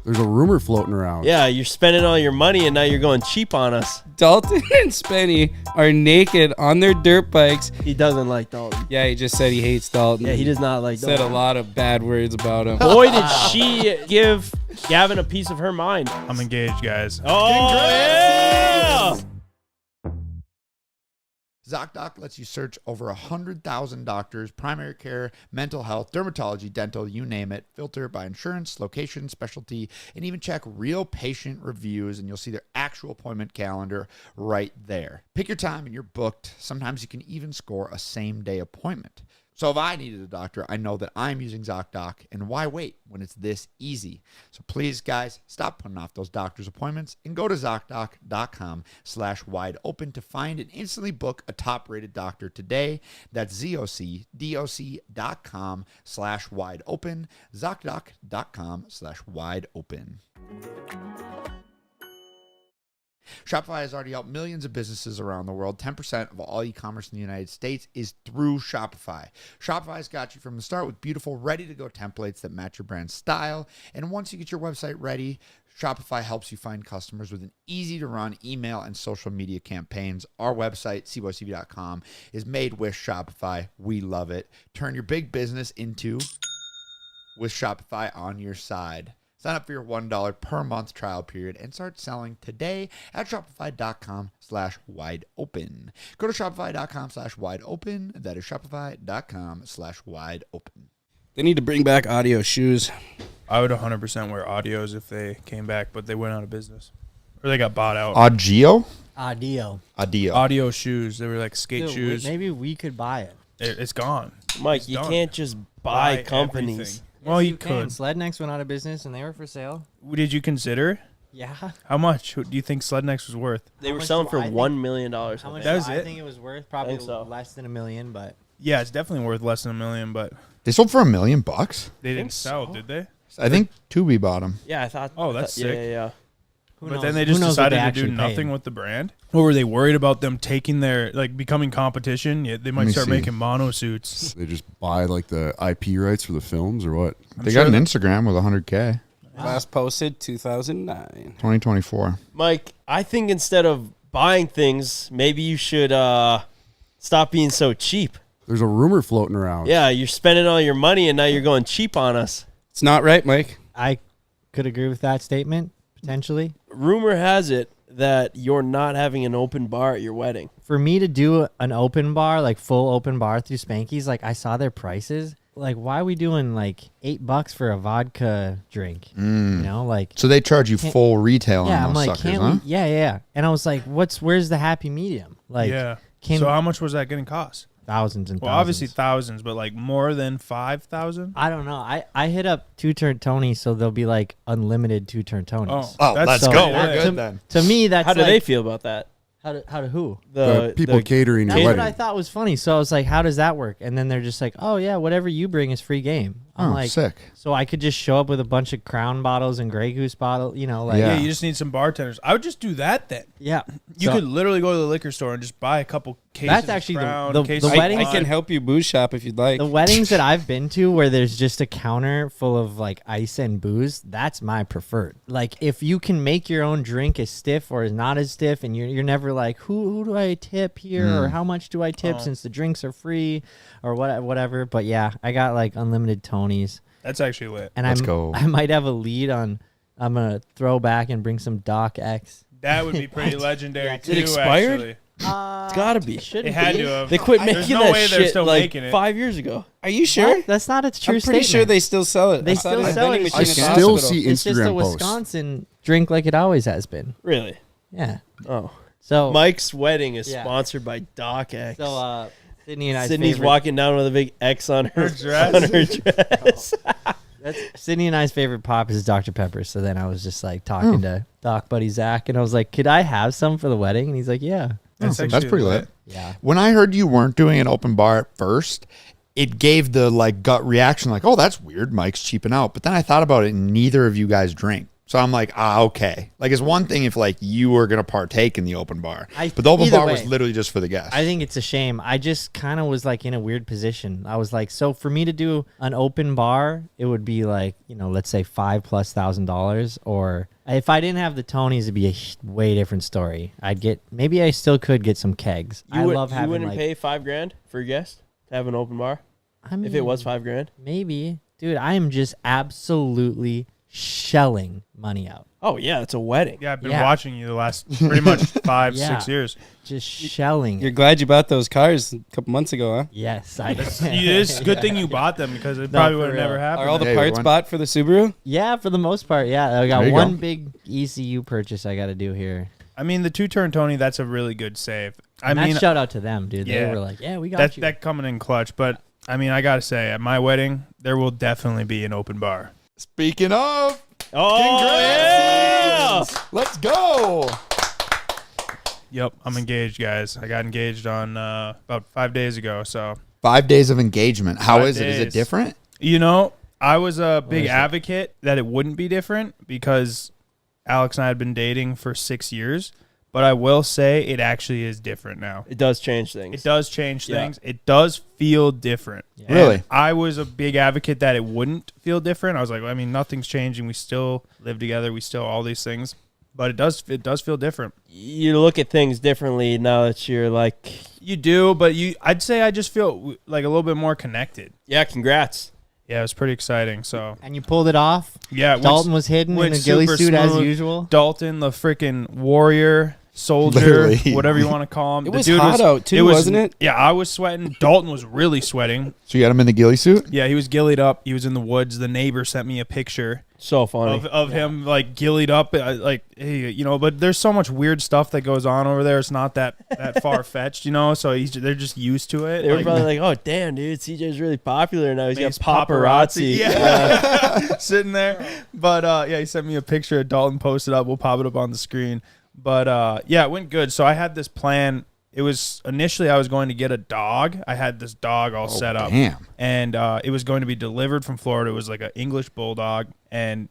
There's a rumor floating around. Yeah, you're spending all your money and now you're going cheap on us. Dalton and Spenny are naked on their dirt bikes. He doesn't like Dalton. Yeah, he just said he hates Dalton. Yeah, he does not like Said Dalton. a lot of bad words about him. Boy, did she give Gavin a piece of her mind. I'm engaged, guys. Oh, yeah! ZocDoc lets you search over 100,000 doctors, primary care, mental health, dermatology, dental, you name it. Filter by insurance, location, specialty, and even check real patient reviews, and you'll see their actual appointment calendar right there. Pick your time and you're booked. Sometimes you can even score a same-day appointment. So if I needed a doctor, I know that I'm using ZocDoc, and why wait when it's this easy? So please, guys, stop putting off those doctor's appointments and go to ZocDoc.com/wideopen to find and instantly book a top-rated doctor today. That's ZocDoc.com/wideopen, ZocDoc.com/wideopen. Shopify has already helped millions of businesses around the world. 10% of all e-commerce in the United States is through Shopify. Shopify's got you from the start with beautiful, ready-to-go templates that match your brand style. And once you get your website ready, Shopify helps you find customers with an easy-to-run email and social media campaigns. Our website, CboysTV.com, is made with Shopify. We love it. Turn your big business into with Shopify on your side. Sign up for your $1 per month trial period and start selling today at shopify.com/wideopen. Go to shopify.com/wideopen. That is shopify.com/wideopen. They need to bring back audio shoes. I would 100% wear audios if they came back, but they went out of business. Or they got bought out. Audio? Audio. Audio shoes. They were like skate shoes. Maybe we could buy it. It's gone. Mike, It's you done. can't just buy companies. everything. Well, you could. Slednex went out of business and they were for sale. Did you consider? Yeah. How much do you think Slednex was worth? They were much selling do for I think- $1 million. How much I That do was I it? think it was worth? Probably so. less than $1 million, but Yeah, it's definitely worth less than $1 million, but They sold for $1 million. they think didn't sell, so. did they? I think Tubi bought them. Yeah, I thought. Oh, that's yeah, sick. Yeah. who But knows? then they Who just knows what decided they to do actually paid. nothing with the brand? Or were they worried about them taking their, like, becoming competition? Yeah, they might me start see. making mono suits. They just buy like the IP rights for the films or what? They got an Instagram with 100K. Last posted 2009. 2024. Mike, I think instead of buying things, maybe you should stop being so cheap. There's a rumor floating around. Yeah, you're spending all your money and now you're going cheap on us. It's not right, Mike. I could agree with that statement, potentially. Rumor has it that you're not having an open bar at your wedding. For me to do an open bar, like full open bar through Spanky's, like I saw their prices. Like, why are we doing like $8 for a vodka drink? You know, like. So they charge you Can't- full retail Yeah, on I'm those like, suckers, can't huh? we? Yeah. And I was like, where's the happy medium? Like, Yeah. can So how much was that going to cost? thousands and Well, thousands. obviously thousands, but like more than 5,000? I don't know. I hit up two-turn Tonys, so there'll be like unlimited two-turn Tonys. Oh, that's let's so go. lit. We're to, good then. To me, that's How do like, they feel about that? How to who? The people catering your That's wedding. what I thought was funny. So I was like, how does that work? And then they're just like, oh, yeah, whatever you bring is free game. I'm Oh, like, sick. so I could just show up with a bunch of Crown bottles and Grey Goose bottle, you know, like, Yeah. Yeah, you just need some bartenders. I would just do that then. yeah. You So could literally go to the liquor store and just buy a couple cases That's of actually Crown, the cases of wedding- I wine. can help you booze shop if you'd like. the weddings that I've been to where there's just a counter full of like ice and booze, that's my preferred. Like if you can make your own drink as stiff or as not as stiff, and you're never like, who do I tip here or how much do I tip since the drinks are free or whatever. But yeah, I got like unlimited Tonys. That's actually lit. And Let's go. I might have a lead on. I'm gonna throw back and bring some Doc X. That would be pretty legendary too. It expired? Actually. It's gotta be. Shouldn't It had be. to have. They quit There's making no that way they're shit still like making it. 5 years ago. Are you sure? What? That's not a true I'm pretty statement. sure they still sell it. They I saw still a sell vending it. machine I at the still hospital. see It's just a Instagram posts. Wisconsin drink like it always has been. Really? Yeah. Oh. So Mike's wedding is Yeah. sponsored by Doc X. So Sydney and I's Sydney's favorite, walking down with a big X on her dress. On her dress. That's Sydney and I's favorite pop is Dr. Pepper. So then I was just like talking to Doc buddy Zach, and I was like, "Could I have some for the wedding?" And he's like, "Yeah." That's actually pretty lit. Yeah. When I heard you weren't doing an open bar at first, it gave the like gut reaction like, oh, that's weird. Mike's cheaping out. But then I thought about it and neither of you guys drink. So So I'm like, okay. Like, it's one thing if like you were gonna partake in the open bar, but the open either bar was way, literally just for the guests. I think it's a shame. I just kind of was like in a weird position. I was like, so for me to do an open bar, it would be like, let's say $5,000+, or if I didn't have the Tonys, it'd be a way different story. Maybe I still could get some kegs. You wouldn't pay $5,000 for a guest to have an open bar? I mean, if it was $5,000? Maybe. Dude, I am just absolutely shelling money out. Oh, yeah, it's a wedding. Yeah, I've been watching you the last pretty much 5-6 years. Just shelling. You're glad you bought those cars a couple months ago, huh? Yes. It's a good thing you bought them because it probably would have never happened. Are all the parts bought for the Subaru? Yeah, for the most part. Yeah, I got one big ECU purchase I got to do here. I mean, the two-turn Tony, that's a really good save. Shout out to them, dude. They were like, yeah, we got you. That coming in clutch. But, I mean, I got to say, at my wedding, there will definitely be an open bar. Speaking of, congrats! Yeah! Let's go. Yep, I'm engaged, guys. I got engaged on about 5 days ago. So 5 days of engagement. How 5 is it? Is it days. different? I was a big advocate that it wouldn't be different because Alex and I had been dating for 6 years. But I will say it actually is different now. It does change things. It does change things. It does feel different. Yeah. Really? I was a big advocate that it wouldn't feel different. I was like, well, I mean, nothing's changing. We still live together. We still all these things. But it does feel different. You look at things differently now that you're like... You do, but I'd say I just feel like a little bit more connected. Yeah, congrats. Yeah, it was pretty exciting. So And you pulled it off? Yeah. Dalton was hidden in a ghillie suit as usual? Dalton, the freaking warrior... soldier, Literally. whatever you want to call him. It was hot out too, wasn't it? Yeah, I was sweating. Dalton was really sweating. So you got him in the ghillie suit? Yeah, he was gillied up. He was in the woods. The neighbor sent me a picture So funny. of him like gillied up. Like, hey, but there's so much weird stuff that goes on over there. It's not that far fetched, So they're just used to it. They were probably like, "Oh, damn, dude, CJ's really popular now. He's got He's paparazzi." Yeah. Sitting there. But he sent me a picture. Dalton posted up. We'll pop it up on the screen. But it went good. So I had this plan. It was initially I was going to get a dog. I had this dog all set up. Damn. And it was going to be delivered from Florida. It was like an English bulldog. And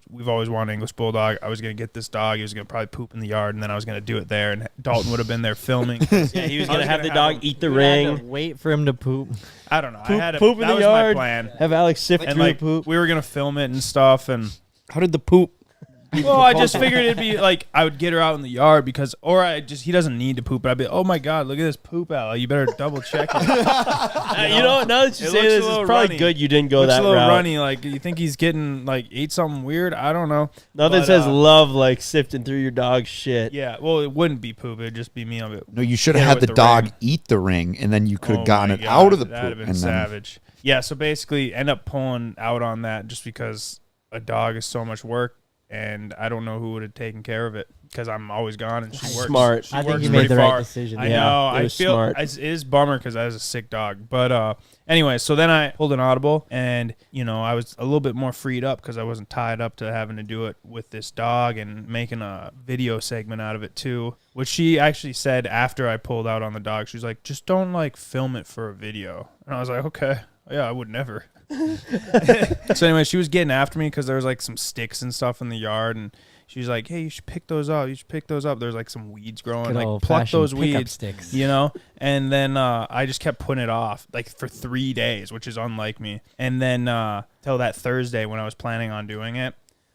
we've always wanted an English bulldog. I was going to get this dog. He was going to probably poop in the yard, and then I was going to do it there. And Dalton would have been there filming. Yeah, he was going to have the dog eat the ring. Wait for him to poop. I don't know. Poop in that the was yard. my plan. Have Alex sift And through like the poop. we were going to film it and stuff. And How did the poop? well, I just figured it'd be like I would get her out in the yard he doesn't need to poop, but I'd be, oh my God, look at this poop, Al. You better double check it. Now that you It say looks this, a it's little probably runny. good you didn't go Looks that a little route. runny. Like, you think he's getting ate something weird? I don't know. Nothing But, says love like sifting through your dog's shit. Yeah, well, it wouldn't be poop. It'd just be me on it. No, you should have Hit had it with the the dog ring. eat the ring, and then you could have Oh gotten my it God, out of the poop. That'd have been and then, savage. Yeah, so basically end up pulling out on that just because a dog is so much work, and I don't know who would have taken care of it because I'm always gone and she works. Smart. She I think works you made pretty the right far. decision. I Yeah, know. it I was feel smart. it is bummer because I was a sick dog. But anyway, so then I pulled an audible, and I was a little bit more freed up because I wasn't tied up to having to do it with this dog and making a video segment out of it too. Which she actually said after I pulled out on the dog, she was like, "Just don't film it for a video." And I was like, "Okay, yeah, I would never." So anyway, she was getting after me because there was some sticks and stuff in the yard, and she was like, "Hey, you should pick those up. You should pick those up." There's some weeds growing. Good Pluck old-fashioned those pickup weeds. sticks. And then I just kept putting it off for 3 days, which is unlike me. And then till that Thursday when I was planning on doing it.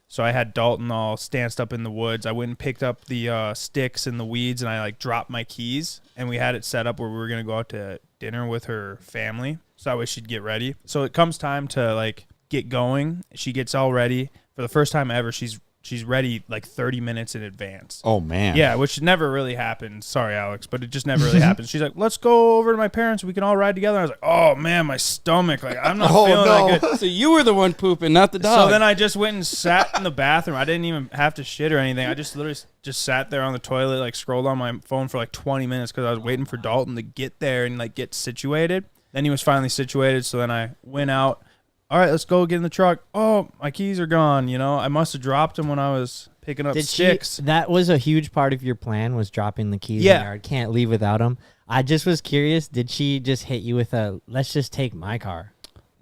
So I had Dalton all stanced up in the woods. I went and picked up the sticks and the weeds, and I dropped my keys. And we had it set up where we were gonna go out to dinner with her family, so that way she'd get ready. So it comes time to get going. She gets all ready for the first time ever. She's ready 30 minutes in advance. oh man. Yeah, which never really happened. Sorry, Alex, but it just never really happened. She's like, "Let's go over to my parents. We can all ride together." I was like, "Oh man, my stomach! I'm not feeling that good." So you were the one pooping, not the dog. So then I just went and sat in the bathroom. I didn't even have to shit or anything. I just literally just sat there on the toilet, scrolled on my phone for 20 minutes because I was waiting for Dalton to get there and get situated. Then he was finally situated. So then I went out. All right, let's go get in the truck. Oh, my keys are gone. I must have dropped them when I was picking up sticks. That was a huge part of your plan, was dropping the keys in Yeah. the yard. Can't leave without them. I just was curious, did she just hit you with a, let's just take my car?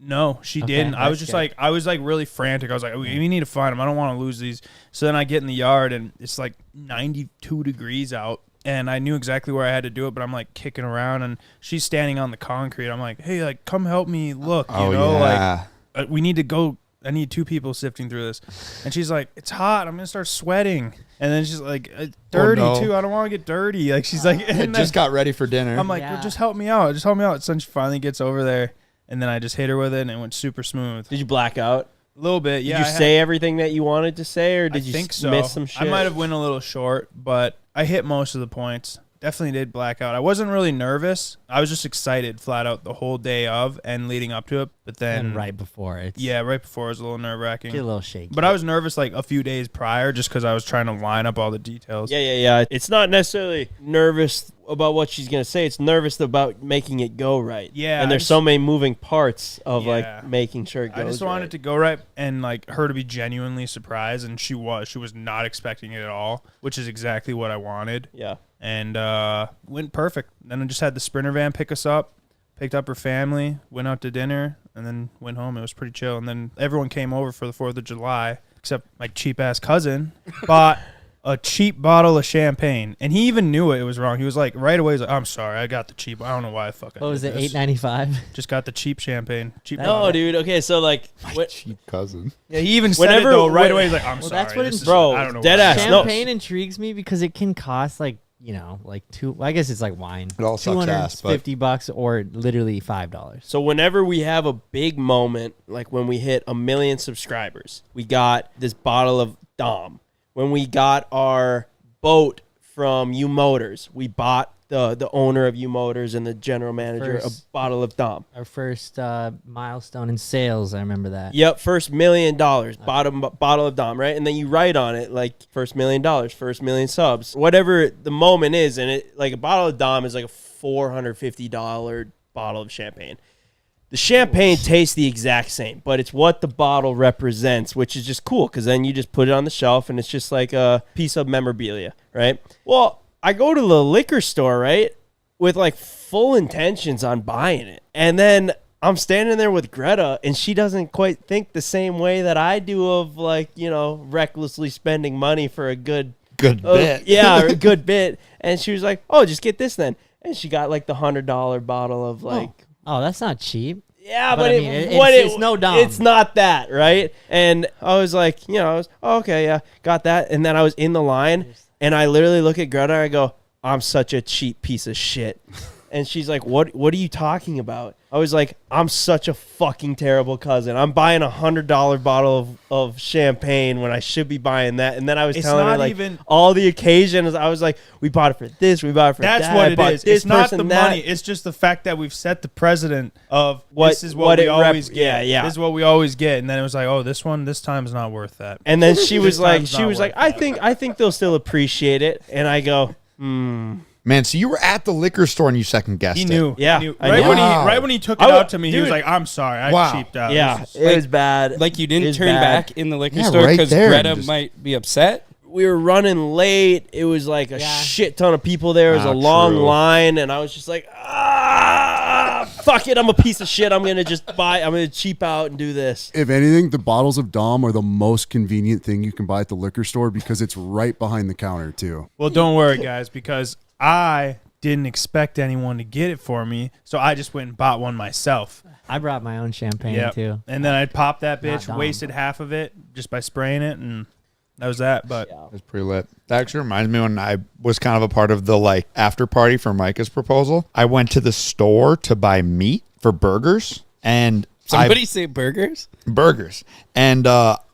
No, she Okay, didn't. I was that's just good. like, I was like really frantic. I was like, we need to find them. I don't want to lose these. So then I get in the yard and it's like 92 degrees out. And I knew exactly where I had to do it, but I'm like kicking around and she's standing on the concrete. I'm like, hey, like, come help me look, you know, like we need to go. I need 2 people sifting through this. And she's like, it's hot. I'm going to start sweating. And then she's like, dirty no. too. I don't want to get dirty. Like, she's like, I and just then got ready for dinner. I'm like, Yeah. well, just help me out. Just help me out. So then she finally gets over there. And then I just hit her with it and it went super smooth. Did you black out? A little bit, yeah. Did you say everything that you wanted to say, or did I you think so. miss some shit? I might have went a little short, but I hit most of the points. Definitely did black out. I wasn't really nervous. I was just excited flat out the whole day of and leading up to it. But then And right before it's right before it was a little nerve get a wracking. little shaky. But I was nervous like a few days prior just because I was trying to line up all the details. Yeah. It's not necessarily nervous about what she's gonna say. It's nervous about making it go right. Yeah, and I there's just- so many moving parts of Yeah. like making sure it goes. I just wanted it to go right and like her to be genuinely surprised, and she was. She was not expecting it at all, which is exactly what I wanted. Yeah. And went perfect. Then I just had the Sprinter van pick us up, picked up her family, went out to dinner, and then went home. It was pretty chill. And then everyone came over for the 4th of July, except my cheap-ass cousin bought a cheap bottle of champagne. And he even knew it was wrong. He was like, right away, he's like, I'm sorry, I got the cheap. I don't know why I fucking what was did it, this. $8.95? Just got the cheap champagne. Cheap No, bottle. dude. Okay, so like, Cheap cousin. Yeah, he even said Whenever- it, though, right when- away. He's like, I'm Well, sorry. that's what this it- is- Bro, I don't know dead why. ass. No. Champagne intrigues me because it can cost like, you know, like I guess it's like wine. It all sucks ass, but $250 or literally $5. So whenever we have a big moment, like when we hit 1 million subscribers, we got this bottle of Dom. When we got our boat from U Motors, we bought the owner of U Motors and the general manager a First- bottle of Dom. Our first milestone in sales, I remember that. Yep, first $1 million, bottle of Dom, right? And then you write on it like first $1 million, first million subs, whatever the moment is. And it like a bottle of Dom is like a $450 bottle of champagne. The champagne tastes the exact same, but it's what the bottle represents, which is just cool because then you just put it on the shelf and it's just like a piece of memorabilia, right? Well, I go to the liquor store, right, with like full intentions on buying it. And then I'm standing there with Greta and she doesn't quite think the same way that I do of like, you know, recklessly spending money for a good bit. Yeah, a good bit. And she was like, oh, just get this then. And she got like the $100 bottle of like, Oh, that's not cheap. yeah, But but I it, mean, it's no Dom. It's not that, right? And I was like, you know, I was, oh, okay, yeah, got that. And then I was in the line, and I literally look at Greta, and I go, I'm such a cheap piece of shit. And she's like, what are you talking about? I was like, I'm such a fucking terrible cousin. I'm buying a $100 bottle of champagne when I should be buying that. And then I was It's telling her not like even- all the occasions. I was like, we bought it for this, we bought it for that. That's what I it bought is. this It's not person, the that. money. It's just the fact that we've set the precedent of What- this is what what we it always get. yeah, yeah. This is what we always get. And then it was like, oh, this time is not worth that. And then she was This like, time's not worth I think they'll still appreciate it. And I go, Man, so you were at the liquor store and you second guessed He it. knew. Yeah, He knew. I Right knew. when Wow. right when he took it I out would- to me, he was dude. like, I'm sorry, I Wow. cheaped out. yeah, This is- it was bad. Like you It didn't was turn bad. back in the liquor Yeah, store right because there. Greta Just- might be upset. We were running late. It was like a shit ton of people there. It was Ah, a long true. line, and I was just like, fuck it, I'm a piece of shit. I'm gonna cheap out and do this. if anything, the bottles of Dom are the most convenient thing you can buy at the liquor store because it's right behind the counter too. Well, don't worry, guys, because I didn't expect anyone to get it for me, so I just went and bought one myself. I brought my own champagne Yep. too. And then I popped that Not bitch, dumb. wasted half of it just by spraying it, and that was that. But It was pretty lit. That actually reminds me when I was kind of a part of the like after party for Micah's proposal. I went to the store to buy meat for burgers and Somebody say burgers? burgers. And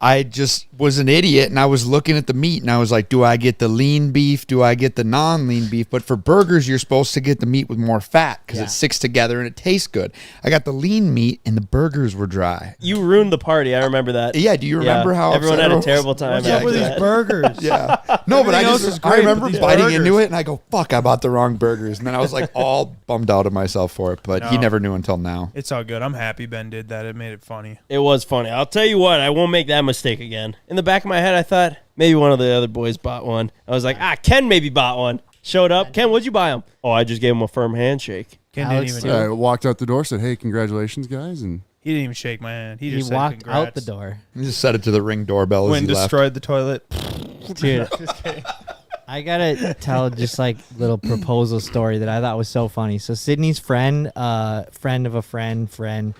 I just was an idiot and I was looking at the meat and I was like, do I get the lean beef? Do I get the non-lean beef? But for burgers, you're supposed to get the meat with more fat because Yeah. it sticks together and it tastes good. I got the lean meat and the burgers were dry. You ruined the party. I remember that. Yeah, do you remember how everyone upset had I a was? terrible time? what's up after with these that. burgers? Yeah. No, but Everything else is I great, remember but these biting burgers. into it and I go, fuck, I bought the wrong burgers. And then I was like all bummed out of myself for it, but he No. never knew until now. It's all good. I'm happy Ben did that. It made it funny. It was funny. I'll tell you what, I won't make that mistake again. In the back of my head, I thought maybe one of the other boys bought one. I was like, Ken maybe bought one. Showed up. Ken, what'd you buy him? Oh, I just gave him a firm handshake. Ken Alex, didn't too. even I walked out the door, said, "Hey, congratulations, guys!" And He didn't even shake my hand. He He just said walked congrats. out the door. You just set it to the Ring doorbell as When he left. destroyed the toilet. Dude, I gotta tell just like little proposal story that I thought was so funny. So Sydney's friend of a friend,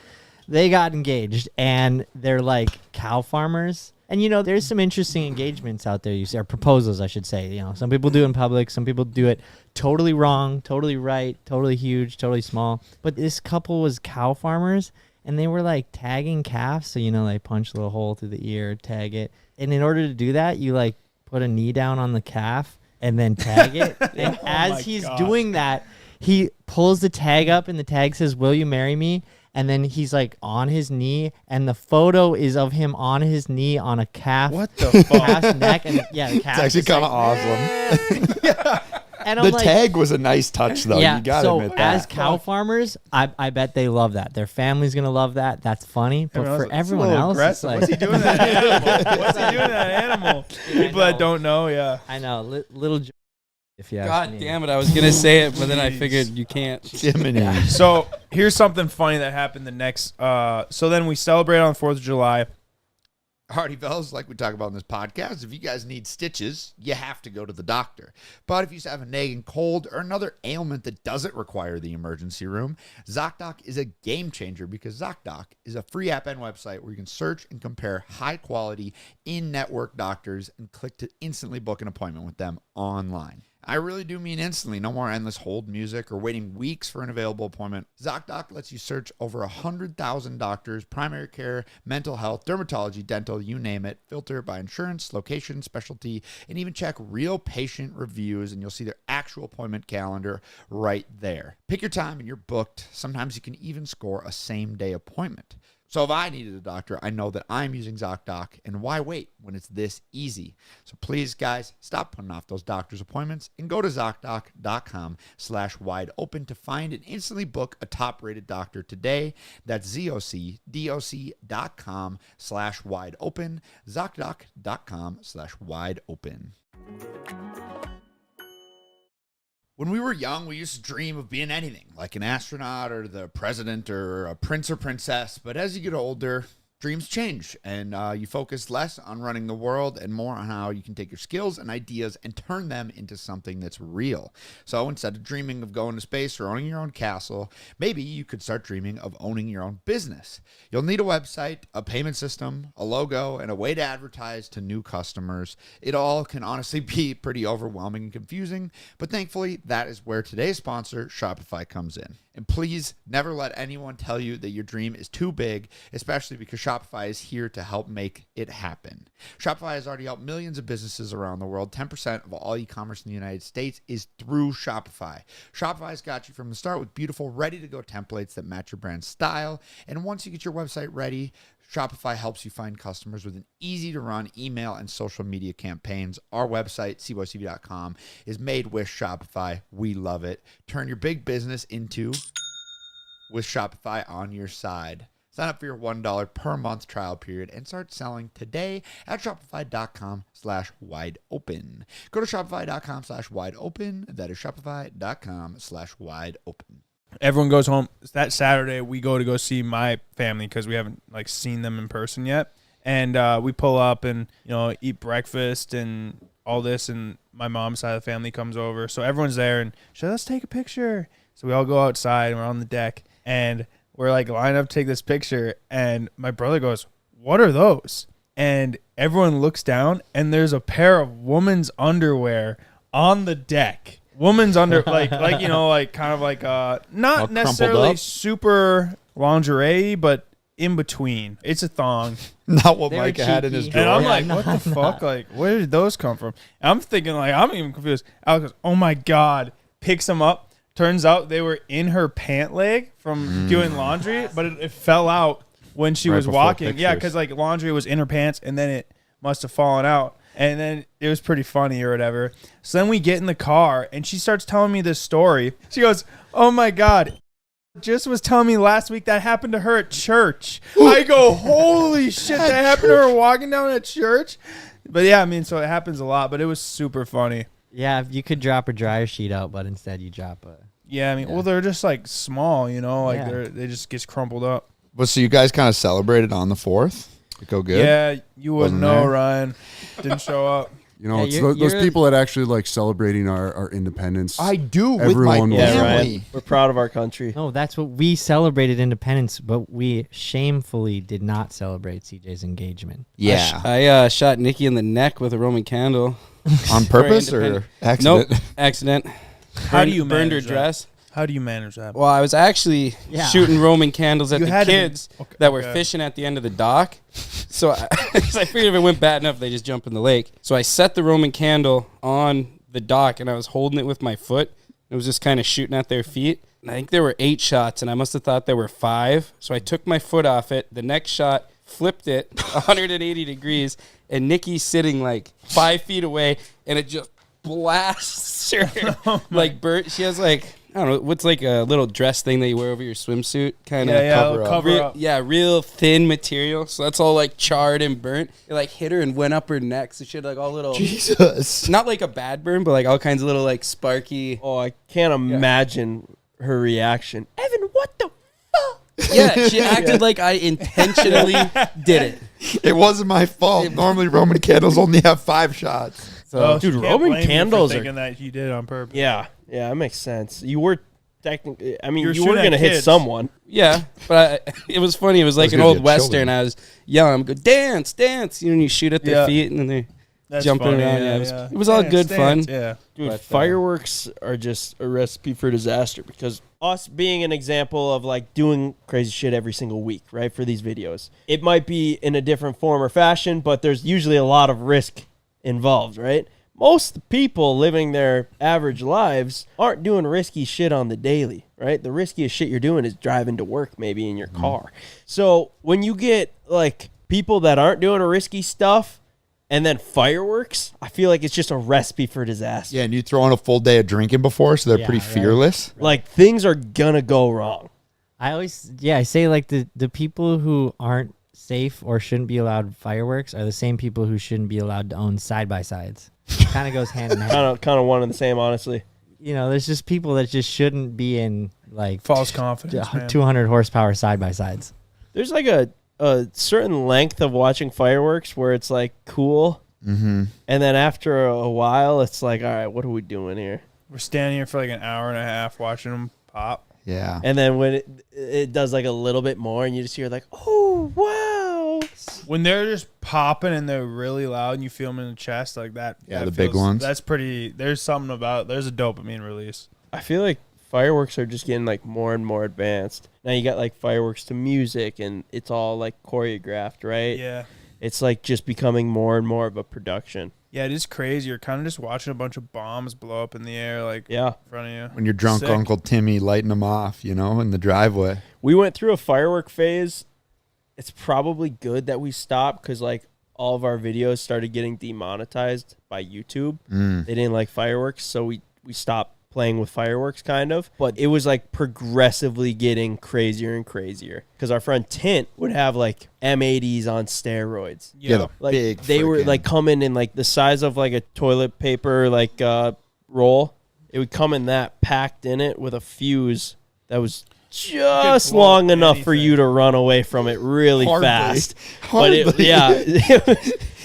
they got engaged, and they're like cow farmers. And, you know, there's some interesting engagements out there, you see, or proposals, I should say. You know, some people do it in public. Some people do it totally wrong, totally right, totally huge, totally small. But this couple was cow farmers, and they were, like, tagging calves. So, you know, they punch a little hole through the ear, tag it. And in order to do that, you, like, put a knee down on the calf and then tag it. And as he's doing that, he pulls the tag up, and the tag says, "Will you marry me?" And then he's like on his knee, and the photo is of him on his knee on a calf. What the fuck? Calf's neck, and yeah, the calf. It's actually kind of awesome. And I'm The like, tag was a nice touch, though. yeah. You gotta So admit that. as cow farmers, I bet they love that. Their family's gonna love that. That's funny. But for everyone else, it's like, what's he doing to that animal? What's he doing to that animal? People that don't know, yeah. I know, little. If you ask God me. damn it! I was gonna say it, but then I figured you can't. Jiminy. So here's something funny that happened the next. So then we celebrate on 4th of July. Hardy fellas, like we talk about in this podcast, if you guys need stitches, you have to go to the doctor. But if you have a nagging cold or another ailment that doesn't require the emergency room, ZocDoc is a game changer, because ZocDoc is a free app and website where you can search and compare high-quality in-network doctors and click to instantly book an appointment with them online. I really do mean instantly. No more endless hold music or waiting weeks for an available appointment. ZocDoc lets you search over 100,000 doctors, primary care, mental health, dermatology, dental, you name it. Filter by insurance, location, specialty, and even check real patient reviews, and you'll see their actual appointment calendar right there. Pick your time and you're booked. Sometimes you can even score a same-day appointment. So if I needed a doctor, I know that I'm using ZocDoc, and why wait when it's this easy? So please, guys, stop putting off those doctor's appointments and go to ZocDoc.com/wide-open to find and instantly book a top-rated doctor today. That's ZocDoc.com/wide-open, ZocDoc.com/wide-open. When we were young, we used to dream of being anything, like an astronaut or the president or a prince or princess. But as you get older, dreams change, and you focus less on running the world and more on how you can take your skills and ideas and turn them into something that's real. So instead of dreaming of going to space or owning your own castle, maybe you could start dreaming of owning your own business. You'll need a website, a payment system, a logo, and a way to advertise to new customers. It all can honestly be pretty overwhelming and confusing, but thankfully that is where today's sponsor, Shopify, comes in. And please never let anyone tell you that your dream is too big, especially because Shopify is here to help make it happen. Shopify has already helped millions of businesses around the world. 10% of all e-commerce in the United States is through Shopify. Shopify's got you from the start with beautiful, ready-to-go templates that match your brand style. And once you get your website ready, Shopify helps you find customers with an easy-to-run email and social media campaigns. Our website, CboysTV.com, is made with Shopify. We love it. Turn your big business into with Shopify on your side. Sign up for your $1 per month trial period and start selling today at Shopify.com/wide-open. Go to Shopify.com/wide-open. That is Shopify.com/wide-open. Everyone goes home. That Saturday, we go see my family because we haven't like seen them in person yet. And we pull up and, you know, eat breakfast and all this. And my mom's side of the family comes over. So everyone's there and she's like, let's take a picture. So we all go outside and we're on the deck. And we're like lined up to take this picture. And my brother goes, what are those? And everyone looks down and there's a pair of women's underwear on the deck. Woman's under like you know, like kind of like not necessarily super lingerie, but in between. It's a thong. Not what They were Micah had in his cheeky. drawer. And I'm Yeah, like, no, what the fuck? Like, where did those come from? And I'm thinking like I'm even confused. Alex goes, oh my God, picks them up. Turns out they were in her pant leg from doing laundry, but it fell out when she Right was before walking. Yeah, pictures. because like laundry was in her pants and then it must have fallen out. And then it was pretty funny or whatever. So then we get in the car and she starts telling me this story. She goes, oh my God, just was telling me last week that happened to her at church. I go, holy shit, that happened to her walking down at church? But yeah, I mean, so it happens a lot, but it was super funny. Yeah, you could drop a dryer sheet out, but instead you drop a. Yeah, I mean, well, they're just like small, you know, like Yeah. they just gets crumpled up. But so you guys kind of celebrated on the 4th? It go good? Yeah, you wouldn't Wasn't know, there? Ryan. Didn't show up. You know, Yeah, it's you're- those you're- people that actually like celebrating our independence. I do with Everyone my was Yeah, family. Ryan. We're proud of our country. No, that's what we celebrated independence, but we shamefully did not celebrate CJ's engagement. Yeah. I shot Nikki in the neck with a Roman candle. On purpose or independent. accident? Nope, accident. How do you burned her manage that? dress? How do you manage that? Well, I was actually Yeah. shooting Roman candles at You the had to be- kids okay, that were okay. fishing at the end of the dock. So I, 'cause I figured if it went bad enough, they just jump in the lake. So I set the Roman candle on the dock, and I was holding it with my foot. It was just kind of shooting at their feet. And I think there were 8 shots, and I must have thought there were 5. So I took my foot off it. The next shot, flipped it 180 degrees, and Nikki's sitting like 5 feet away, and it just blasts her. Like Bert, she has like, I don't know, what's like a little dress thing that you wear over your swimsuit, kind of. Yeah, cover up. Yeah, real thin material. So that's all like charred and burnt. It like hit her and went up her neck. So she had like all little, Jesus. not like a bad burn, but like all kinds of little like sparky. Oh, I can't imagine her reaction. Evan, what the fuck? Yeah, she acted like I intentionally did it. It wasn't my fault. Normally Roman candles only have 5 shots. Oh, Dude, she can't Roman blame you for candles are- thinking that you did it on purpose. Yeah, that makes sense. You were technically, I mean, You're you were shooting at going to hit kids. someone. Yeah, but it was funny. It was like was an gonna old get western. children. I was yelling, I'm go dance, dance. You know, and you shoot at their Yeah. feet and then they That's jumping funny, around. yeah, Yeah, it was all Dance, good dance, fun. Yeah. Dude, But, fireworks are just a recipe for disaster because us being an example of like doing crazy shit every single week, right? For these videos, it might be in a different form or fashion, but there's usually a lot of risk involved, right? Most people living their average lives aren't doing risky shit on the daily, right? The riskiest shit you're doing is driving to work, maybe in your car. So when you get like people that aren't doing risky stuff and then fireworks, I feel like it's just a recipe for disaster. Yeah, and you throw on a full day of drinking before, so they're Yeah, pretty right. fearless. Like things are gonna go wrong. I say like the people who aren't safe or shouldn't be allowed fireworks are the same people who shouldn't be allowed to own side-by-sides. Kind of goes hand in hand. Kind of one and the same, honestly. You know, there's just people that just shouldn't be in like False confidence, man. 200 horsepower side-by-sides. There's like a certain length of watching fireworks where it's like cool, and then after a while, it's like, all right, what are we doing here? We're standing here for like an hour and a half watching them pop. Yeah. And then when it does like a little bit more, and you just hear like, oh wow, When they're just popping and they're really loud and you feel them in the chest like that. Yeah, that the big feels- ones. That's pretty. There's something about. There's a dopamine release. I feel like fireworks are just getting like more and more advanced. Now you got like fireworks to music, and it's all like choreographed, right? Yeah. It's like just becoming more and more of a production. Yeah, it is crazy. You're kind of just watching a bunch of bombs blow up in the air, like Yeah. in front of you. When you're drunk Sick. Uncle Timmy lighting them off, you know, in the driveway. We went through a firework phase. It's probably good that we stopped because like all of our videos started getting demonetized by YouTube. They didn't like fireworks, so we stopped playing with fireworks kind of. But it was like progressively getting crazier and crazier because our friend Tint would have like M80s on steroids. Yeah, the Like big they were frickin'- like coming in like the size of like a toilet paper like roll. It would come in that packed in it with a fuse that was just blow long enough for anything. you to run away from it really Hardly. fast. Hardly. But yeah.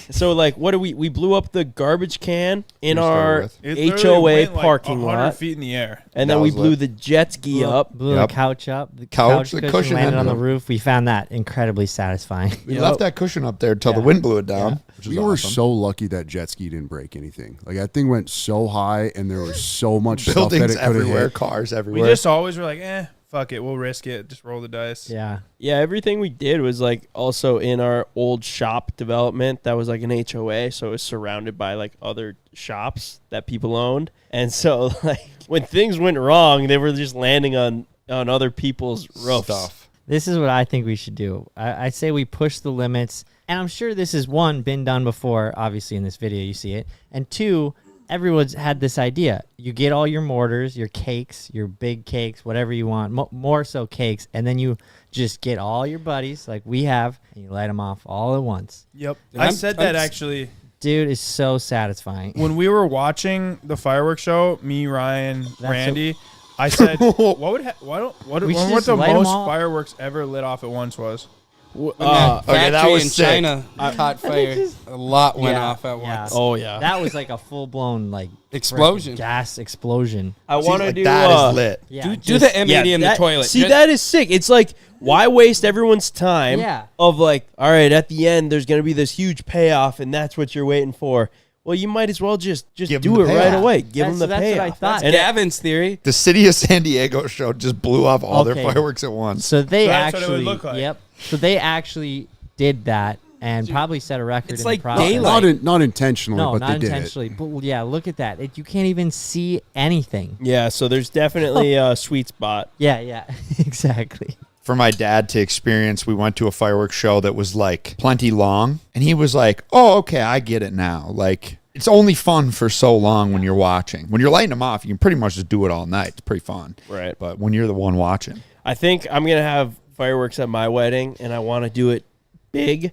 So like what do we blew up the garbage can in We started our with. It literally HOA went, like, parking 100 lot. feet in the air. And That then we was blew lit. the jet ski up. Blew Yep. the couch up. The Couch, the cushion cushion landed on the ended up. roof. We found that incredibly satisfying. We left that cushion up there until the Yeah. wind blew it down. Which is We were awesome. so lucky that jet ski didn't break anything. Like that thing went so high, and there was so much stuff that buildings it could have everywhere, hit. cars We everywhere. just always were like, fuck it, we'll risk it. Just roll the dice. Yeah. Yeah, everything we did was like also in our old shop development that was like an HOA, so it was surrounded by like other shops that people owned. And so like when things went wrong, they were just landing on other people's roofs. Stuff. This is what I think we should do. I say we push the limits, and I'm sure this is one been done before. Obviously, in this video you see it, and two, everyone's had this idea. You get all your mortars, your cakes, your big cakes, whatever you want, more so cakes, and then you just get all your buddies like we have, and you light them off all at once. Yep. Dude, I I'm- said I'm that s- actually. Dude, it's so satisfying. When we were watching the fireworks show, me, Ryan, That's Randy, I said, what would We should what just the light 'em most all. fireworks ever lit off at once was? Okay, that factory was in sick. China caught fire. A lot went Yeah, off at yeah. once. Oh yeah. That was like a full blown like Explosion. frickin' gas explosion. I want to Like, do that is lit. Yeah, Do the M80 in the that- toilet. See, that is sick. It's like, why waste everyone's time? Yeah. Of like, all right, at the end, there's gonna be this huge payoff, and that's what you're waiting for. Well, you might as well just Give 'em do the it right payoff. away. Give them the That's what payoff. I thought. And Gavin's theory. The city of San Diego show just blew off all Okay. their fireworks at once. So they So that's what it actually, would look like. yep. So they actually did that and probably set a record. it's in like the process. daylight. Not intentionally, No, but not they did intentionally. But yeah, look at that. You can't even see anything. yeah, so there's definitely a sweet spot. Yeah, exactly. For my dad to experience, we went to a fireworks show that was like plenty long, and he was like, "Oh, okay, I get it now." Like, it's only fun for so long when you're watching. When you're lighting them off, you can pretty much just do it all night. It's pretty fun. Right. But when you're the one watching, I think I'm gonna have fireworks at my wedding, and I want to do it big,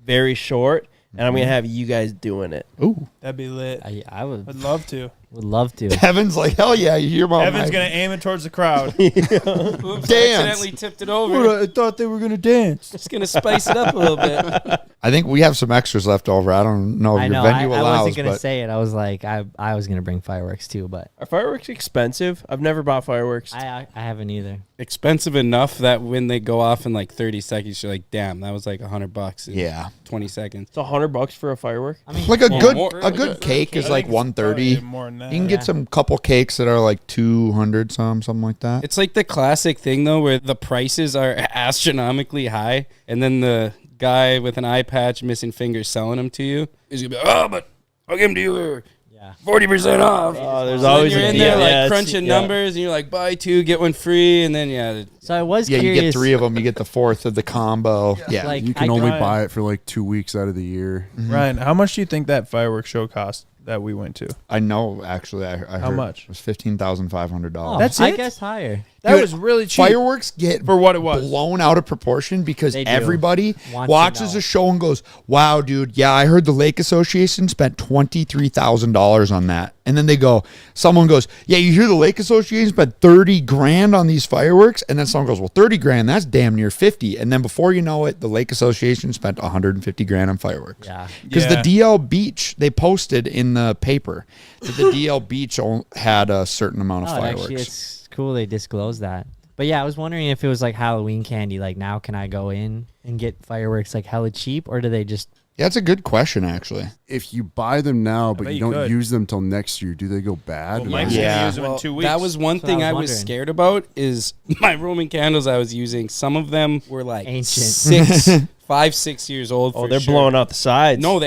very short, and I'm gonna have you guys doing it. ooh, That'd be lit. I I'd would love to. love to. Heaven's like, hell yeah, you hear about Evan's my gonna aim it towards the crowd. Oops, Dance. accidentally tipped it over. I thought they were gonna dance. Just gonna spice it up a little bit. I think we have some extras left over. I don't know if I your know. venue I allows, wasn't gonna but say it. I was like, I was gonna bring fireworks too, but Are fireworks expensive? I've never bought fireworks. I haven't either. Expensive enough that when they go off in like 30 seconds, you're like, damn, that was like $100 in yeah, 20 seconds. It's $100 for a firework. I mean, like a Well, good more- a good cake is like 130. More than that. You can get Yeah. some couple cakes that are like 200 something like that. It's like the classic thing though, where the prices are astronomically high, and then the guy with an eye patch, missing fingers, selling them to you is gonna be like, oh, but I'll give them to you yeah. 40% off. Oh, there's So then always you're a in deal. there like Yeah, it's- crunching yeah. numbers, and you're like, buy two, get one free, and then yeah, So I was Yeah, curious. you get 3 of them. You get the 4th of the combo. Yeah. Like, You can I only got- buy it for like 2 weeks out of the year. Ryan, how much do you think that fireworks show cost that we went to? I know, actually. I heard How much? It was $15,500. Oh, That's I it? guess higher. That Dude, was really cheap Fireworks get for what it was. blown out of proportion because They do. everybody Want to watches know. a show and goes, wow, dude, yeah, I heard the Lake Association spent $23,000 on that. And then someone goes, yeah, you hear the Lake Association spent 30 grand on these fireworks? And then someone goes, well, 30 grand, that's damn near 50. And then before you know it, the Lake Association spent 150 grand on fireworks. Yeah. Because Yeah. the DL Beach, they posted in the paper that the DL Beach had a certain amount of Oh, fireworks. actually, it's cool they disclosed that. But yeah, I was wondering if it was like Halloween candy. Like now, can I go in and get fireworks like hella cheap, or do they just? Yeah, that's a good question, actually. If you buy them now, but bet you you don't could. use them till next year, do they go bad? Well, Or- Mike's Yeah. gonna use them in 2 weeks. that was one That's what I thing was I was wondering. scared about is my Roman candles I was using. Some of them were like Ancient. 5-6 years old. Oh, for they're sure. blowing out the sides. No,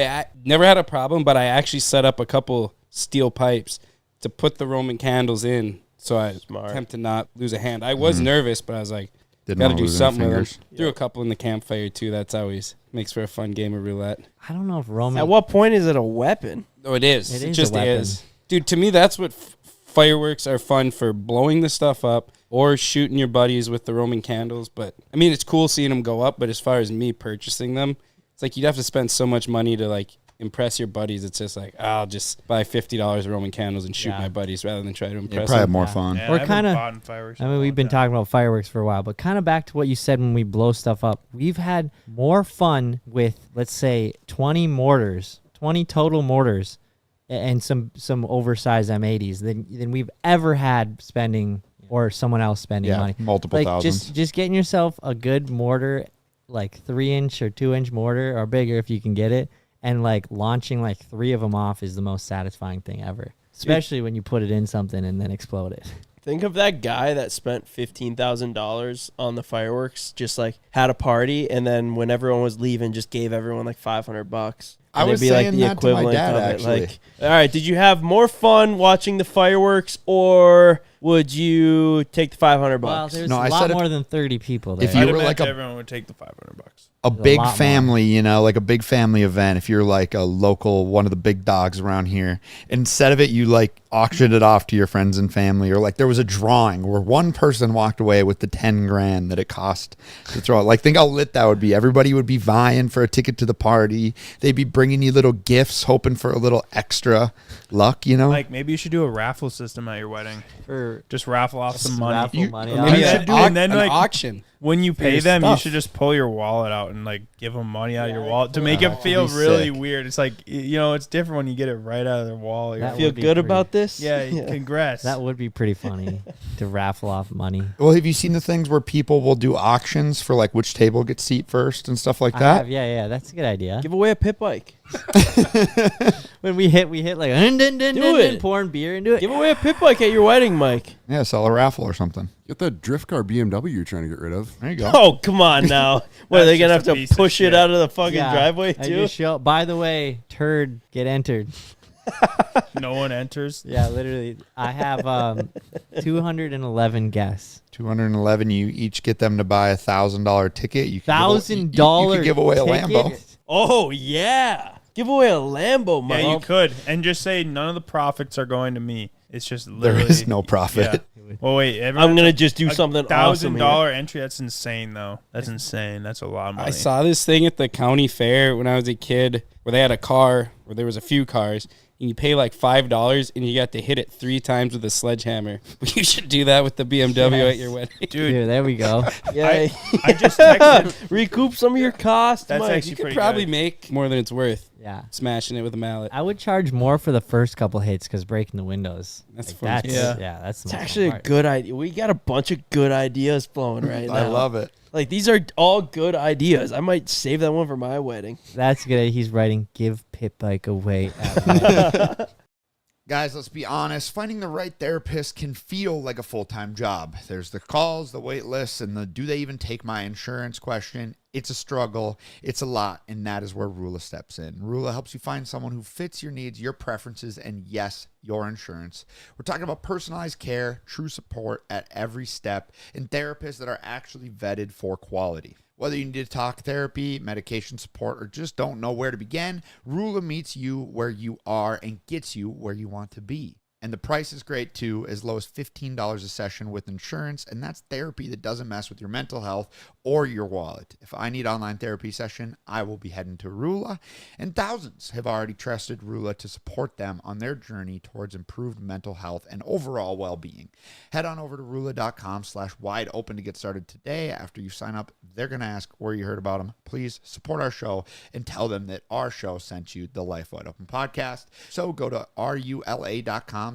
never had a problem, but I actually set up a couple steel pipes to put the Roman candles in, so I Smart. attempt to not lose a hand. I was nervous, but I was like, Didn't got to wanna do lose any something with them. fingers. Threw a couple in the campfire too. That's always makes for a fun game of roulette. I don't know if Roman. At what point is it a weapon? Oh, it is. It It, is just a weapon. is. Dude, to me, that's what fireworks are fun for, blowing the stuff up or shooting your buddies with the Roman candles. But, I mean, it's cool seeing them go up, but as far as me purchasing them, it's like you'd have to spend so much money to, like, impress your buddies. It's just like, I'll just buy $50 of Roman candles and shoot Yeah. my buddies rather than try to You impress probably have them. more Yeah. fun. Yeah, We're I haven't kinda- bought in fireworks I in a mean, long we've been time. talking about fireworks for a while, but kind of back to what you said when we blow stuff up. We've had more fun with, let's say, 20 mortars, 20 total mortars, and some oversized M80s than we've ever had spending or someone else spending Yeah, money. multiple Like thousands. just getting yourself a good mortar, like 3-inch or 2-inch mortar or bigger if you can get it, and like launching like 3 of them off is the most satisfying thing ever. Especially when you put it in something and then explode it. Think of that guy that spent $15,000 on the fireworks, just like had a party, and then when everyone was leaving, just gave everyone like $500. I And was it'd be saying that to my dad, of it. actually. Like, all right, did you have more fun watching the fireworks, or would you take the $500? Well, there's No, a I lot said more than 30 people there. if you I'd were like imagine a- everyone would take the $500. A There's a big lot more. family, you know, like a big family event. If you're like a local, one of the big dogs around here, instead of it, you like auctioned it off to your friends and family, or like there was a drawing where one person walked away with the 10 grand that it cost to throw it. Like, think how lit that would be. Everybody would be vying for a ticket to the party. They'd be bringing you little gifts, hoping for a little extra luck, you know? Like, maybe you should do a raffle system at your wedding. For for Just raffle off some money. raffle money. Or off. maybe Yeah, you should do and then, an like, auction. When you pay your them, you stuff. should just pull your wallet out and like give them money out of your wallet to make that it would feel be really sick. weird. It's like, you know, it's different when you get it right out of their wallet. That Feel would be good pretty- about this? Yeah, congrats. That would be pretty funny to raffle off money. Well, have you seen the things where people will do auctions for like which table gets seat first and stuff like I that? have, yeah, that's a good idea. Give away a pit bike. When we hit like it. pouring beer into it. Give away a pit bike at your wedding, Mike. Yeah, sell a raffle or something. Get that drift car BMW you're trying to get rid of. There you go. Oh, come on now. What, are they going to have just a to piece of push it shit. out of the fucking Yeah, driveway, I too? just show. By the way, turd get entered. No one enters. Yeah, literally. I have 211 guests. 211. You each get them to buy $1,000 ticket. You can $1,000. You could give away a Lambo. Oh, yeah. Give away a Lambo, Mike. Yeah, you could. And just say none of the profits are going to me. It's just There literally. is no profit. Yeah. Well, wait. I'm going to just do something awesome here. $1,000 entry. That's insane, though. That's insane. That's a lot of money. I saw this thing at the county fair when I was a kid where they had a car where there was a few cars and you pay like $5 and you got to hit it 3 times with a sledgehammer. You should do that with the BMW at your wedding. Dude, Dude, there we go. Yeah. I just texted. Recoup some of your costs, That's Mike. actually You could pretty probably good. make more than it's worth Yeah. smashing it with a mallet. I would charge more for the first couple hits because breaking the windows. That's Like, fun. that's Yeah. that's the It's most actually fun a part. good idea. We got a bunch of good ideas flowing right now. I love it. Like, these are all good ideas. I might save that one for my wedding. That's good. He's writing, give pit bike away. At wedding." Guys, let's be honest. Finding the right therapist can feel like a full-time job. There's the calls, the wait lists, and the do they even take my insurance question. It's a struggle. It's a lot, and that is where Rula steps in. Rula helps you find someone who fits your needs, your preferences, and yes, your insurance. We're talking about personalized care, true support at every step, and therapists that are actually vetted for quality. Whether you need to talk therapy, medication support, or just don't know where to begin, Rula meets you where you are and gets you where you want to be. And the price is great too, as low as $15 a session with insurance, and that's therapy that doesn't mess with your mental health or your wallet. If I need online therapy session, I will be heading to Rula, and thousands have already trusted Rula to support them on their journey towards improved mental health and overall well-being. Head on over to rula.com/wide open to get started today. After you sign up, they're going to ask where you heard about them. Please support our show and tell them that our show sent you the Life Wide Open podcast. So go to rula.com/wide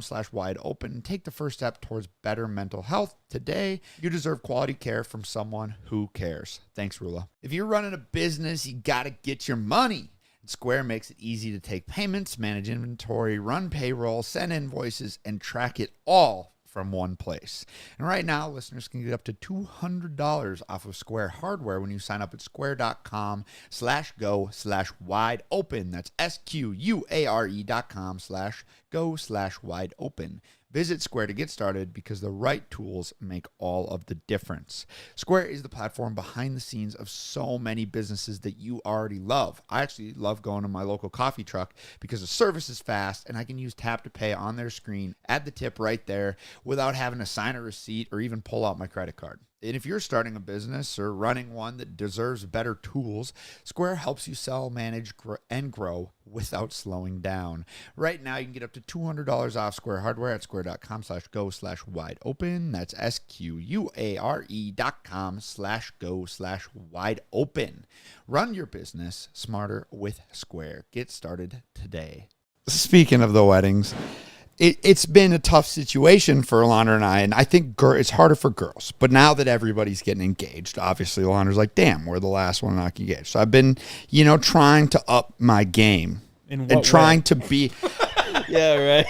open and take the first step towards better mental health today. You deserve quality care from someone who cares. Thanks, Rula. If you're running a business, you got to get your money. Square makes it easy to take payments, manage inventory, run payroll, send invoices, and track it all from one place. And right now, listeners can get up to $200 off of Square hardware when you sign up at square.com/go/wide open. That's SQUARE.com/go/wide open. Visit Square to get started because the right tools make all of the difference. Square is the platform behind the scenes of so many businesses that you already love. I actually love going to my local coffee truck because the service is fast and I can use tap to pay on their screen, add the tip right there without having to sign a receipt or even pull out my credit card. And if you're starting a business or running one that deserves better tools, Square helps you sell, manage, and grow without slowing down. Right now, you can get up to $200 off Square hardware at square.com/go/wide open. That's SQUARE.com/go/wide open. Run your business smarter with Square. Get started today. Speaking of the weddings, it's been a tough situation for Alondra and I think it's harder for girls. But now that everybody's getting engaged, obviously Alondra's like, damn, we're the last one not engaged. So I've been, trying to up my game and trying to be. Yeah, right.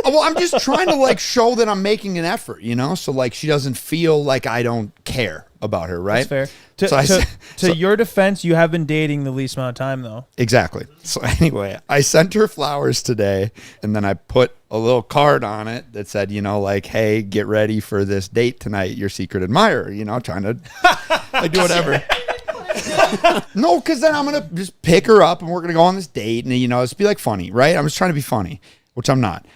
Well, I'm just trying to show that I'm making an effort, so she doesn't feel like I don't care about her, right? That's fair. To your defense, you have been dating the least amount of time, though. Exactly. So anyway, I sent her flowers today, and then I put a little card on it that said, hey, get ready for this date tonight, your secret admirer, trying to do whatever. No, because then I'm going to just pick her up, and we're going to go on this date, and, it's be funny, right? I'm just trying to be funny, which I'm not.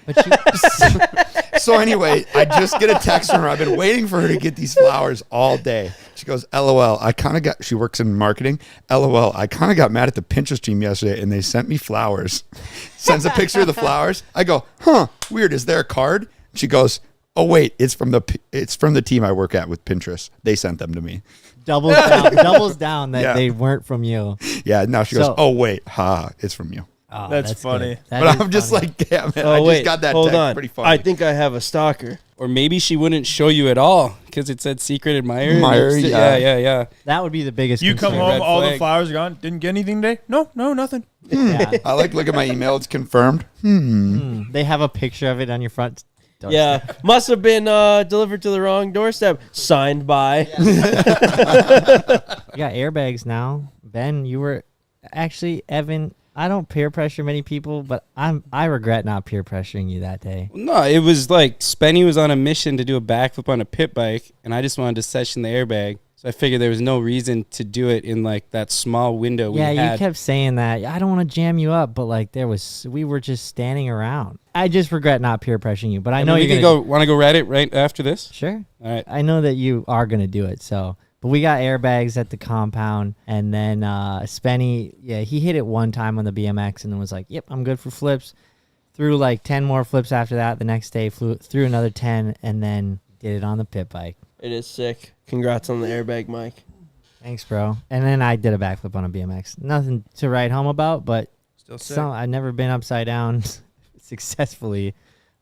So anyway, I just get a text from her. I've been waiting for her to get these flowers all day. She goes, LOL, she works in marketing. LOL, I kind of got mad at the Pinterest team yesterday and they sent me flowers. Sends a picture of the flowers. I go, weird. Is there a card? She goes, Oh wait, it's from the team I work at with Pinterest. They sent them to me. Doubles down that Yeah. they weren't from you. Yeah. Now she goes, So- "Oh wait, it's from you." Oh, That's funny. good. That But is I'm just funny. like, damn it! Oh, I wait, just got that hold text. on. Pretty funny. I think I have a stalker. Or maybe she wouldn't show you at all because it said secret admirer. Admirer, yeah, yeah. yeah. that would be the biggest. You come concern. home, Red all the flag. flowers are gone. Didn't get anything today? No, nothing. Yeah. I like look at my email. It's confirmed. They have a picture of it on your front doorstep. Yeah, must have been delivered to the wrong doorstep. Signed by. You got airbags now. Ben, you were actually Evan. I don't peer pressure many people, but I regret not peer pressuring you that day. No, it was like Spenny was on a mission to do a backflip on a pit bike, and I just wanted to session the airbag. So I figured there was no reason to do it in like that small window we Yeah, had. you kept saying that. I don't want to jam you up, but like we were just standing around. I just regret not peer pressuring you, but I know we you're can gonna go. Want to go ride it right after this? Sure. All right. I know that you are gonna do it. So, but we got airbags at the compound, and then Spenny, yeah, he hit it one time on the BMX, and then was like, "Yep, I'm good for flips." Threw like 10 more flips after that. The next day, threw another 10, and then did it on the pit bike. It is sick. Congrats on the airbag, Mike. Thanks, bro. And then I did a backflip on a BMX. Nothing to write home about, but Still sick. I've never been upside down successfully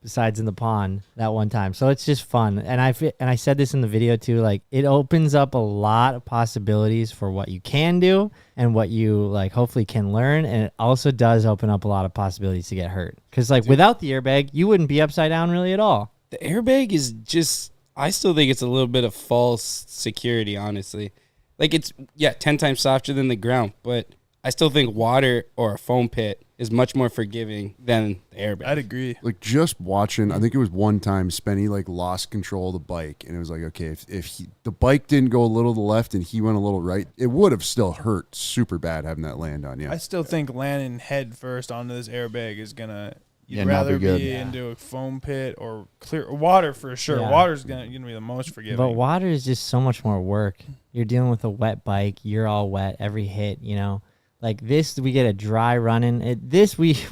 besides in the pond that one time. So it's just fun. And I said this in the video too, like it opens up a lot of possibilities for what you can do and what you like hopefully can learn. And it also does open up a lot of possibilities to get hurt. Because like without the airbag, you wouldn't be upside down really at all. The airbag is just. I still think it's a little bit of false security, honestly. Like it's 10 times softer than the ground, but I still think water or a foam pit is much more forgiving than the airbag. I'd agree. Like just watching, I think it was one time Spenny like lost control of the bike, and it was like, okay, if the bike didn't go a little to the left and he went a little right, it would have still hurt super bad having that land on you. I still think landing head first onto this airbag is gonna. You'd Yeah, not rather be good. be into a foam pit or clear water for sure. Yeah. Water's gonna be the most forgiving. But water is just so much more work. You're dealing with a wet bike. You're all wet every hit, you know. Like this, we get a dry running.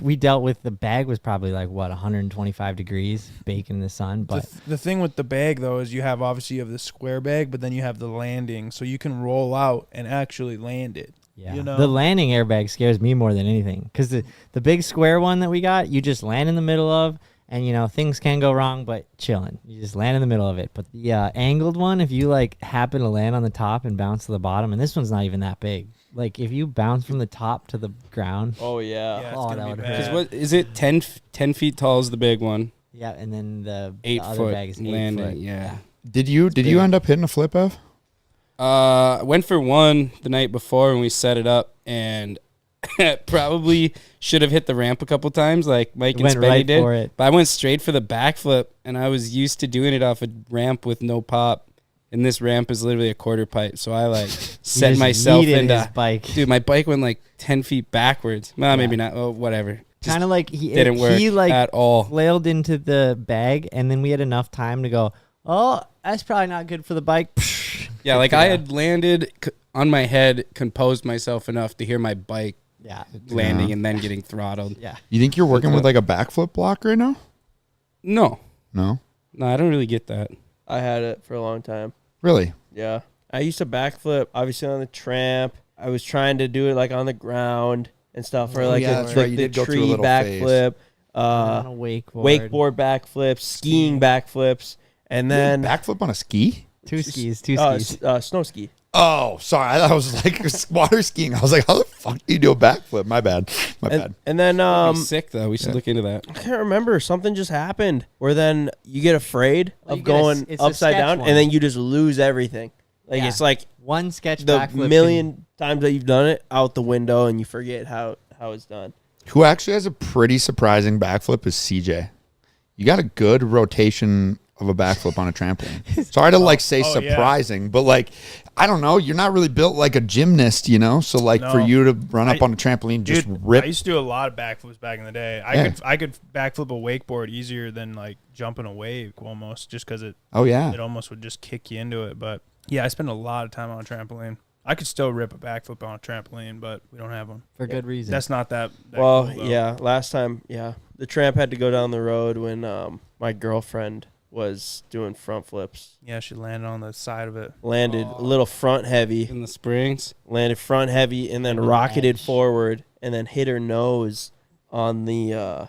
We dealt with, the bag was probably like, what, 125 degrees, baking in the sun. But The thing with the bag though is you have the square bag, but then you have the landing, so you can roll out and actually land it. yeah, You know? the landing airbag scares me more than anything. Because the big square one that we got, you just land in the middle of, and, you know, things can go wrong, but chilling. You just land in the middle of it. But the angled one, if you, like, happen to land on the top and bounce to the bottom, and this one's not even that big. Like, if you bounce from the top to the ground, Oh yeah. Yeah, it's Oh, gonna that be would bad. hurt. 'Cause what is it? 10 feet tall is the big one. yeah, and then the 8 other foot bag is 8 landing. foot. Yeah. Did you end up hitting a flip, Ev? I went for one the night before when we set it up, and probably should have hit the ramp a couple times, like Mike and Went Spenny right did. for it. But I went straight for the backflip, and I was used to doing it off a ramp with no pop. And this ramp is literally a quarter pipe, so I like You set just myself yeeted into. his bike. Dude, my bike went like 10 feet backwards. Well, Yeah. maybe not. Oh, whatever. Just Kind of like he didn't work like at all. flailed into the bag, and then we had enough time to go, oh, that's probably not good for the bike. Yeah, like I had landed on my head, composed myself enough to hear my bike Yeah. landing and then getting throttled. Yeah. You think you're working with like a backflip block right now? No, No, I don't really get that. I had it for a long time. really. Yeah. I used to backflip, obviously on the tramp. I was trying to do it like on the ground and stuff, or Oh, like yeah, the, that's right. the, You the did go through a tree little phase. backflip, on a wakeboard. wakeboard backflips, skiing backflips, and then Backflip on a ski? Two skis. snow ski. Oh, sorry. I thought it was like water skiing. I was like, how the fuck do you do a backflip? My bad. My bad. And then That'd be sick though. We should look into that. I can't remember. Something just happened where then you get afraid Well, you of get going it's a upside sketch down, one. and then you just lose everything. Like Yeah. it's like One sketch the backflip. million times that you've done it out the window, and you forget how it's done. Who actually has a pretty surprising backflip is CJ. You got a good rotation of a backflip on a trampoline. Sorry to like say Oh, yeah. surprising, but like, I don't know. You're not really built like a gymnast, you know? So like for No. you to run up on a trampoline, just Dude, rip. I used to do a lot of backflips back in the day. I could backflip a wakeboard easier than like jumping a wave almost, just because it Oh yeah. almost would just kick you into it. But yeah, I spend a lot of time on a trampoline. I could still rip a backflip on a trampoline, but we don't have one. for good reason. That's not that Well, cool, though. yeah. Last time, the tramp had to go down the road when my girlfriend was doing front flips. Yeah, she landed on the side of it. Landed a little front heavy. In the springs. Landed front heavy and then rocketed forward and then hit her nose on the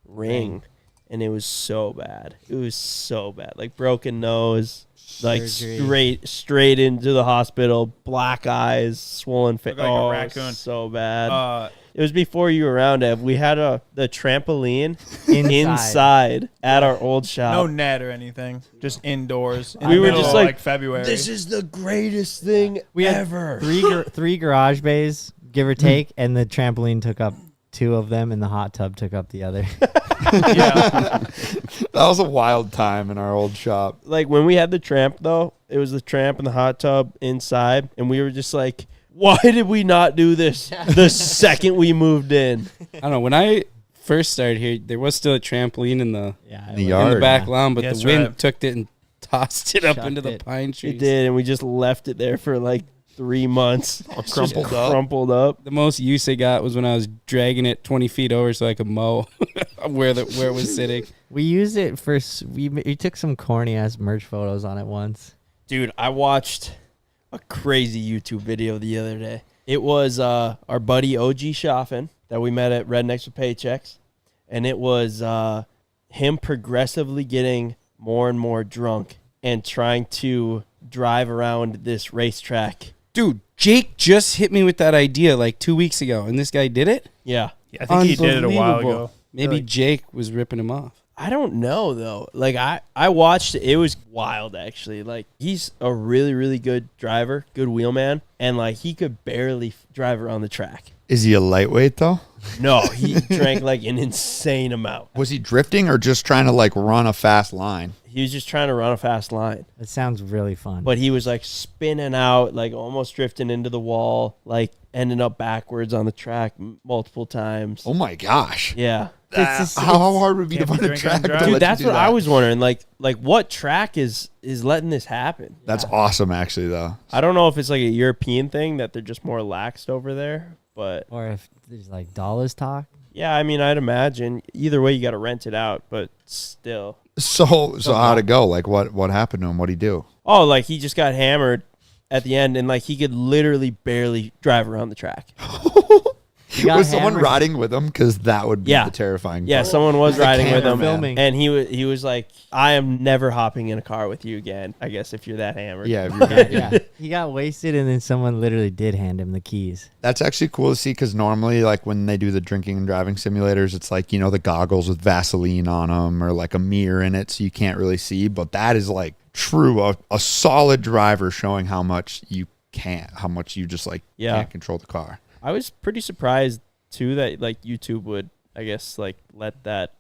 ring. And it was so bad. It was so bad. Like broken nose, like straight into the hospital, black eyes, swollen face. Looked like a raccoon. So bad. It was before you were around, Ev. We had the trampoline inside at our old shop. No net or anything, just indoors. We were just like February. This is the greatest thing ever. Three garage bays, give or take, and the trampoline took up 2 of them, and the hot tub took up the other. Yeah, That was a wild time in our old shop. Like when we had the tramp, though, it was the tramp and the hot tub inside, and we were just like, why did we not do this the second we moved in? I don't know. When I first started here, there was still a trampoline in the yard. back lawn, but That's the wind right. took it and tossed it up Shucked into the it. pine trees. It did, and we just left it there for like 3 months. It's just crumpled up. The most use I got was when I was dragging it 20 feet over so I could mow where it was sitting. We used it for. We took some corny ass merch photos on it once. Dude, I watched a crazy YouTube video the other day. It was our buddy OG Shoffin that we met at Rednecks with Paychecks, and it was him progressively getting more and more drunk and trying to drive around this racetrack. Dude, Jake just hit me with that idea like 2 weeks ago, and this guy did it? Yeah. I think he did it a while Unbelievable. ago. Maybe Like- Jake was ripping him off. I don't know, though. Like, I watched it. It was wild, actually. Like, he's a really, really good driver, good wheelman, and, like, he could barely drive around the track. Is he a lightweight though? No, he drank, like, an insane amount. Was he drifting or just trying to like run a fast line? He was just trying to run a fast line. It sounds really fun. But he was, like, spinning out, like, almost drifting into the wall, like, ending up backwards on the track multiple times. Oh my gosh. Yeah. How hard would it be to Can't be find a drinking track and to driving. let you Dude, that's do what that? I was wondering. Like what track is letting this happen? That's awesome, actually, though. I don't know if it's like a European thing that they're just more laxed over there, but or if there's like dollars talk. yeah, I mean, I'd imagine either way you got to rent it out, but still. So how'd it go? Like, what happened to him? What'd he do? Oh, like he just got hammered at the end, and like he could literally barely drive around the track. He got Was someone hammered. riding with him? Because that would be Yeah. the terrifying Yeah, part. someone was riding with cameraman. him, Filming. and he was like, "I am never hopping in a car with you again." I guess if you're that hammered. Yeah, if you're Yeah, he got wasted, and then someone literally did hand him the keys. That's actually cool to see because normally, like when they do the drinking and driving simulators, it's like, the goggles with Vaseline on them or like a mirror in it so you can't really see. But that is like true, a solid driver showing how much you just like can't control the car. I was pretty surprised too that like YouTube would, I guess, like let that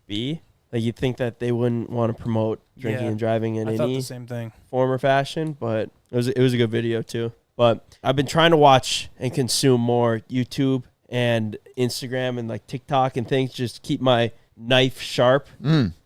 be. Like you'd think that they wouldn't want to promote drinking Yeah. and driving in I thought any the same thing. form or fashion, but it was a good video too. But I've been trying to watch and consume more YouTube and Instagram and like TikTok and things, just keep my knife sharp,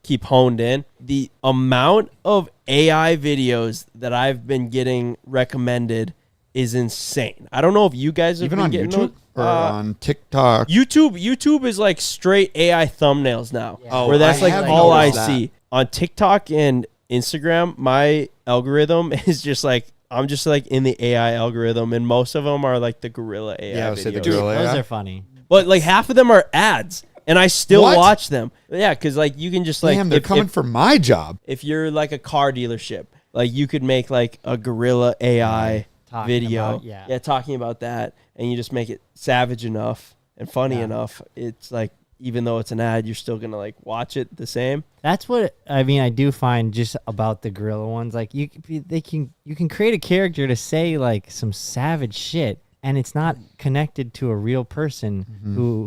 keep honed in. The amount of AI videos that I've been getting recommended is insane. I don't know if you guys have Even been on getting YouTube those. or on TikTok. YouTube is like straight AI thumbnails now, Oh, where that's I like have all I noticed that. see. On TikTok and Instagram, my algorithm is just like, I'm just like in the AI algorithm, and most of them are like the gorilla AI Yeah, I would say the videos. gorilla. Those AI? are funny. But like half of them are ads, and I still What? watch them. Yeah, because like you can just like Damn, they're coming for my job. if you're like a car dealership, like you could make like a gorilla AI Talking video, about- yeah. talking about that, and you just make it savage enough and funny Yeah. enough. It's like even though it's an ad, you're still gonna like watch it the same. That's what I mean. I do find just about the gorilla ones, like you can create a character to say like some savage shit, and it's not connected to a real person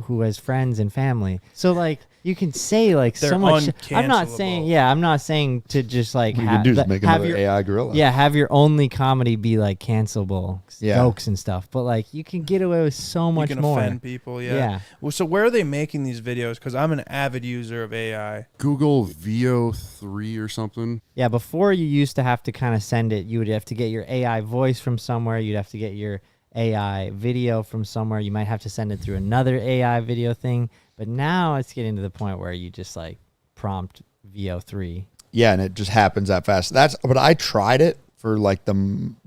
who has friends and family. So like you can say like They're so much. I'm not uncancelable. saying I'm not saying to just like What you can do is have, make have another your AI gorilla. have your only comedy be like cancelable Yeah. jokes and stuff. But like you can get away with so much You can more. offend people. Yeah. Yeah. Well, so where are they making these videos? Because I'm an avid user of AI. Google VO3 or something. Yeah, before you used to have to kind of send it, you would have to get your AI voice from somewhere. You'd have to get your AI video from somewhere. You might have to send it through another AI video thing. But now it's getting to the point where you just like prompt VO3. and it just happens that fast. But I tried it for like the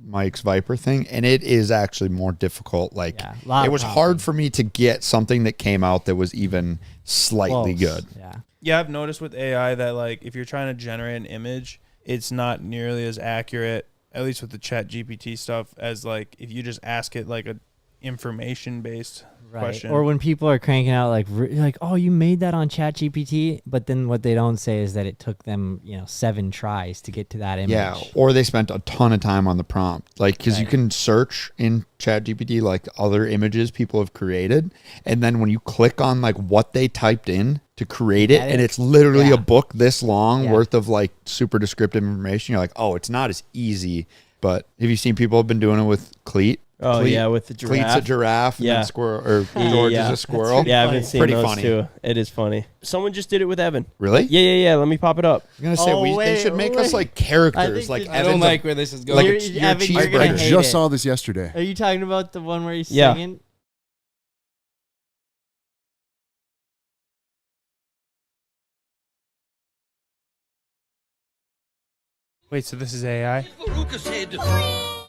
Mike's Viper thing, and it is actually more difficult. Like it was hard for me to get something that came out that was even slightly good. Yeah, I've noticed with AI that like if you're trying to generate an image, it's not nearly as accurate, at least with the Chat GPT stuff, as like if you just ask it like a information based question. Or when people are cranking out like, oh, you made that on ChatGPT, but then what they don't say is that it took them 7 tries to get to that image. Yeah, or they spent a ton of time on the prompt, like because you can search in ChatGPT like other images people have created, and then when you click on like what they typed in to create it, and it's literally a book this long worth of like super descriptive information, you're like, oh, it's not as easy. But have you seen people have been doing it with Cleat? Oh, Cleat, with the giraffe. Cleat's a giraffe, and then Squirrel, or George is a squirrel. Yeah, I've been seeing pretty those funny too. It is funny. Someone just did it with Evan. Really? Yeah. Let me pop it up. I'm gonna say they should make us like characters. Like I don't like where this is going. Like You're your gonna cheeseburger. I hate just it. saw this yesterday. Are you talking about the one where he's Yeah. singing? Wait, so this is AI?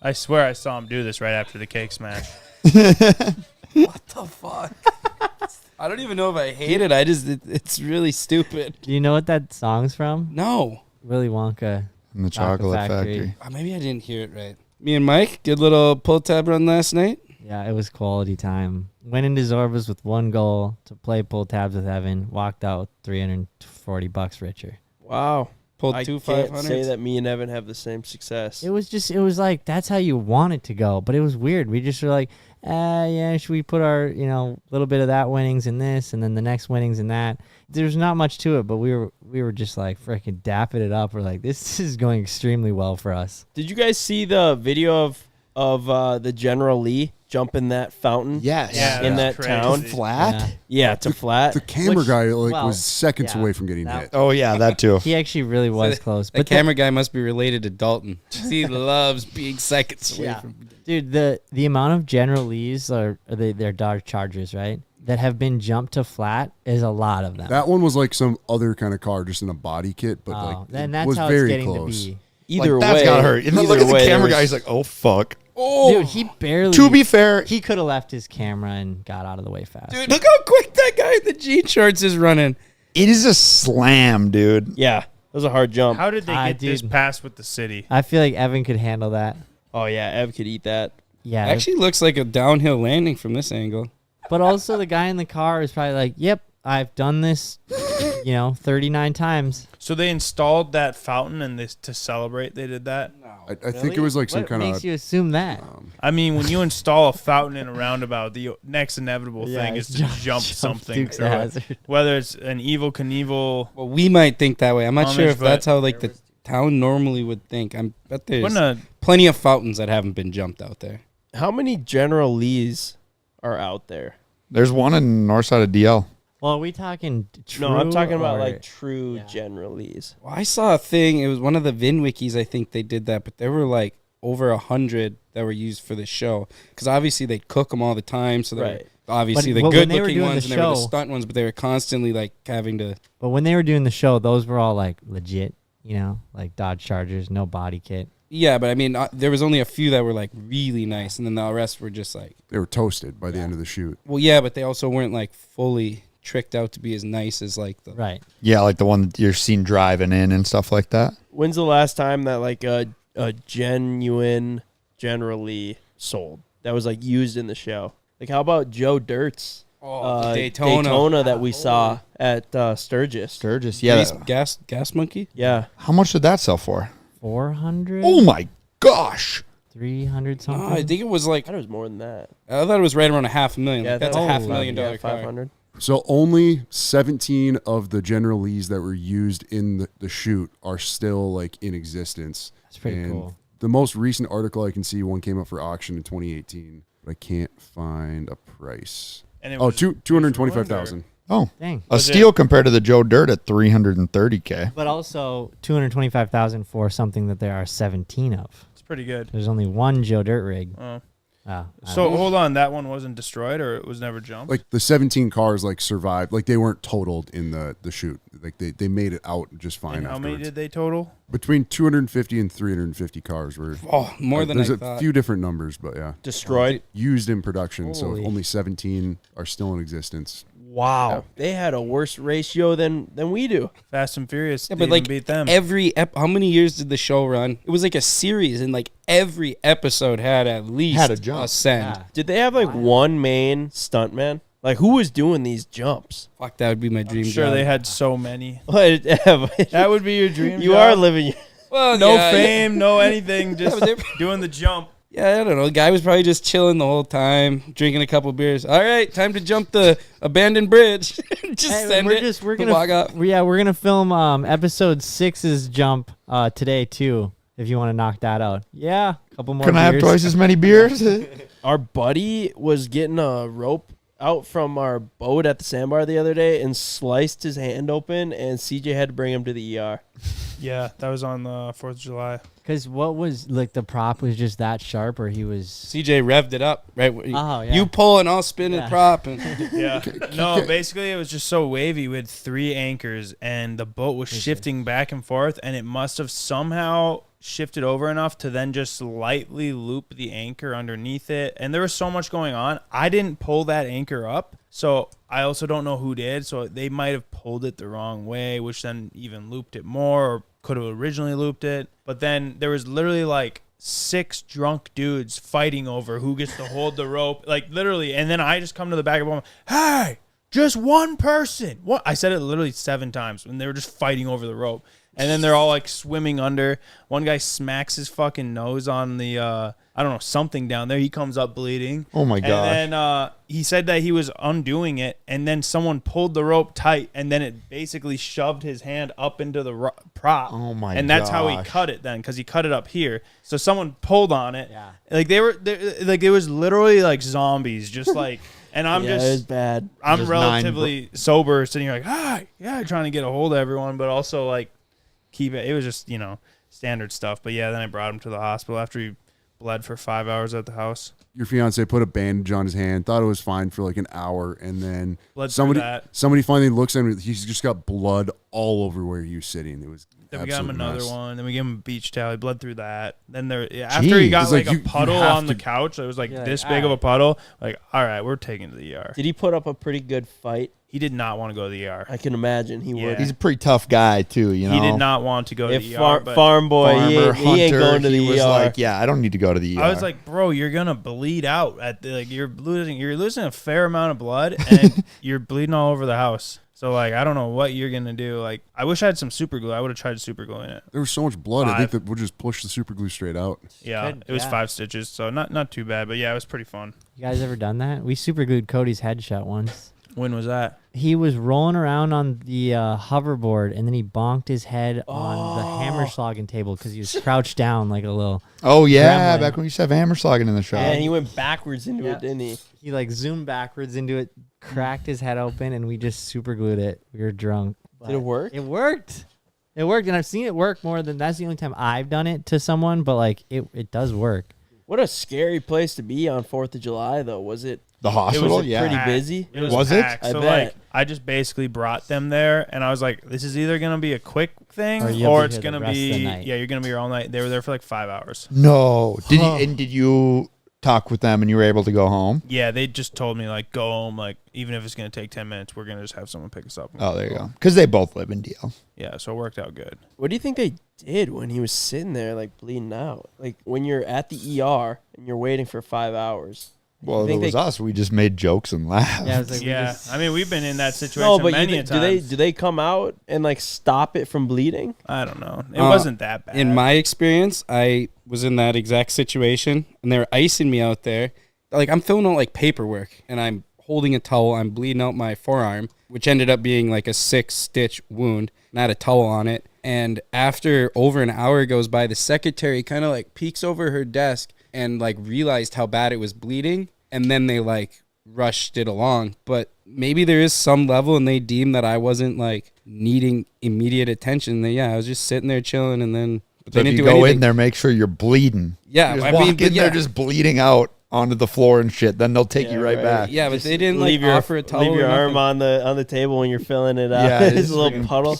I swear I saw him do this right after the cake smash. What the fuck? I don't even know if I hate it. It's really stupid. Do you know what that song's from? No. Willy Wonka. In the chocolate factory. Maybe I didn't hear it right. Me and Mike, good little pull tab run last night. Yeah, it was quality time. Went into Zorba's with one goal to play pull tabs with Evan. Walked out with $340 richer. Wow. Pulled I two can't 500s. say that me and Evan have the same success. It was like, that's how you want it to go. But it was weird. We just were like, should we put our, little bit of that winnings in this and then the next winnings in that? There's not much to it, but we were just like freaking dapping it up. We're like, this is going extremely well for us. Did you guys see the video of the General Lee jumping that fountain? Yes. Yeah, in that's that crazy. town. Flat? Yeah, to flat. The camera guy well, was seconds yeah, away from getting that- hit. Oh yeah, that too. He actually really was close. The But camera guy must be related to Dalton. He loves being seconds away from. dude, the amount of General Lees they're Dodge Chargers, right? That have been jumped to flat is a lot of them. That one was like some other kind of car, just in a body kit, but like then it that's was how very it's getting close. to be. Either Like, way, that's gotta hurt. And then look at the camera guy. He's like, oh fuck. Oh, Dude, he barely. To be fair, he could have left his camera and got out of the way fast. dude, look how quick that guy in the jean shorts is running. it is a slam, dude. Yeah, it was a hard jump. How did they get this dude. pass with the city? I feel like Evan could handle that. Oh yeah, Ev could eat that. Yeah, Actually, looks like a downhill landing from this angle. but also the guy in the car is probably like, "Yep, I've done this, 39 times." So they installed that fountain and this to celebrate they did that? I think it was like some What kind makes of. you assume that? I mean, when you install a fountain in a roundabout, the next inevitable Yeah, thing is to jump jump something Dukes through of it. Hazzard. Whether it's an Evil Knievel. Well, we might think that way. I'm not sure Amish, if that's but- how like the town normally would think. I bet there's Wouldn't a- plenty of fountains that haven't been jumped out there. How many General Lees are out there? There's one in the north side of DL. Well, are we talking true? No, I'm talking about or- like true Yeah. General Lees. Well, I saw a thing. It was one of the Vin wikis. I think they did that, but there were like over 100 that were used for the show because obviously they cook them all the time. So they're Right. obviously But the when good they were looking doing ones the and they were the show- stunt ones, but they were constantly like having to. But when they were doing the show, those were all like legit, like Dodge Chargers, no body kit. Yeah, but I mean, there was only a few that were like really nice, and then the rest were just like, They were toasted by the end of the shoot. well, yeah, but they also weren't like fully tricked out to be as nice as like the. Right. Yeah, like the one that you're seen driving in and stuff like that. When's the last time that like a genuine General Lee sold that was like used in the show? Like how about Joe Dirt's Daytona. that we saw at Sturgis? Sturgis, yeah. Gas monkey. Yeah, How much did that sell for? 400, Oh my gosh. 300 No, something. I think it was like I thought it was more than that. I thought it was right around $500,000. Yeah, Like, that's that a was $500,000 car. 500. So only 17 of the General Lees that were used in the shoot are still like in existence. That's pretty And cool. The most recent article I can see, one came up for auction in 2018, but I can't find a price. And it Oh, was 225,000. Oh, Dang. a Was steal compared to the Joe Dirt at 330K. But also 225,000 for something that there are 17 of. It's pretty good. There's only one Joe Dirt rig. Oh. I So don't know. hold on, that one wasn't destroyed or it was never jumped? Like the 17 cars like survived, like they weren't totaled in the shoot. Like they made it out just fine. And how many afterwards. did they total? Between 250 and 350 cars were. Oh, more than I There's thought. a few different numbers, but yeah, Destroyed. used in production. So Holy. only 17 are still in existence. Wow. They had a worse ratio than we do. Fast and Furious. Yeah, They but like beat them. how many years did the show run? It was like a series, and like every episode had at least Had a jump. send. Yeah. Did they have like one main stuntman? Like who was doing these jumps? Fuck, that would be my dream I'm sure job. they had so many. That That would be your dream. you job? are living. well, No yeah, fame, no anything, just but they're- doing the jump. Yeah, I don't know. The guy was probably just chilling the whole time, drinking a couple beers. All right, time to jump the abandoned bridge. just Hey, send it. we're walk up. we're gonna film episode 6's jump today too. If you want to knock that out, yeah, a couple more. Can I have beers. twice as many beers? Our buddy was getting a rope out from our boat at the sandbar the other day and sliced his hand open, and CJ had to bring him to the ER. Yeah, that was on the 4th of July. Because what was like the prop was just that sharp, or he was. CJ revved it up, right? Oh, yeah. You pull and I'll spin the Yeah. prop. And Yeah. No, basically it was just so wavy. We had 3 anchors and the boat was shifting back and forth, and it must have somehow shifted over enough to then just lightly loop the anchor underneath it. And there was so much going on. I didn't pull that anchor up, so I also don't know who did. So they might have pulled it the wrong way, which then even looped it more, or could have originally looped it. But then there was literally like 6 drunk dudes fighting over who gets to hold the rope, like literally. And then I just come to the back of the boat, hey, just one person. What? I said it literally 7 times when they were just fighting over the rope. And then they're all like swimming under. One guy smacks his fucking nose on the, I don't know, something down there. He comes up bleeding. Oh my gosh. And then he said that he was undoing it, and then someone pulled the rope tight, and then it basically shoved his hand up into the prop. Oh my And that's how he gosh. cut it then, because he cut it up here. So someone pulled on it. Yeah. Like like it was literally like zombies, just like. And I'm Yeah, it was just. bad. I'm Just relatively sober, sitting here like, yeah, trying to get a hold of everyone, but also like keep it. It was just, standard stuff. But yeah, then I brought him to the hospital after he bled for 5 hours at the house. Your fiance put a bandage on his hand, thought it was fine for like an hour, and then Bled through that. somebody finally looks at him. He's just got blood all over where he was sitting. It was Then we got him absolute another mess. one. Then we gave him a beach towel. He bled through that. Then after he got It's like like you a puddle have on the to- couch, it was like You're this like, big of a "Alright." puddle. Like, all right, we're taking it to the ER. Did he put up a pretty good fight? He did not want to go to the ER. I can imagine he Yeah. would. He's a pretty tough guy too, you know. He did not want to go to If the ER. But farm boy, Farmer, he ain't hunter, going to the he was ER. like, yeah, I don't need to go to the ER. I was like, bro, you're gonna bleed out at you're losing a fair amount of blood, and you're bleeding all over the house. So like, I don't know what you're gonna do. Like, I wish I had some super glue. I would have tried super gluing it. There was so much blood. I think 5. that we'll just push the super glue straight out. Yeah, Good, it was yeah. 5 stitches, so not too bad. But yeah, it was pretty fun. You guys ever done that? We super glued Cody's headshot once. When was that? He was rolling around on the hoverboard, and then he bonked his head on the hammer slogging table because he was crouched down like a little. oh yeah, Gremlin. back when we used to have hammer slogging in the shop. and he went backwards into Yeah. it, didn't he? He like zoomed backwards into it, cracked his head open, and we just super glued it. We were drunk. Did it work? It worked. It worked, and I've seen it work more than that's the only time I've done it to someone. But like it does work. What a scary place to be on 4th of July, though. Was it? The hospital, pretty yeah. busy? It was, Was it? packed. I So bet. like, I just basically brought them there, and I was like, this is either gonna be a quick thing, Or you'll or be it's here the gonna rest of the be night. you're gonna be here all night. They were there for like 5 hours. No, did you talk with them and you were able to go home? Yeah, they just told me like, go home. Like, even if it's gonna take 10 minutes, we're gonna just have someone pick us up. Oh, there you go. Because they both live in Deal. Yeah, so it worked out good. What do you think they did when he was sitting there, like bleeding out? Like when you're at the ER and you're waiting for 5 hours. Well, You if think it was they- us. We just made jokes and laughed. Yeah, I was like, we Yeah, just- I mean, we've been in that situation No, but many you, a do they times. do they come out and like stop it from bleeding? I don't know. It Uh, wasn't that bad. in my experience, I was in that exact situation, and they were icing me out there. Like, I'm filling out like paperwork, and I'm holding a towel. I'm bleeding out my forearm, which ended up being like a 6-stitch wound, and I had a towel on it. And after over an hour goes by, the secretary kind of like peeks over her desk and like realized how bad it was bleeding, and then they like rushed it along. But maybe there is some level, and they deemed that I wasn't like needing immediate attention. I was just sitting there chilling, and then So they if didn't you do go anything. in there, make sure you're bleeding. Yeah, You just I walk mean, in but there yeah. just bleeding out. onto the floor and shit. Then they'll take you right back. Yeah, but they didn't leave like offer a towel. Leave or your arm nothing. on the table when you're filling it out. Yeah, It's a little puddle.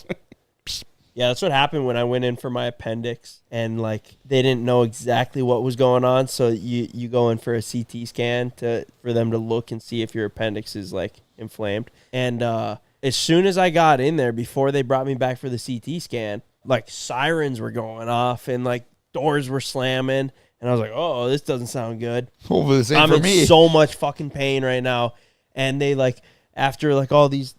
Yeah, that's what happened when I went in for my appendix, and like they didn't know exactly what was going on, so you go in for a CT scan for them to look and see if your appendix is like inflamed. And as soon as I got in there, before they brought me back for the CT scan, like sirens were going off and like doors were slamming, and I was like, oh, this doesn't sound good. Hopefully the same I'm for in me. so much fucking pain right now. And they like, after like all these,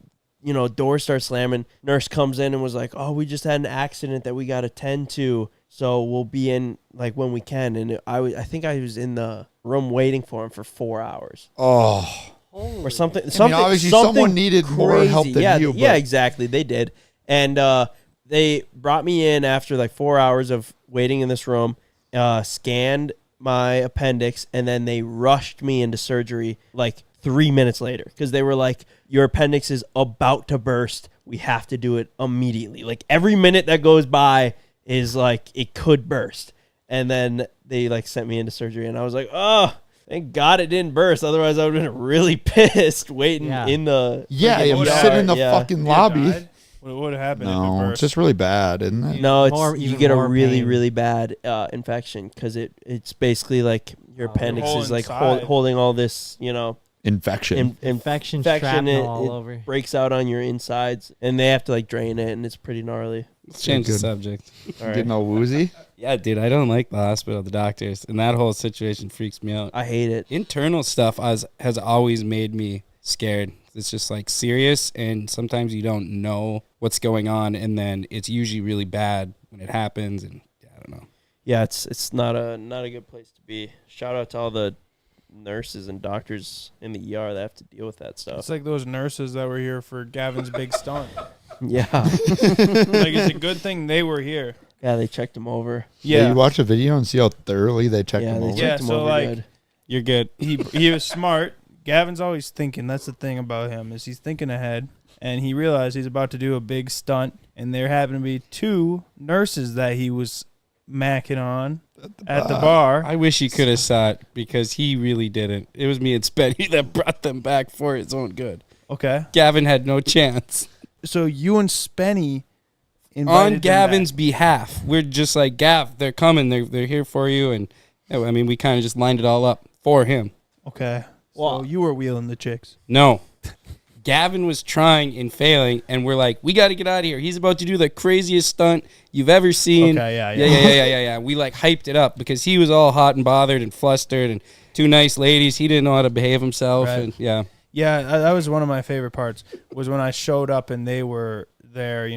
doors start slamming, nurse comes in and was like, oh, we just had an accident that we got to tend to, so we'll be in like when we can. And I think I was in the room waiting for him for 4 hours. Oh. Or something. Obviously someone needed more help than you. Yeah, exactly. They did. And they brought me in after like 4 hours of waiting in this room, scanned my appendix, and then they rushed me into surgery like 3 minutes later because they were like, your appendix is about to burst. We have to do it immediately. Like every minute that goes by is like it could burst. And then they like sent me into surgery, and I was like, oh, thank God it didn't burst. Otherwise, I would have been really pissed waiting in the I'm sitting in the fucking lobby. What would have happened? No, if it it's just really bad, isn't it? No, Even you get a more really, pain. really bad infection because it's basically like your appendix whole is like inside. holding all this, Infection. Infection, infection. shrapnel It all over. breaks out on your insides, and they have to like drain it, and it's pretty gnarly. Let's change the Good. subject. All right. Getting all woozy. Yeah, dude, I don't like the hospital, the doctors, and that whole situation freaks me out. I hate it. Internal stuff has always made me scared. It's just like serious, and sometimes you don't know what's going on, and then it's usually really bad when it happens, and I don't know. Yeah, it's not a good place to be. Shout out to all the nurses and doctors in the ER that have to deal with that stuff. It's like those nurses that were here for Gavin's big stunt. Yeah. Like, it's a good thing they were here. Yeah, they checked him over. Yeah. You watch the video and see how thoroughly they checked him they over. Yeah, checked him so, over like, good. You're good. He was smart. Gavin's always thinking. That's the thing about him, is he's thinking ahead. And he realized he's about to do a big stunt. And there happened to be two nurses that he was macking on at the bar. I wish he could have saw it because he really didn't. It was me and Spenny that brought them back for his own good. Okay. Gavin had no chance. So you and Spenny invited On them Gavin's back. behalf, we're just like, Gav, they're coming. They're here for you. And I mean, we kind of just lined it all up for him. Okay. Well, So you were wheeling the chicks. No. Gavin was trying and failing, and we're like, we got to get out of here. He's about to do the craziest stunt you've ever seen. Okay, yeah. Yeah. We like hyped it up because he was all hot and bothered and flustered, and two nice ladies. He didn't know how to behave himself, Right. and yeah. Yeah, that was one of my favorite parts, was when I showed up and they were there,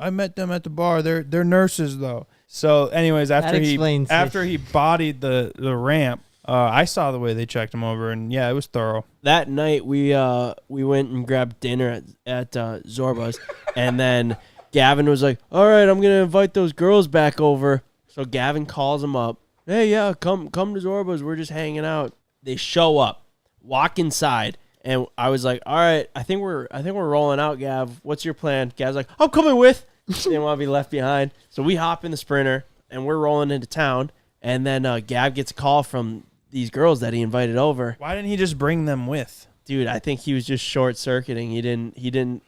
I met them at the bar. They're nurses though. So anyways, after he bodied the ramp, I saw the way they checked him over, and yeah, it was thorough. That night we went and grabbed dinner at Zorba's, and then Gavin was like, all right, I'm gonna invite those girls back over. So Gavin calls them up. Hey, yeah, come to Zorba's. We're just hanging out. They show up, walk inside, and I was like, all right, I think we're rolling out, Gav. What's your plan? Gav's like, I'm coming with. Didn't want to be left behind. So we hop in the Sprinter and we're rolling into town. And then Gav gets a call from these girls that he invited over. Why didn't he just bring them with? Dude, I think he was just short circuiting. He didn't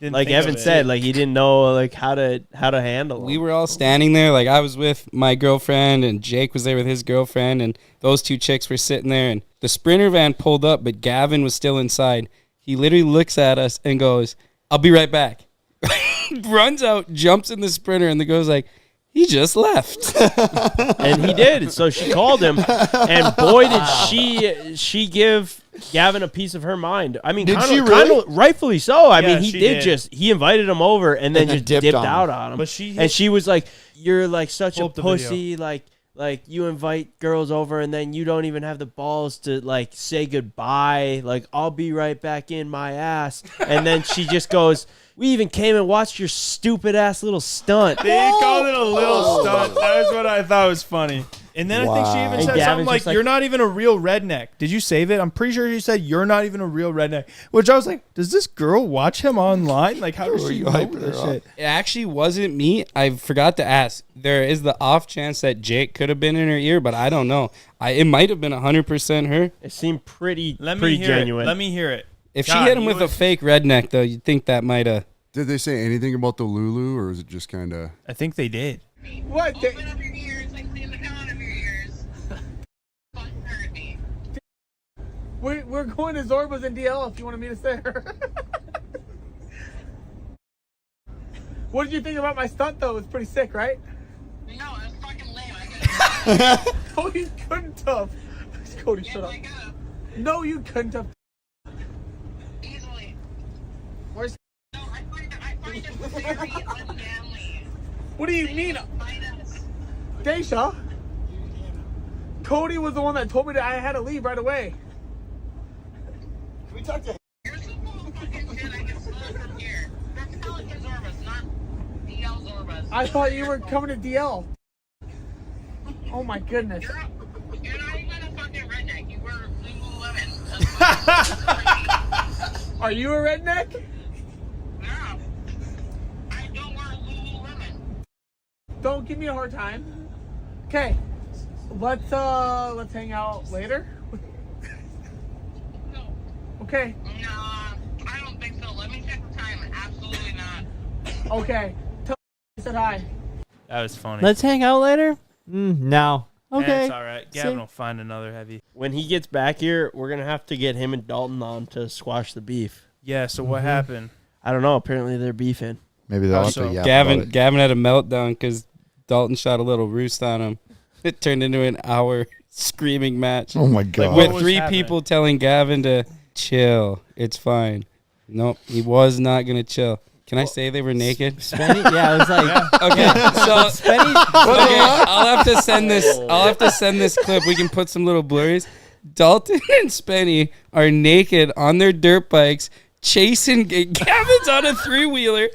like think Evan of it. said, like he didn't know like how to handle We them. were all standing there. Like, I was with my girlfriend, and Jake was there with his girlfriend, and those two chicks were sitting there, and the Sprinter van pulled up, but Gavin was still inside. He literally looks at us and goes, I'll be right back. Runs out, jumps in the Sprinter, and the girl's like, he just left. And he did. So she called him, and boy did she give Gavin a piece of her mind. I mean, Did kind she of really? rightfully so. I Yeah, mean, he she did did. he invited him over and then then just dipped dipped on him. out on him. But she and she was like, "You're like such a Pull up the pussy. Like you invite girls over and then you don't even have the balls to like say goodbye. Like I'll be right back in my ass." And then she just goes, "We even came and watched your stupid ass little stunt." They called it a little stunt. That was what I thought was funny. And then I think she even And said Gavin's something like, just like, "You're not even a real redneck." Did you save it? I'm pretty sure she said, "You're not even a real redneck." Which I was like, does this girl watch him online? Like, how does she know this shit? It actually wasn't me. I forgot to ask. There is the off chance that Jake could have been in her ear, but I don't know. It might have been 100% her. It seemed pretty Let me hear genuine. it. Let me hear it. If God, she hit him he with a was- fake redneck, though, you'd think that might have. Did they say anything about the Lulu, or is it just kind of? I think they did. What? Open up your ears, like clean the count of your ears. Fucking hurt me. We're going to Zorba's in DL if you want to meet us there. What did you think about my stunt though? It was pretty sick, right? No, it was fucking lame. I got Oh, you couldn't have. Cody, yes, shut up. I got No, you couldn't have. easily. Where's? No, I find it very unmanly. What do you mean, Find us. Daisha? Cody was the one that told me that I had to leave right away. You're so full of fucking shit. I can smell it from here. From Pelican Zorbas, not DL Zorbas. I thought you were coming to DL. Oh my goodness. You're not even a fucking redneck. You wear Lululemon. Are you a redneck? No. I don't wear Lululemon. Don't give me a hard time. Okay. Let's hang out later. No. Okay. No, I don't think so. Let me check the time. Absolutely not. Okay. Tell I said hi. That was funny. Let's hang out later. No. Eh, Okay. it's all right. Gavin will find another heavy. When he gets back here, we're gonna have to get him and Dalton on to squash the beef. Yeah. So what happened? I don't know. Apparently they're beefing. Maybe they'll have So to yap Gavin about it. Gavin had a meltdown because Dalton shot a little roost on him. It turned into an hour screaming match Oh my god. what with was 3 happening? people telling Gavin to chill. It's fine. Nope, he was not gonna chill. Can I say they were naked? Spenny? Yeah, I was like, Okay, so Spenny. okay, I'll have to send this. I'll have to send this clip. We can put some little blurries. Dalton and Spenny are naked on their dirt bikes, chasing. Gavin's on a 3-wheeler.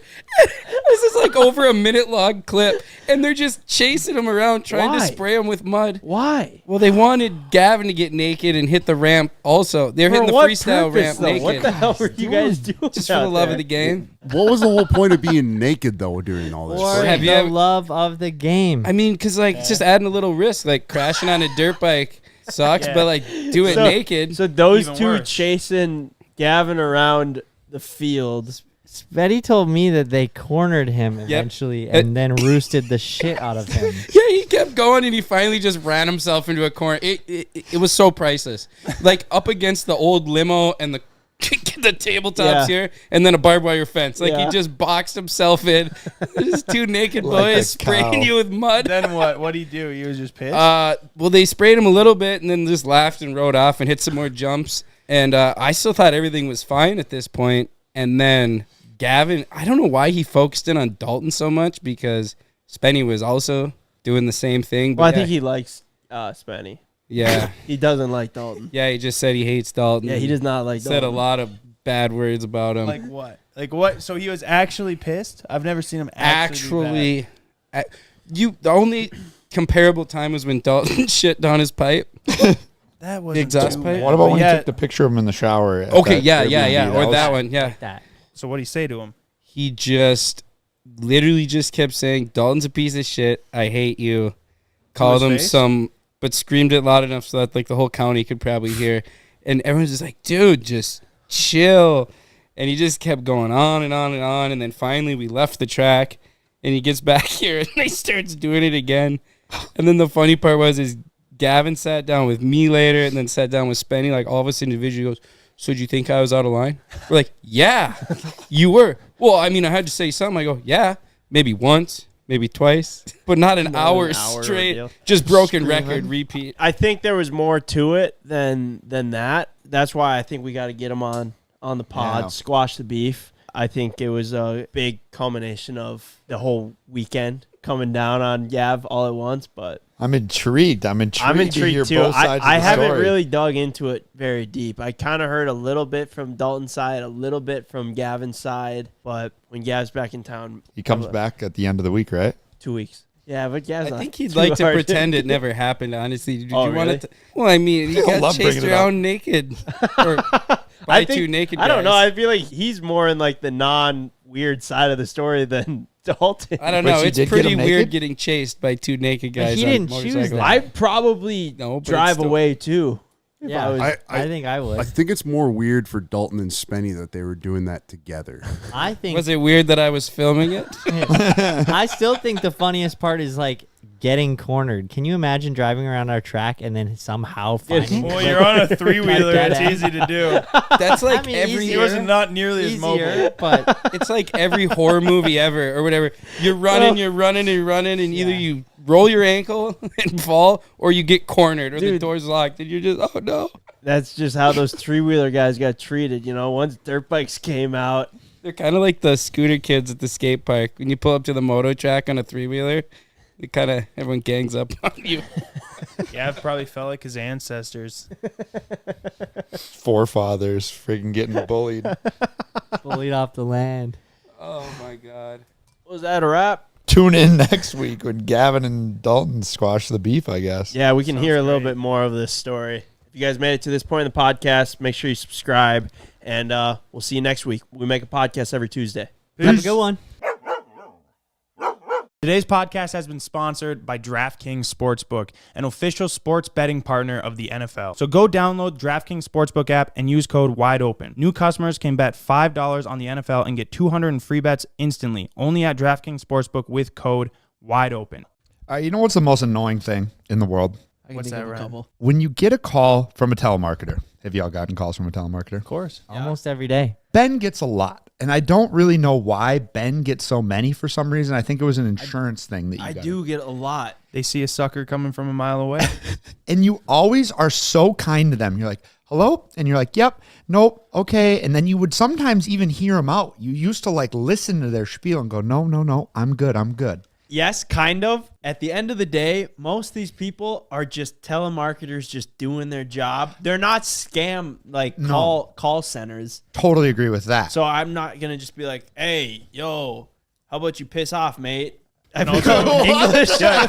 This is like over a minute long clip, and they're just chasing him around, trying to Why? spray him with mud. Why? Well, they wanted Gavin to get naked and hit the ramp. Also, they're hitting the what freestyle purpose, ramp though? naked. What the hell were you guys doing? Just for the out love there? of the game. What was the whole point of being naked though during all this? For Have you the ever- love of the game. I mean, because like it's just adding a little risk, like crashing on a dirt bike sucks, Yeah. but like do it So- naked. So those Even two worse. chasing Gavin around the field. Spenny told me that they cornered him eventually and then roosted the shit out of him. Yeah, he kept going, and he finally just ran himself into a corner. It was so priceless, like up against the old limo and the tabletops Yeah. here, and then a barbed wire fence. Like Yeah. he just boxed himself in. Just 2 naked Like a boys spraying cow. you with mud. Then what? What did he do? He was just pissed. Well, they sprayed him a little bit, and then just laughed and rode off and hit some more jumps. And I still thought everything was fine at this point. And then Gavin, I don't know why he focused in on Dalton so much, because Spenny was also doing the same thing. But Well, I yeah, think he likes Spenny. yeah, He doesn't like Dalton. yeah, he just said he hates Dalton. Yeah, he does not like Said a Dalton. lot of bad words about him. Like what? Like what? So he was actually pissed? I've never seen him actually. The only comparable time was when Dalton shit down his pipe. That was The exhaust pipe? What about when Yeah. you took the picture of him in the shower? at Okay, that yeah, Airbnb? or was- that one, yeah. That. So what did he say to him? He just literally just kept saying, Dalton's a piece of shit. I hate you. Called his him face? but screamed it loud enough so that like the whole county could probably hear. And everyone's just like, dude, just chill. And he just kept going on and on and on. And then finally we left the track, and he gets back here and he starts doing it again. And then the funny part is Gavin sat down with me later and then sat down with Spenny, like all of us individually. Goes, so did you think I was out of line? We're like, yeah, you were. Well, I mean, I had to say something. I go, yeah, maybe once, maybe twice, but not an hour straight. ordeal. Just broken record repeat. I think there was more to it than that. That's why I think we got to get him on the pod, Yeah. squash the beef. I think it was a big culmination of the whole weekend coming down on Gav all at once. But I'm intrigued. I'm intrigued to hear too. both sides I of the haven't story. really dug into it very deep. I kind of heard a little bit from Dalton's side, a little bit from Gavin's side. But when Gav's back in town, He comes back at the end of the week, right? 2 weeks. Yeah, but yeah, I think he'd like to pretend it never happened. Honestly, did Oh, you want really? it to? Well, I mean, he got love chased bringing it around naked or by two naked guys. I don't know. I feel like he's more in like the non-weird side of the story than Dalton. I don't But know. you It's did get pretty him weird naked? getting chased by two naked guys. he on didn't choose motorcycles. that. I'd probably No, but drive it's still- away too. Yeah, I was- I think I would. I think it's more weird for Dalton and Spenny that they were doing that together. I think Was it weird that I was filming it? I still think the funniest part is like getting cornered. Can you imagine driving around our track and then somehow finding? Well, you're on a 3-wheeler. Dead It's end. easy to do. That's like I mean, every. He was not nearly as mobile. easier, but It's like every horror movie ever or whatever. You're running, and either you roll your ankle and fall, or you get cornered, or the Dude. door's locked, and you're just, oh no. That's just how those 3-wheeler guys got treated. You know, once dirt bikes came out, They're kind of like the scooter kids at the skate park. When you pull up to the moto track on a 3-wheeler, it kind of everyone gangs up on you. Yeah, it probably felt like his ancestors. Forefathers freaking getting bullied. bullied off the land. Oh my god. was that a wrap? Tune in next week when Gavin and Dalton squash the beef, I guess. Yeah, we can hear a little great. bit more of this story. If you guys made it to this point in the podcast, make sure you subscribe, and we'll see you next week. We make a podcast every Tuesday. Have a good one. Today's podcast has been sponsored by DraftKings Sportsbook, an official sports betting partner of the NFL. So go download DraftKings Sportsbook app and use code WIDEOPEN. New customers can bet $5 on the NFL and get $200 in free bets instantly, only at DraftKings Sportsbook with code WIDEOPEN. You know what's the most annoying thing in the world? What's that, Ryan? When you get a call from a telemarketer. Have y'all gotten calls from a telemarketer? Of course. Almost every day. Ben gets a lot. And I don't really know why Ben gets so many for some reason. I think it was an insurance thing that you I got. do get a lot. They see a sucker coming from a mile away. And you always are so kind to them. You're like, hello? And you're like, yep, nope, okay. And then you would sometimes even hear them out. You used to like listen to their spiel and go, no, I'm good. Yes, kind of. At the end of the day, most of these people are just telemarketers just doing their job. They're not scam like call centers. Totally agree with that. So I'm not gonna just be like, hey, yo, how about you piss off, mate? And also English. Yeah,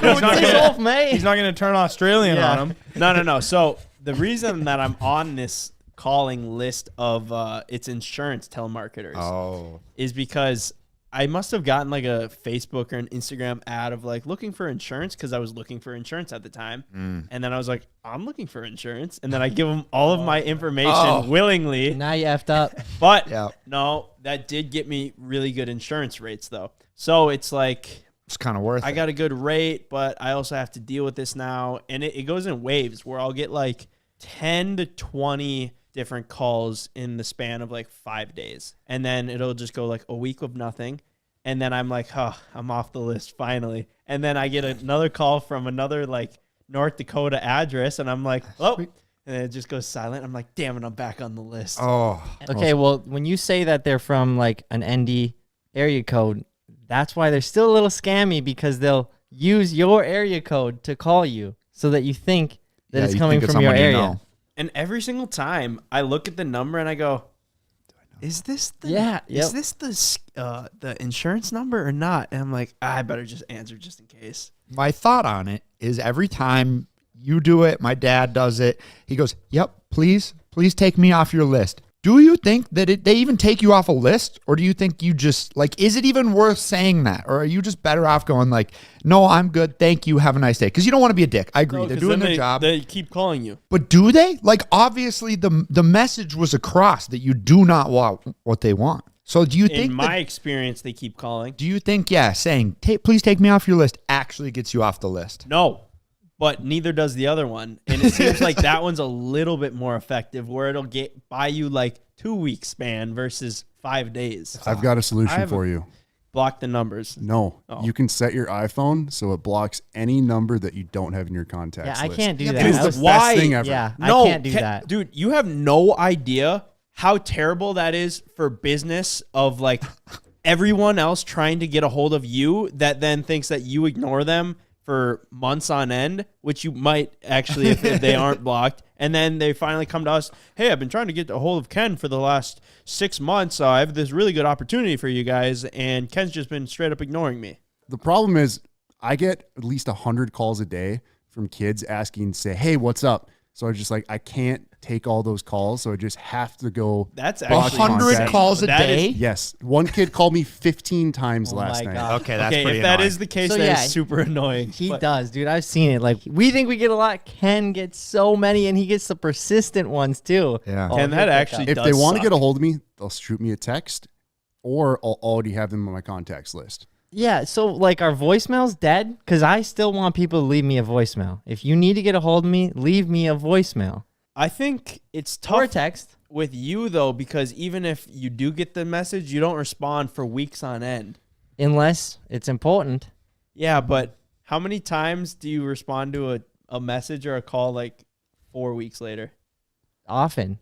he's not going to turn Australian on him. No. So the reason that I'm on this calling list of it's insurance telemarketers is because I must have gotten like a Facebook or an Instagram ad of like looking for insurance because I was looking for insurance at the time. And then I was like, I'm looking for insurance. And then I give them all of my information willingly. Now you effed up. But no, that did get me really good insurance rates though. So it's like, it's kind of worth it. I got a good rate, but I also have to deal with this now. And it goes in waves where I'll get like 10 to 20 different calls in the span of like 5 days. And then it'll just go like a week of nothing. And then I'm like, oh, I'm off the list finally. And then I get another call from another like North Dakota address. And I'm like, oh, and then it just goes silent. I'm like, damn it, I'm back on the list. Okay, well, when you say that they're from like an ND area code, that's why they're still a little scammy because they'll use your area code to call you so that you think that it's you coming think it's from your someone you area. know. And every single time I look at the number and I go, is this the is this the insurance number or not? And I'm like, I better just answer just in case. My thought on it is every time you do it, my dad does it. He goes, yep, please take me off your list. Do you think that they even take you off a list? Or do you think you just, like, is it even worth saying that? Or are you just better off going like, no, I'm good, thank you, have a nice day? Because you don't want to be a dick. I agree. No, They're 'cause doing then their job. They keep calling you. But do they? Like, obviously, the message was across that you do not want what they want. So do you think In my experience, they keep calling. do you think, saying, please take me off your list actually gets you off the list? No, but neither does the other one. And it seems like that one's a little bit more effective where it'll get by you like 2 weeks span versus 5 days. I've got a solution for you. Block the numbers. No, you can set your iPhone so it blocks any number that you don't have in your contacts Yeah, I list. can't do It that. is I the was- best thing ever. Yeah, No, I can't do that. Dude, you have no idea how terrible that is for business of like everyone else trying to get a hold of you that then thinks that you ignore them for months on end, which you might actually if they aren't blocked. And then they finally come to us, hey, I've been trying to get a hold of Ken for the last 6 months. I have this really good opportunity for you guys. And Ken's just been straight up ignoring me. The problem is I get at least 100 calls a day from kids asking, say, hey, what's up? So I just like, I can't take all those calls. So I just have to go. That's block actually 100 contact. calls a That day? Yes. One kid called me 15 times Oh last my night. God. Okay, that's okay, pretty if that annoying. is the case, So, that yeah, is super annoying. He But does, dude. I've seen it. Like, we think we get a lot. Ken gets so many, and he gets the persistent ones too. Yeah. Oh, Ken, he'll that pick actually up. If does they want to suck. get a hold of me, they'll shoot me a text, or I'll already have them on my contacts list. Yeah, so like our voicemail's dead because I still want people to leave me a voicemail. If you need to get a hold of me, leave me a voicemail I think it's or a tough text. with you though, because even if you do get the message, you don't respond for weeks on end. Unless it's important. Yeah, but how many times do you respond to a message or a call like 4 weeks later? Often.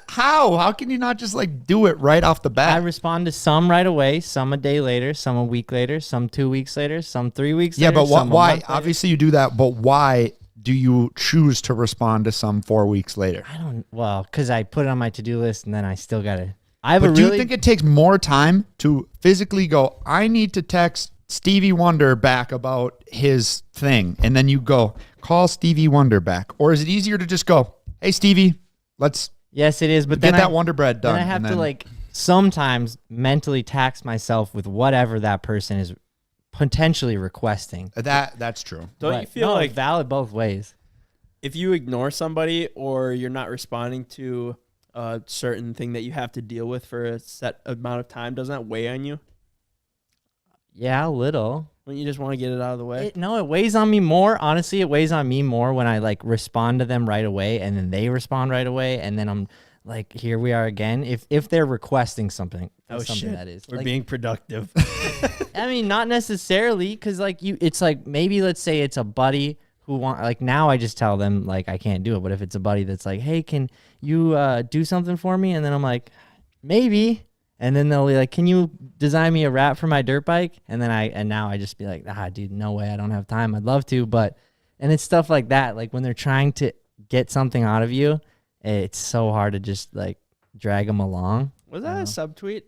How can you not just like do it right off the I bat? respond to some right away, some a day later, some a week later, some 2 weeks later, some 3 weeks Yeah, later. but some a why? month later. Obviously, you do that, but why do you choose to respond to some 4 weeks later? I don't, well, because I put it on my to-do list and then I still got to. I have But a do really. you think it takes more time to physically go, I need to text Stevie Wonder back about his thing, and then you go, call Stevie Wonder back? Or is it easier to just go, hey, Stevie, let's Yes, it is. But get then that Wonder Bread done? Then I have and to like sometimes mentally tax myself with whatever that person is potentially requesting. That's true. Don't But you feel no, like it's valid both ways? if you ignore somebody or you're not responding to a certain thing that you have to deal with for a set amount of time, doesn't that weigh on you? Yeah, a little. When you just want to get it out of the way? No, it weighs on me more. Honestly, it weighs on me more when I like respond to them right away and then they respond right away and then I'm like, here we are again. If they're requesting something, Oh, something shit. that is. We're Like, being productive. I mean, not necessarily, because like it's like maybe let's say it's a buddy who want like now I just tell them like I can't do it, but if it's a buddy that's like, hey, can you do something for me? And then I'm like, maybe, and then they'll be like, can you design me a wrap for my dirt bike? And then now I just be like, dude, no way, I don't have time. I'd love to, but and it's stuff like that. Like when they're trying to get something out of you, it's so hard to just like drag them along. Was that a subtweet?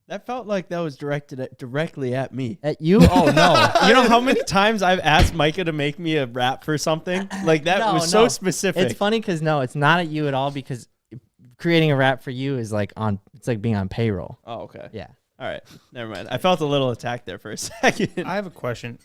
That felt like that was directly at me. At you? Oh no. You know how many times I've asked Micah to make me a rap for something? Like that No, was so no. specific. It's funny because no, it's not at you at all because creating a wrap for you is like it's like being on payroll. Oh, okay. Yeah. All right. Never mind. I felt a little attacked there for a second. I have a question.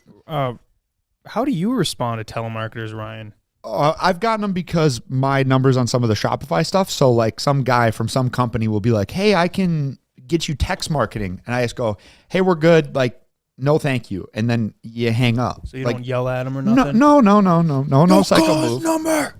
How do you respond to telemarketers, Ryan? I've gotten them because my numbers on some of the Shopify stuff. So like some guy from some company will be like, hey, I can get you text marketing. And I just go, hey, we're good. Like, no, thank you. And then you hang up. So you like, don't yell at them or no, nothing? no psycho call his move. number.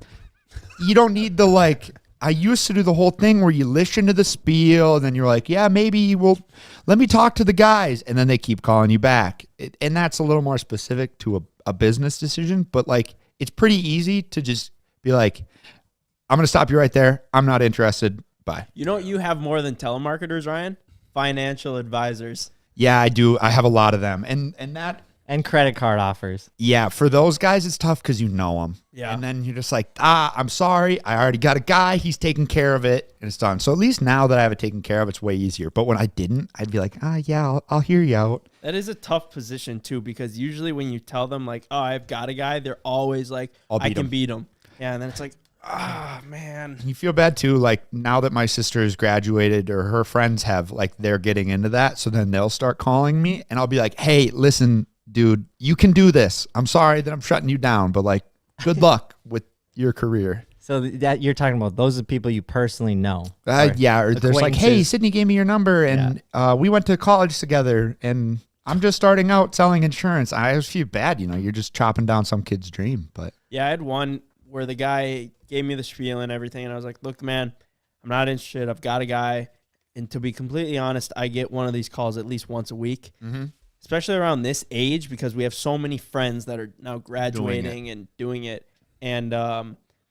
You don't need the like, I used to do the whole thing where you listen to the spiel and then you're like, yeah, maybe let me talk to the guys. And then they keep calling you back. And that's a little more specific to a business decision. But like, it's pretty easy to just be like, I'm going to stop you right there. I'm not interested. Bye. You know what you have more than telemarketers, Ryan? Financial advisors. Yeah, I do. I have a lot of them. And that, And credit card offers. yeah, for those guys, it's tough because you know them. Yeah. And then you're just like, I'm sorry. I already got a guy. He's taking care of it. And it's done. So at least now that I have it taken care of, it's way easier. But when I didn't, I'd be like, yeah, I'll hear you out. That is a tough position too, because usually when you tell them like, "Oh, I've got a guy," they're always like, "I can beat him." Yeah, and then it's like, man. You feel bad too, like now that my sister has graduated or her friends have, like they're getting into that. So then they'll start calling me and I'll be like, hey, listen, dude, you can do this. I'm sorry that I'm shutting you down, but like, good luck with your career. So that you're talking about, those are people you personally know. Yeah, or there's like, hey, Acquaintances. Sydney gave me your number and we went to college together and I'm just starting out selling insurance. I always feel bad, you're just chopping down some kid's dream. But Yeah, I had one where the guy gave me the spiel and everything, and I was like, "Look, man, I'm not interested. I've got a guy." And to be completely honest, I get one of these calls at least once a week, especially around this age because we have so many friends that are now graduating and doing it. And I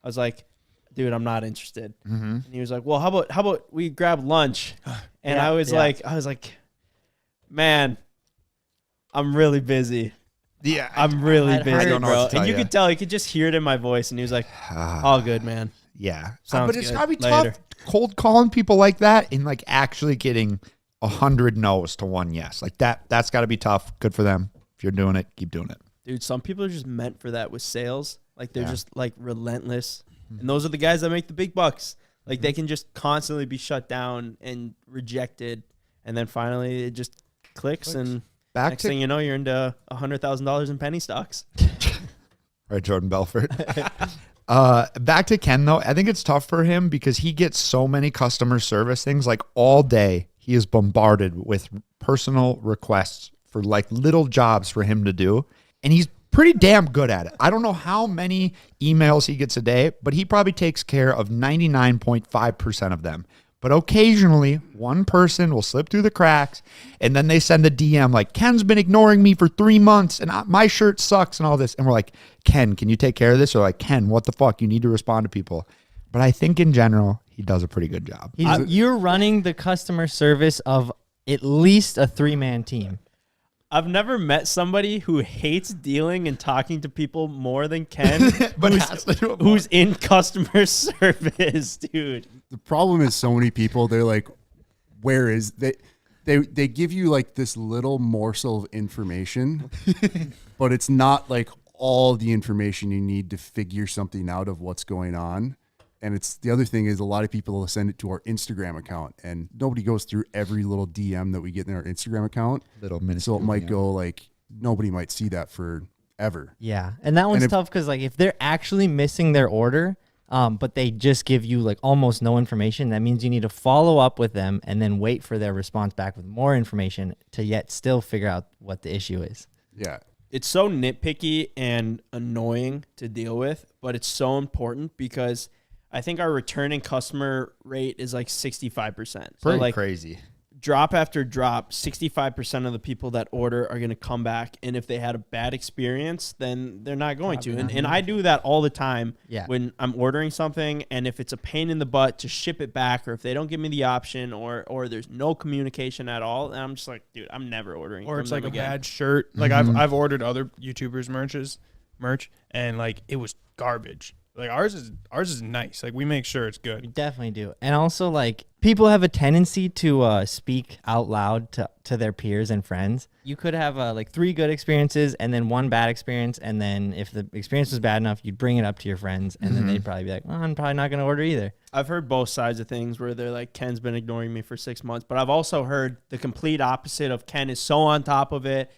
was like, "Dude, I'm not interested." And he was like, "Well, how about we grab lunch?" And I was like, "Man, I'm really busy. yeah, I'm really I'd busy, heard- I don't know bro." what to And tell you ya. could tell, you could just hear it in my voice. And he was like, "All good, man." yeah. Sounds But it's good. gotta be Later. tough cold calling people like that and like actually getting 100 no's to one yes. Like that's gotta be tough. Good for them. If you're doing it, keep doing it. Dude, some people are just meant for that with sales. Like they're Yeah. just like relentless. And those are the guys that make the big bucks. Like they can just constantly be shut down and rejected. And then finally it just clicks. And Back next to thing you know, you're into $100,000 in penny stocks. right, Jordan Belfort. Back to Ken though. I think it's tough for him because he gets so many customer service things. Like all day, he is bombarded with personal requests for like little jobs for him to do, and he's pretty damn good at it. I don't know how many emails he gets a day, but he probably takes care of 99.5% of them. But occasionally, one person will slip through the cracks, and then they send a DM like, Ken's been ignoring me for 3 months, and my shirt sucks and all this. And we're like, Ken, can you take care of this? Or like, Ken, what the fuck? You need to respond to people. But I think in general, he does a pretty good job. You're running the customer service of at least a 3-man team. I've never met somebody who hates dealing and talking to people more than Ken, But has to do it more. who's in customer service, dude. The problem is so many people, they're like, where is they give you like this little morsel of information, but it's not like all the information you need to figure something out of what's going on. And it's the other thing is a lot of people will send it to our Instagram account, and nobody goes through every little DM that we get in our Instagram account. Little minute. So it might go like nobody might see that forever. Yeah, and that one's if- tough because like if they're actually missing their order, but they just give you like almost no information, that means you need to follow up with them and then wait for their response back with more information to yet still figure out what the issue is. Yeah. It's so nitpicky and annoying to deal with, but it's so important because I think our returning customer rate is like 65%. So Pretty like crazy. drop after drop, 65% of the people that order are going to come back. And if they had a bad experience, then they're not going to. And I do that all the time when I'm ordering something. And if it's a pain in the butt to ship it back, or if they don't give me the option, or there's no communication at all, and I'm just like, dude, I'm never ordering. Or from it's them like again. a bad shirt. Like I've ordered other YouTubers merch, and like it was garbage. Like ours is nice. Like we make sure it's We good. definitely do. And also like people have a tendency to speak out loud to their peers and friends. You could have like 3 good experiences and then 1 bad experience. And then if the experience was bad enough, you'd bring it up to your friends and then they'd probably be like, well, I'm probably not going to order either. I've heard both sides of things where they're like, Ken's been ignoring me for 6 months, but I've also heard the complete opposite of Ken is so on top of it.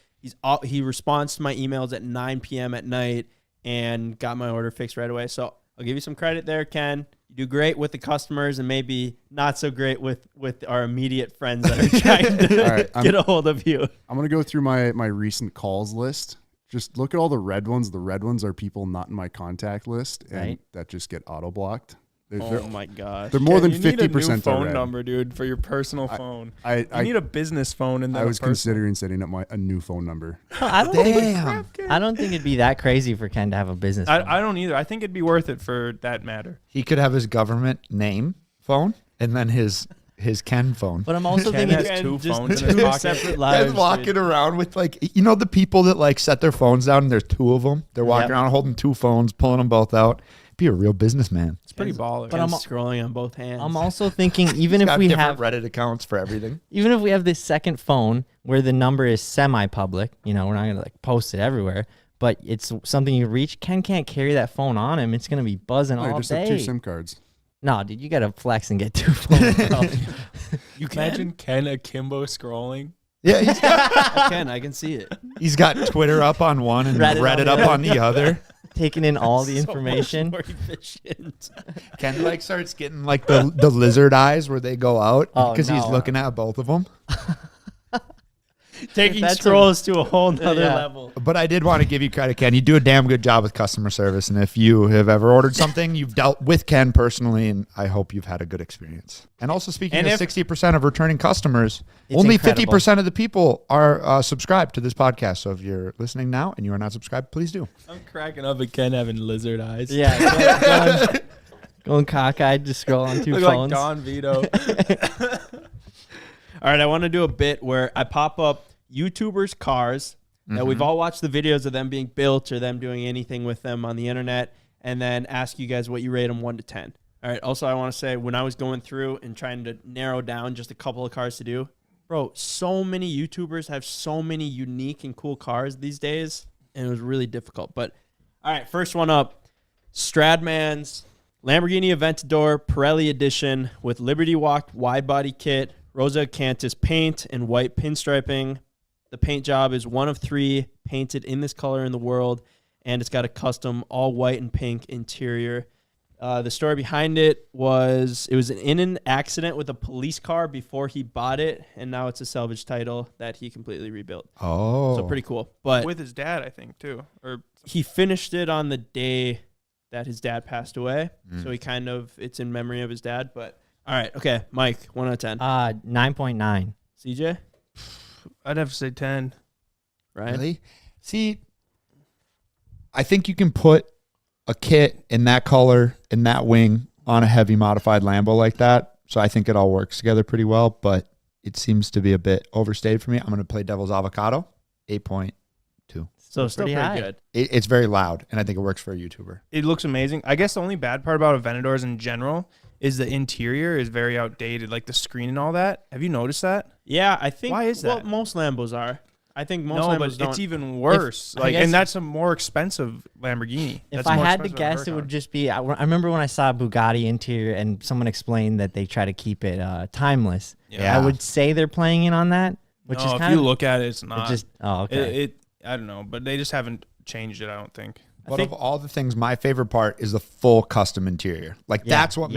He responds to my emails at 9 p.m. at night and got my order fixed right away. So I'll give you some credit there, Ken. You do great with the customers and maybe not so great with our immediate friends that are trying to All right, get a hold of you. I'm going to go through my recent calls list. Just look at all the red ones. The red ones are people not in my contact list and Right. that just get auto blocked. Oh my gosh. They're more than You need a new 50% phone red. number, dude, for your personal phone. I You need a business phone and then I was a personal. considering setting up a new phone number. I don't think it'd be that crazy for Ken to have a business phone. I don't either. I think it'd be worth it for that matter. He could have his government name phone and then his Ken phone. But I'm also Ken thinking has 2 just phones in his two pocket. separate Guys lives. walking dude. around with like, you know, the people that like set their phones down and there's 2 of them. They're walking around holding 2 phones, pulling them both out. Be a real businessman. It's pretty baller. But Ken's I'm- scrolling on both hands. I'm also thinking even if Got we different have Reddit accounts for everything. even if we have this second phone where the number is semi-public, you know, we're not gonna like post it everywhere, but it's something you reach. Ken can't carry that phone on him. It's gonna be buzzing I all just have 2 day. SIM cards. No, dude, you gotta flex and get 2 phones. bro. You can imagine Ken akimbo scrolling. Yeah, I can see it. he's got Twitter up on one and Reddit Reddit, on the up other. on the other. Taking in all the So much information. more efficient. Ken like starts getting like the lizard eyes where they go out Oh, because he's no. looking at both of them. Taking That's scrolls to a whole nother Yeah. level. But I did want to give you credit, Ken. You do a damn good job with customer service. And if you have ever ordered something, you've dealt with Ken personally, and I hope you've had a good experience. And also, speaking And of if- 60% of returning customers, It's only incredible. 50% of the people are subscribed to this podcast. So if you're listening now and you are not subscribed, please do. I'm cracking up at Ken having lizard eyes. Yeah, going cockeyed to scroll on 2 Look phones. like Don Vito. All right, I want to do a bit where I pop up YouTubers' cars that we've all watched the videos of them being built or them doing anything with them on the internet, and then ask you guys what you rate them 1 to 10. All right. Also, I want to say when I was going through and trying to narrow down just a couple of cars to do, Bro, so many YouTubers have so many unique and cool cars these days, and it was really difficult. But, all right, first one up, Stradman's Lamborghini Aventador Pirelli Edition with Liberty Walk wide body kit, Rosa Cantus paint, and white pinstriping. The paint job is one of 3 painted in this color in the world, and it's got a custom all white and pink interior. The story behind it was in an accident with a police car before he bought it, and now it's a salvage title that he completely rebuilt. Oh. So pretty cool. But With his dad, I think, too. Or he finished it on the day that his dad passed away. So he it's in memory of his dad. But all right, okay, Mike, 1 out of 10. 9.9. CJ, I'd have to say 10. Ryan, Really? See, I think you can put a kit in that color and that wing on a heavy modified Lambo like that. So I think it all works together pretty well, but it seems to be a bit overstated for me. I'm going to play devil's avocado, 8.2. So still pretty pretty high. good. It's very loud, and I think it works for a YouTuber. It looks amazing. I guess the only bad part about Aventadors in general is the interior is very outdated, like the screen and all that. Have you noticed that? Yeah, I think. Why is that? Well, most Lambos are. I think most No, Lambos but don't. it's even worse. I Like, guess- and that's a more expensive Lamborghini. If That's I more had to expensive than a guess, it Huracan. would just be. I remember when I saw Bugatti interior, and someone explained that they try to keep it timeless. Yeah. I would say they're playing it on that, which no, is if kind you of look at it, it's not. okay. It I don't know, but they just haven't changed it. I don't think. But of all the things, my favorite part is the full custom interior. Like, Yeah, that's what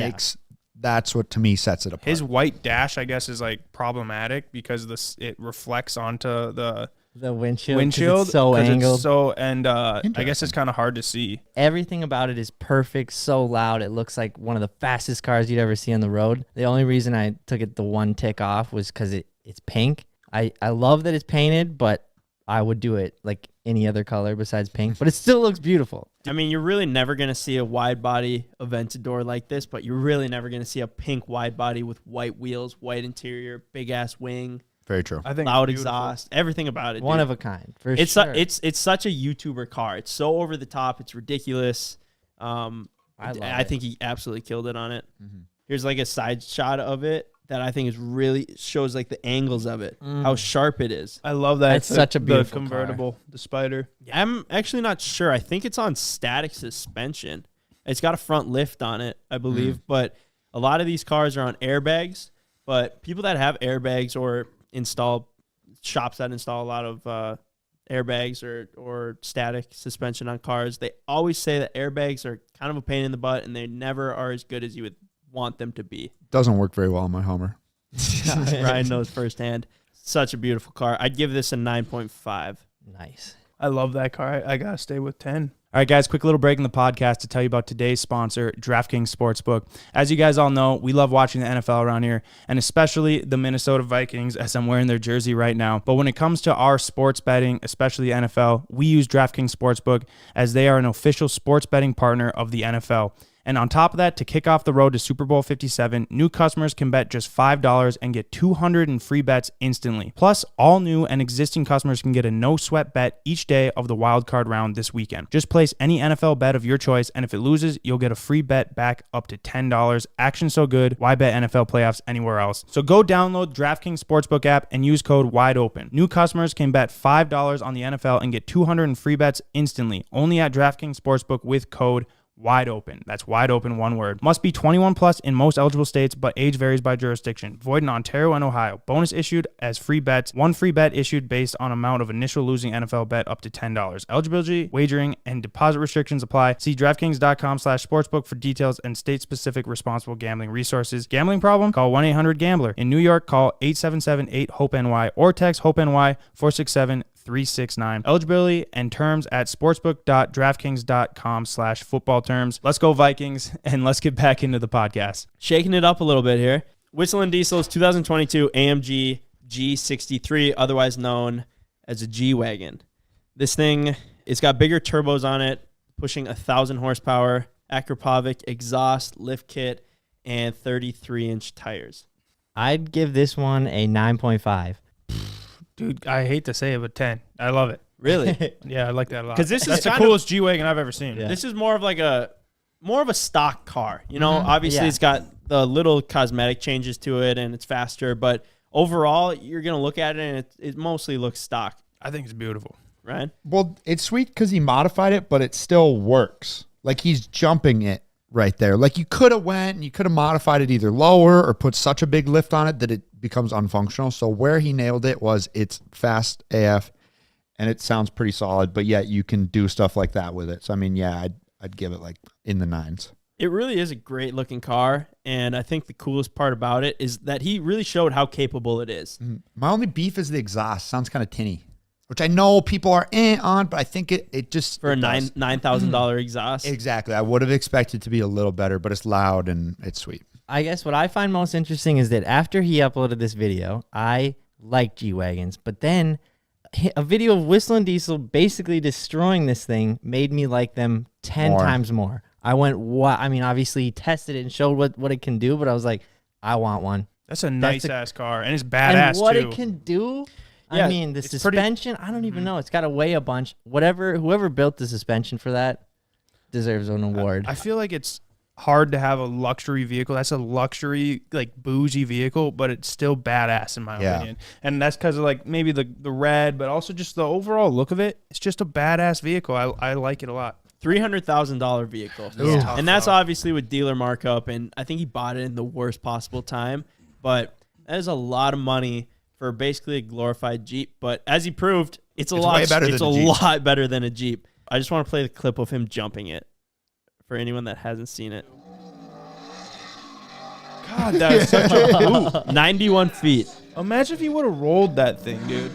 to me sets it apart. His white dash, I guess, is like problematic because it reflects onto the windshield. 'Cause it's so 'cause it's angled. I guess it's kind of hard to see. Everything about it is perfect. So loud, it looks like one of the fastest cars you'd ever see on the road. The only reason I took it the one tick off was because it's pink. I love that it's painted, but I would do it like any other color besides pink. But it still looks beautiful. I mean, you're really never going to see a wide body Aventador like this, but you're really never going to see a pink wide body with white wheels, white interior, big ass wing, Very true. I think loud it's beautiful. exhaust, everything about it. One dude. of a kind, for It's sure. it's such a YouTuber car. It's so over the top. It's ridiculous. I love I it. think he absolutely killed it on it. Here's like a side shot of it that I think is really shows like the angles of it, how sharp it is. I love that. That's such a beautiful the convertible, the Spider. I'm actually not sure. I think it's on static suspension. It's got a front lift on it, I believe, but a lot of these cars are on airbags. But people that have airbags or shops that install a lot of airbags or static suspension on cars, they always say that airbags are kind of a pain in the butt and they never are as good as you would want them to be. Doesn't work very well on my Hummer. Ryan knows firsthand. Such a beautiful car. I'd give this a 9.5. Nice. I love that car. I gotta stay with 10. All right, guys, quick little break in the podcast to tell you about today's sponsor, DraftKings Sportsbook. As you guys all know, we love watching the NFL around here, and especially the Minnesota Vikings, as I'm wearing their jersey right now. But when it comes to our sports betting, especially the NFL, we use DraftKings Sportsbook as they are an official sports betting partner of the NFL. And on top of that, to kick off the road to Super Bowl 57, new customers can bet just $5 and get 200 in free bets instantly. Plus, all new and existing customers can get a no-sweat bet each day of the wild card round this weekend. Just place any NFL bet of your choice, and if it loses, you'll get a free bet back up to $10. Action so good, why bet NFL playoffs anywhere else? So go download DraftKings Sportsbook app and use code WIDEOPEN. New customers can bet $5 on the NFL and get 200 in free bets instantly, only at DraftKings Sportsbook with code Wide Open. That's wide open, one word. Must be 21 plus in most eligible states, but age varies by jurisdiction. Void in Ontario and Ohio. Bonus issued as free bets. One free bet issued based on amount of initial losing NFL bet up to $10. Eligibility, wagering, and deposit restrictions apply. See DraftKings.com/sportsbook for details and state-specific responsible gambling resources. Gambling problem? Call 1-800-GAMBLER. In New York, call 877-8-HOPE-NY or text HOPE-NY 467-369. Eligibility and terms at sportsbook.draftkings.com/football terms. Let's go Vikings, and let's get back into the podcast. Shaking it up a little bit here. Whistle and Diesel's 2022 AMG G63, otherwise known as a G-Wagon. This thing, it's got bigger turbos on it, pushing 1,000 horsepower, Akrapovic exhaust, lift kit, and 33-inch tires. I'd give this one a 9.5. Dude, I hate to say it, but 10. I love it. Really? Yeah, I like that a lot. 'Cause this is That's the kind of- coolest G-Wagon I've ever seen. Yeah. This is more of a stock car. You know, obviously Yeah. it's got the little cosmetic changes to it and it's faster, but overall, you're gonna look at it and it mostly looks stock, I think it's beautiful. right? Well, it's sweet because he modified it, but it still works. Like he's jumping it right there. Like you could have went and you could have modified it either lower or put such a big lift on it that it becomes unfunctional. So where he nailed it was it's fast AF and it sounds pretty solid, but yet you can do stuff like that with it. So I mean, yeah, I'd give it like in the 9s. It really is a great looking car, and I think the coolest part about it is that he really showed how capable it is. My only beef is the exhaust. Sounds kind of tinny, which I know people are on, but I think it just For a it does. $9,000 exhaust. Exactly. I would have expected to be a little better, but it's loud and it's sweet. I guess what I find most interesting is that after he uploaded this video, I like G-Wagons, but then a video of Whistle and Diesel basically destroying this thing made me like them 10 times more. I went, what? I mean, obviously he tested it and showed what it can do, but I was like, I want one. That's a nice ass car, and it's badass And what too. it can do, Yeah, I mean, the it's suspension, I don't even know. It's got to weigh a bunch. Whoever built the suspension for that deserves an award. I feel like it's hard to have a luxury vehicle. That's a luxury, like bougie vehicle, but it's still badass in my opinion. And that's because of like maybe the red, but also just the overall look of it. It's just a badass vehicle. I like it a lot. $300,000 vehicle. Yeah. And that's obviously with dealer markup, and I think he bought it in the worst possible time, but that is a lot of money for basically a glorified Jeep. But as he proved, it's way better than a Jeep. lot better than a Jeep. I just want to play the clip of him jumping it for anyone that hasn't seen it. God, that is such a 91 feet. Imagine if he would have rolled that thing, dude.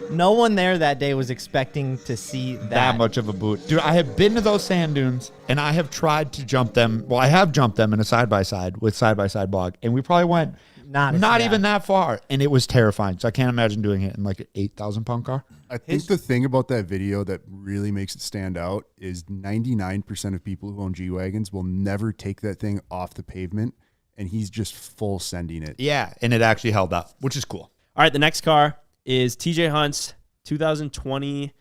No one there that day was expecting to see That much of a boot. Dude, I have been to those sand dunes and I have tried to jump them. Well, I have jumped them in a side-by-side with side-by-side blog. And we probably went not even that far. And it was terrifying. So I can't imagine doing it in like an 8,000-pound car. I think the thing about that video that really makes it stand out is 99% of people who own G-Wagons will never take that thing off the pavement, and he's just full sending it. Yeah, and it actually held up, which is cool. All right, the next car is TJ Hunt's 2020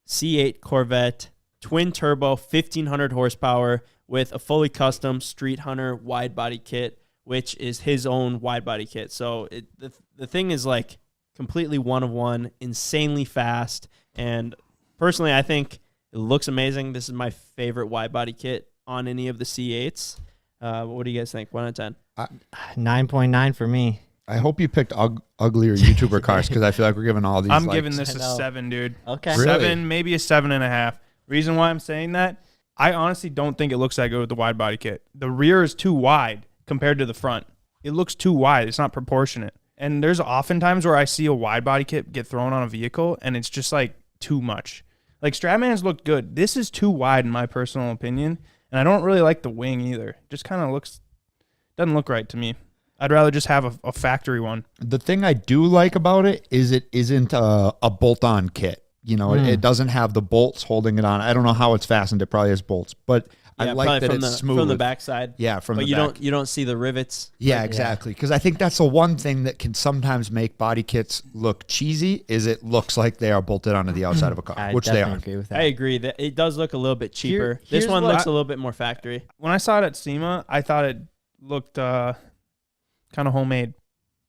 C8 Corvette, twin turbo, 1,500 horsepower with a fully custom Street Hunter wide body kit, which is his own wide body kit. So the thing is like completely one of one, insanely fast. And personally, I think it looks amazing. This is my favorite wide body kit on any of the C8s. What do you guys think? 1 out of 10. 9.9 for me. I hope you picked uglier YouTuber cars because I feel like we're giving all these. I'm like, giving this I a know. 7, dude. Okay. Really? 7, maybe a 7.5. Reason why I'm saying that, I honestly don't think it looks that good with the wide body kit. The rear is too wide compared to the front. It looks too wide. It's not proportionate. And there's often times where I see a wide body kit get thrown on a vehicle and it's just like too much. Like Stratman's looked good. This is too wide in my personal opinion. And I don't really like the wing either. Just kind of doesn't look right to me. I'd rather just have a factory one. The thing I do like about it is it isn't a bolt-on kit. You know, it doesn't have the bolts holding it on. I don't know how it's fastened. It probably has bolts, but I like probably that from it's the, smooth from the backside. Yeah, from but the you back. you don't see the rivets. Yeah, exactly. Because I think that's the one thing that can sometimes make body kits look cheesy. Is it looks like they are bolted onto the outside of a car, I which they definitely are. agree with that. I agree that it does look a little bit cheaper. This here's one what looks a little bit more factory. When I saw it at SEMA, I thought it looked kind of homemade,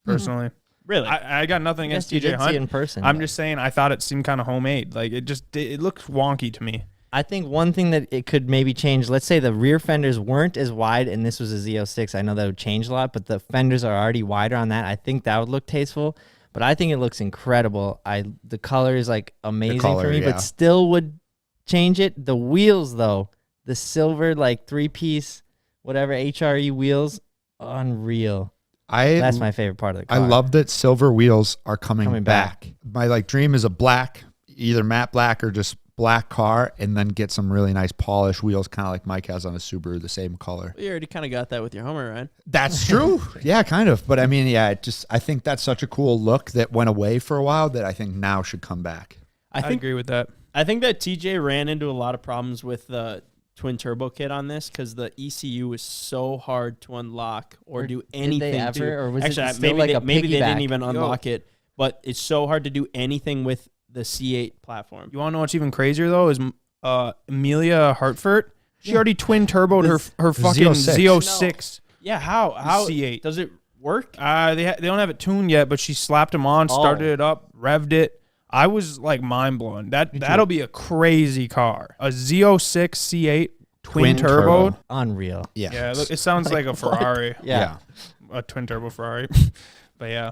personally. Really? I got nothing I guess against you TJ did see Hunt. it in person. I'm but just saying I thought it seemed kind of homemade. Like it looked wonky to me. I think one thing that it could maybe change, let's say the rear fenders weren't as wide and this was a Z06. I know that would change a lot, but the fenders are already wider on that. I think that would look tasteful, but I think it looks incredible. The color is like amazing color, for me, yeah. but still would change it. The wheels though, the silver like 3-piece, whatever HRE wheels, unreal. That's my favorite part of the car. I love that silver wheels are coming back. back. My like dream is a black, either matte black or just black car, and then get some really nice polished wheels, kind of like Mike has on a Subaru, the same color. You already kind of got that with your Hummer, right? That's true. Yeah, kind of. But I mean, yeah, I think that's such a cool look that went away for a while that I think now should come back. I agree with that. I think that TJ ran into a lot of problems with the twin turbo kit on this because the ECU is so hard to unlock or do anything. Did they ever, to. or was Actually, it still like a maybe they piggyback? didn't even unlock it, but it's so hard to do anything with the C8 platform. You want to know what's even crazier though? Is Amelia Hartford? She already twin turboed her fucking Z06. Z06. Yeah, how C8. does it work? They don't have it tuned yet, but she slapped them on, started it up, revved it. I was like mind blown. That'll be a crazy car. A Z06 C8 twin turbo. Unreal. Yeah. Yeah, it sounds like a Ferrari. Yeah. A twin turbo Ferrari. But yeah.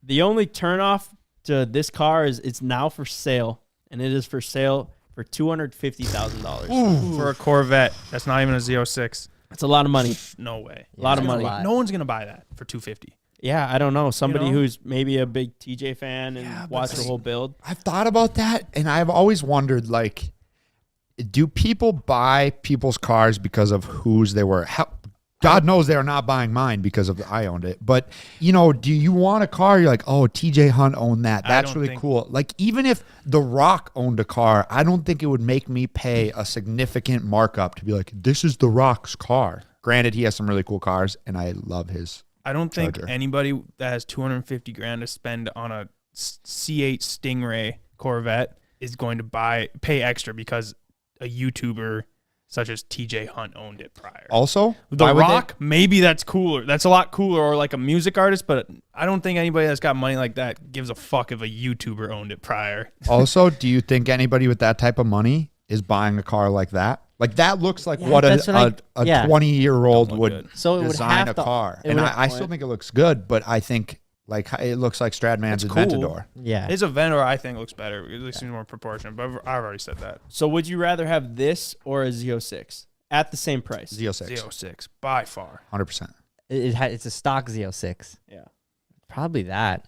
The only turnoff to this car is it's now for sale, and it is for sale for $250,000 For a Corvette. That's not even a Z06. That's a lot of money. No way. A lot of money. lot. No one's going to buy that for $250. Yeah, I don't know. Somebody You know? who's maybe a big TJ fan and watched the whole build. I've thought about that, and I've always wondered, like, do people buy people's cars because of whose they were? God knows they're not buying mine because of I owned it. But, you know, do you want a car? You're like, oh, TJ Hunt owned that. That's really cool. Like, even if The Rock owned a car, I don't think it would make me pay a significant markup to be like, this is The Rock's car. Granted, he has some really cool cars, and I love his. I don't think Charger. anybody that has $250,000 to spend on a C8 Stingray Corvette is going to pay extra because a YouTuber such as TJ Hunt owned it prior. Also, The Rock, maybe that's cooler. That's a lot cooler, or like a music artist, but I don't think anybody that's got money like that gives a fuck if a YouTuber owned it prior. Also, do you think anybody with that type of money is buying a car like that? Like, that looks like what a 20-year-old would So it would design have a to- car. it And would- I still think it looks good, but I think like it looks like Stradman's It's cool. Aventador. Yeah. His Aventador, I think, looks better. It looks more proportionate, but I've already said that. So would you rather have this or a Z06 at the same price? Z06, Z06, by far. 100%. It's a stock Z06. Yeah. Probably that.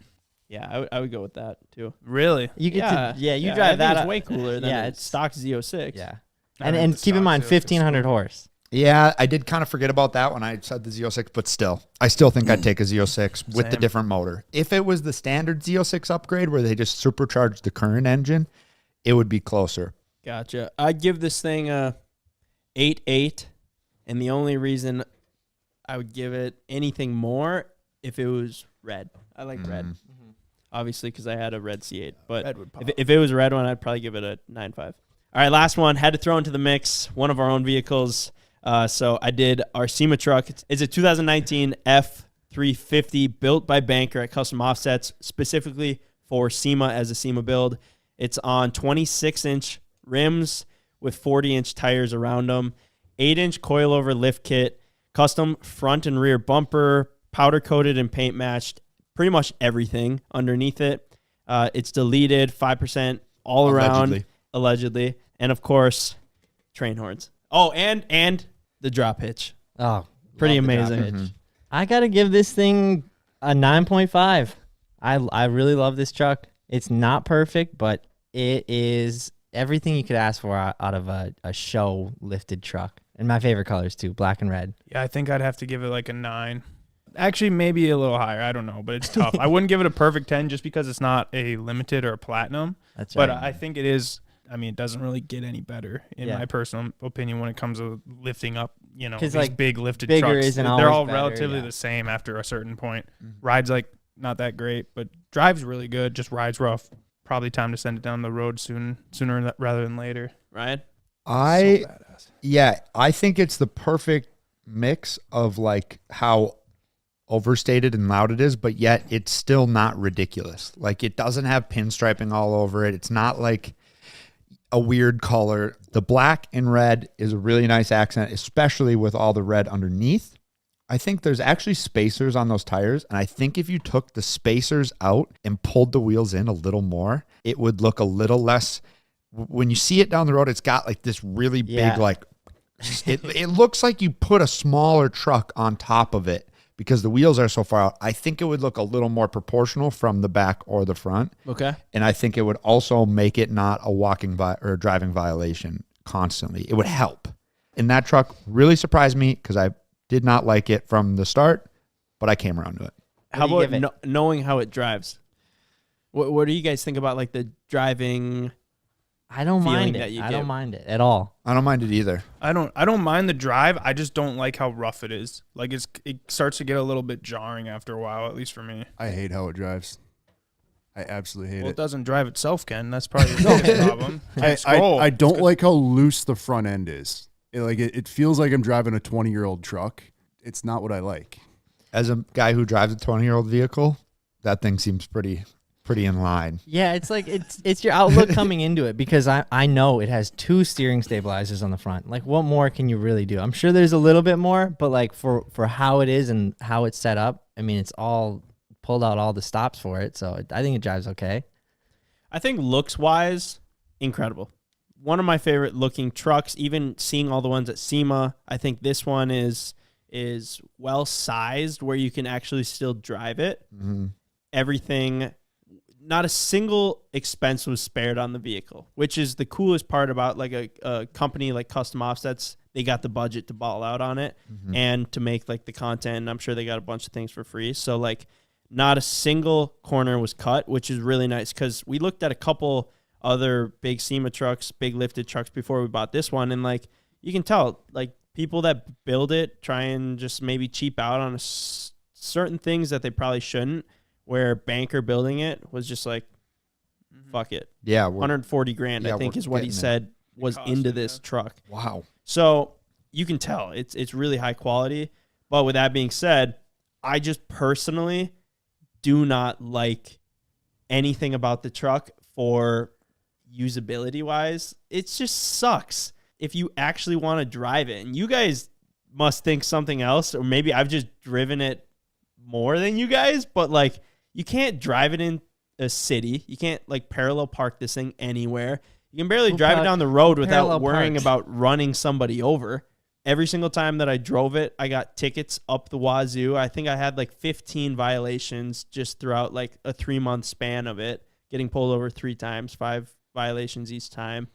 Yeah, I would go with that too. Really? You get Yeah, to, you I drive think that. It's way cooler than yeah, a it's stock Z06. Yeah. I And think the keep in stock mind, Z06 1,500 horse. Yeah, I did kind of forget about that when I said the Z06, but still, I still think I'd take a Z06 with the Same. different motor. If it was the standard Z06 upgrade where they just supercharged the current engine, it would be closer. Gotcha. I'd give this thing a 8.8, and the only reason I would give it anything more if it was red. I like red, obviously, because I had a red C8. But Red would pop. if it was a red one, I'd probably give it a 9.5. All right, last one. Had to throw into the mix one of our own vehicles. So I did our SEMA truck. It's a 2019 F350 built by Banker at Custom Offsets, specifically for SEMA as a SEMA build. It's on 26-inch rims with 40-inch tires around them, 8-inch coilover lift kit, custom front and rear bumper, powder-coated and paint matched, pretty much everything underneath it. It's deleted, 5% all around, allegedly. And, of course, train horns. Oh, and the drop hitch. Oh, Pretty love the drop amazing. hitch. I got to give this thing a 9.5. I really love this truck. It's not perfect, but it is everything you could ask for out of a show lifted truck. And my favorite colors, too, black and red. Yeah, I think I'd have to give it like a 9. Actually, maybe a little higher. I don't know, but it's tough. I wouldn't give it a perfect 10 just because it's not a limited or a platinum. That's But right. I think it is. I mean, it doesn't really get any better in Yeah. my personal opinion when it comes to lifting up, you know, 'Cause, these like, big lifted bigger trucks. isn't They're always all better, relatively yeah. the same after a certain point. Ride's like not that great, but drive's really good. Just ride's rough. Probably time to send it down the road sooner rather than later. Ryan? So badass. I think it's the perfect mix of like how overstated and loud it is, but yet it's still not ridiculous. Like, it doesn't have pinstriping all over it. It's not like a weird color. The black and red is a really nice accent, especially with all the red underneath. I think there's actually spacers on those tires, and I think if you took the spacers out and pulled the wheels in a little more, it would look a little less. When you see it down the road, it's got like this really Yeah. big, like it looks like you put a smaller truck on top of it because the wheels are so far out. I think it would look a little more proportional from the back or the front, Okay. and I think it would also make it not a walking or driving violation constantly. It would help. And that truck really surprised me because I did not like it from the start, but I came around to it. How do you about give it? knowing how it drives? What do you guys think about like the driving? I don't feeling mind that it. you I get. don't mind it at all. I don't mind it either. I don't mind the drive. I just don't like how rough it is. Like it starts to get a little bit jarring after a while, at least for me. I hate how it drives. I absolutely hate Well, it it. doesn't drive itself, Ken. That's probably the biggest problem. I don't like how loose the front end is. It feels like I'm driving a 20-year-old truck. It's not what I like. As a guy who drives a 20-year-old vehicle, that thing seems pretty in line. Yeah, it's like it's your outlook coming into it, because I know it has 2 steering stabilizers on the front. Like, what more can you really do? I'm sure there's a little bit more, but like for how it is and how it's set up, I mean, it's all pulled out all the stops for it, so I think it drives okay. I think looks wise, incredible. One of my favorite looking trucks. Even seeing all the ones at SEMA, I think this one is well sized where you can actually still drive it. Mm-hmm. Everything. Not a single expense was spared on the vehicle, which is the coolest part about like a company like Custom Offsets. They got the budget to ball out on it and to make like the content. And I'm sure they got a bunch of things for free. So like not a single corner was cut, which is really nice, because we looked at a couple other big SEMA trucks, big lifted trucks before we bought this one. And like, you can tell like people that build it try and just maybe cheap out on certain things that they probably shouldn't. Where Banker building it was just like, fuck it. Yeah. 140 grand, I think is what he said was into this truck. Wow. So you can tell it's really high quality. But with that being said, I just personally do not like anything about the truck for usability wise. It just sucks if you actually want to drive it. And you guys must think something else, or maybe I've just driven it more than you guys, but like, you can't drive it in a city. You can't like parallel park this thing anywhere. You can barely drive it down the road without worrying about running somebody over. Every single time that I drove it, I got tickets up the wazoo. I think I had like 15 violations just throughout like a 3-month span of it, getting pulled over 3 times, 5 violations each time.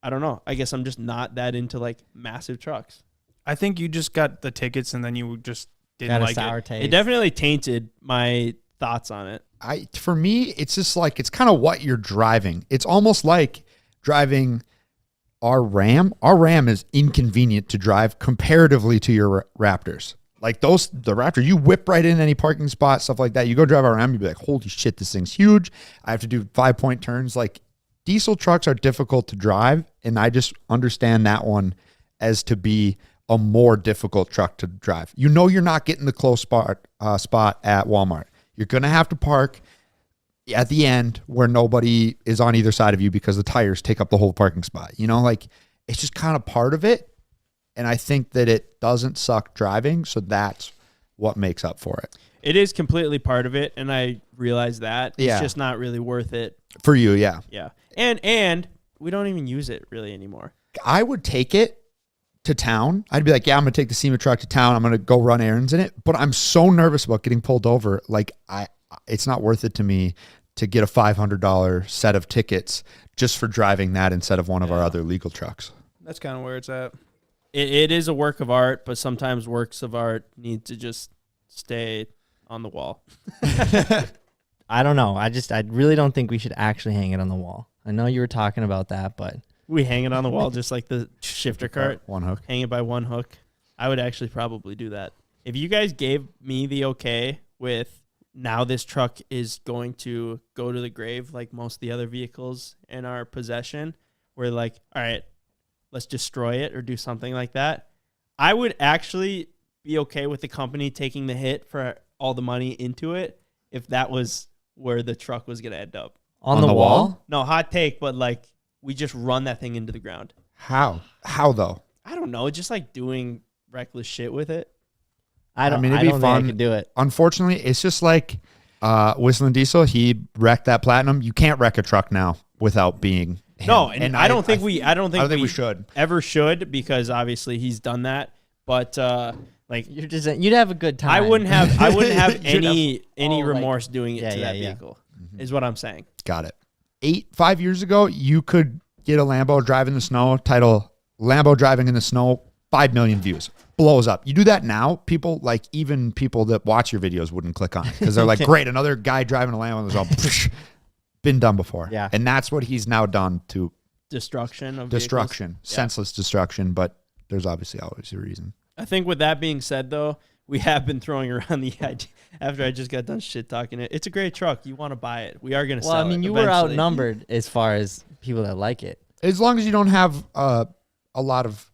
I don't know. I guess I'm just not that into like massive trucks. I think you just got the tickets and then you just didn't Got a like sour it. taste. It definitely tainted my thoughts on it. For me, it's just like, it's kind of what you're driving. It's almost like driving our Ram. Our Ram is inconvenient to drive comparatively to your Raptors. Like the Raptor, you whip right in any parking spot, stuff like that. You go drive our Ram, you'd be like, holy shit, this thing's huge. I have to do 5-point turns. Like, diesel trucks are difficult to drive, and I just understand that one as to be a more difficult truck to drive. You know, you're not getting the close spot at Walmart. You're going to have to park at the end where nobody is on either side of you because the tires take up the whole parking spot. You know, like, it's just kind of part of it. And I think that it doesn't suck driving. So that's what makes up for it. It is completely part of it. And I realize that. Yeah. It's just not really worth it. For you, yeah. Yeah. And we don't even use it really anymore. I would take it to town. I'd be like, yeah, I'm going to take the SEMA truck to town. I'm going to go run errands in it. But I'm so nervous about getting pulled over. Like, it's not worth it to me to get a $500 set of tickets just for driving that instead of one of our other legal trucks. That's kind of where it's at. It is a work of art, but sometimes works of art need to just stay on the wall. I don't know. I really don't think we should actually hang it on the wall. I know you were talking about that, but We hang it on the wall just like the shifter cart. One hook. Hang it by one hook. I would actually probably do that. If you guys gave me the okay with now this truck is going to go to the grave like most of the other vehicles in our possession, we're like, all right, let's destroy it or do something like that. I would actually be okay with the company taking the hit for all the money into it if that was where the truck was going to end up. On the wall? No, hot take, but like we just run that thing into the ground. How? How though? I don't know, just like doing reckless shit with it. I don't it'd be think fun. I could do it. Unfortunately, it's just like Whistling Diesel. He wrecked that Platinum. You can't wreck a truck now without being him. No, and I don't think we we should ever should, because obviously he's done that. But like You'd have a good time. I wouldn't have You'd any all, like- remorse doing it to Yeah, that yeah. vehicle. Is what I'm saying. Got it. 5 years ago, you could get a Lambo drive in the snow, title Lambo driving in the snow, 5 million views. Blows up. You do that now, people, like even people that watch your videos wouldn't click on it because they're like, great, another guy driving a Lambo. There's all been done before. Yeah. And that's what he's now done to Destruction of destruction, vehicles. Yeah. senseless destruction. But there's obviously always a reason. I think with that being said, though, we have been throwing around the idea after I just got done shit talking it. It's a great truck. You want to buy it. We are going to Well, sell it. I mean, you were eventually. outnumbered as far as people that like it. As long as you don't have a lot of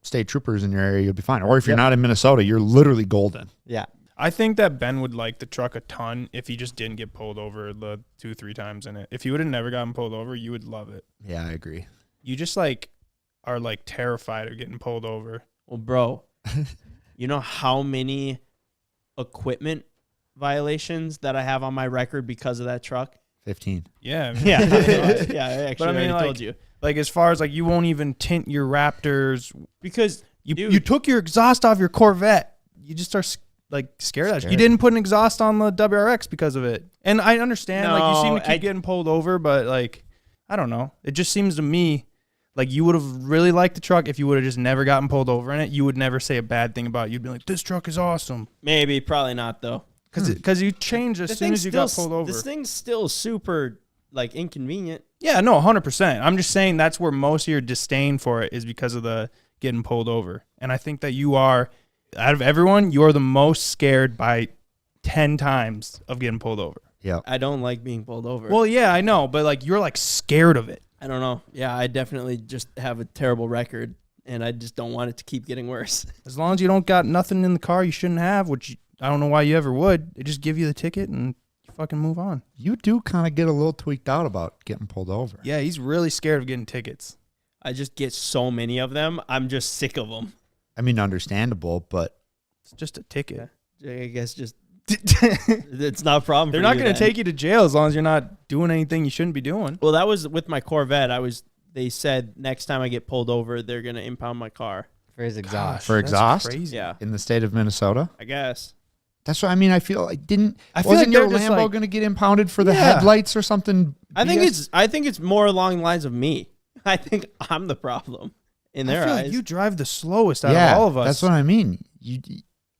state troopers in your area, you'll be fine. Or if you're not in Minnesota, you're literally golden. Yeah. I think that Ben would like the truck a ton if he just didn't get pulled over the 2-3 times in it. If he would have never gotten pulled over, you would love it. Yeah, I agree. You just like are like terrified of getting pulled over. Well, bro, you know how many equipment violations that I have on my record because of that truck? 15. Yeah. Yeah. Yeah, I actually But I mean, already like, told you. Like as far as like you won't even tint your Raptors Because you took your exhaust off your Corvette. You just are like scared of that. Scared. You didn't put an exhaust on the WRX because of it. And I understand like you seem to No, keep getting pulled over, but like I don't know. It just seems to me like you would have really liked the truck if you would have just never gotten pulled over in it. You would never say a bad thing about it. You'd be like, this truck is awesome. maybe, probably not though. Because you changed as soon as you got pulled over. This thing's still super like inconvenient. Yeah, no, 100%. I'm just saying that's where most of your disdain for it is because of the getting pulled over. And I think that you are, out of everyone, you are the most scared by 10 times of getting pulled over. Yeah. I don't like being pulled over. Well, yeah, I know, but like you're like scared of it. I don't know. Yeah, I definitely just have a terrible record, and I just don't want it to keep getting worse. As long as you don't got nothing in the car you shouldn't have, which I don't know why you ever would, they just give you the ticket and you fucking move on. You do kind of get a little tweaked out about getting pulled over. Yeah, he's really scared of getting tickets. I just get so many of them. I'm just sick of them. I mean, understandable, but It's just a ticket. I guess just it's not a problem. They're for not you going to then. take you to jail as long as you're not doing anything you shouldn't be doing. Well, that was with my Corvette. They said next time I get pulled over, they're gonna impound my car. For his exhaust. for exhaust Crazy. Yeah, in the state of Minnesota. I guess. That's what I mean. I feel like I feel wasn't like your they're just Lambo like- going to get impounded for the Yeah. headlights or something? I think BS? it's more along the lines of me. I think I'm the problem in I their feel eyes. like you drive the slowest out yeah, of all of us. that's what I mean.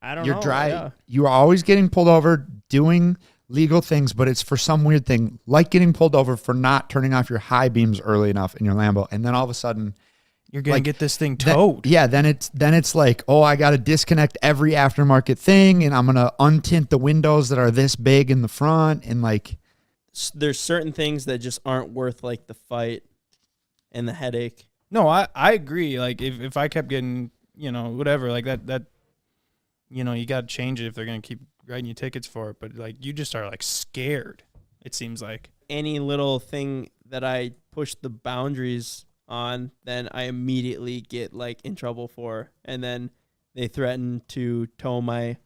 I don't You're know. driving. Yeah. You are always getting pulled over doing legal things, but it's for some weird thing, like getting pulled over for not turning off your high beams early enough in your Lambo, and then all of a sudden, You're going like, to get this thing then- towed. then it's like, oh, I got to disconnect every aftermarket thing, and I'm gonna untint the windows that are this big in the front, and like, There's certain things that just aren't worth like the fight and the headache. No, I agree. Like if I kept getting, whatever, like that, you got to change it if they're going to keep writing you tickets for it. But like you just are like scared, it seems like. Any little thing that I push the boundaries on, then I immediately get like in trouble for, and then they threaten to tow my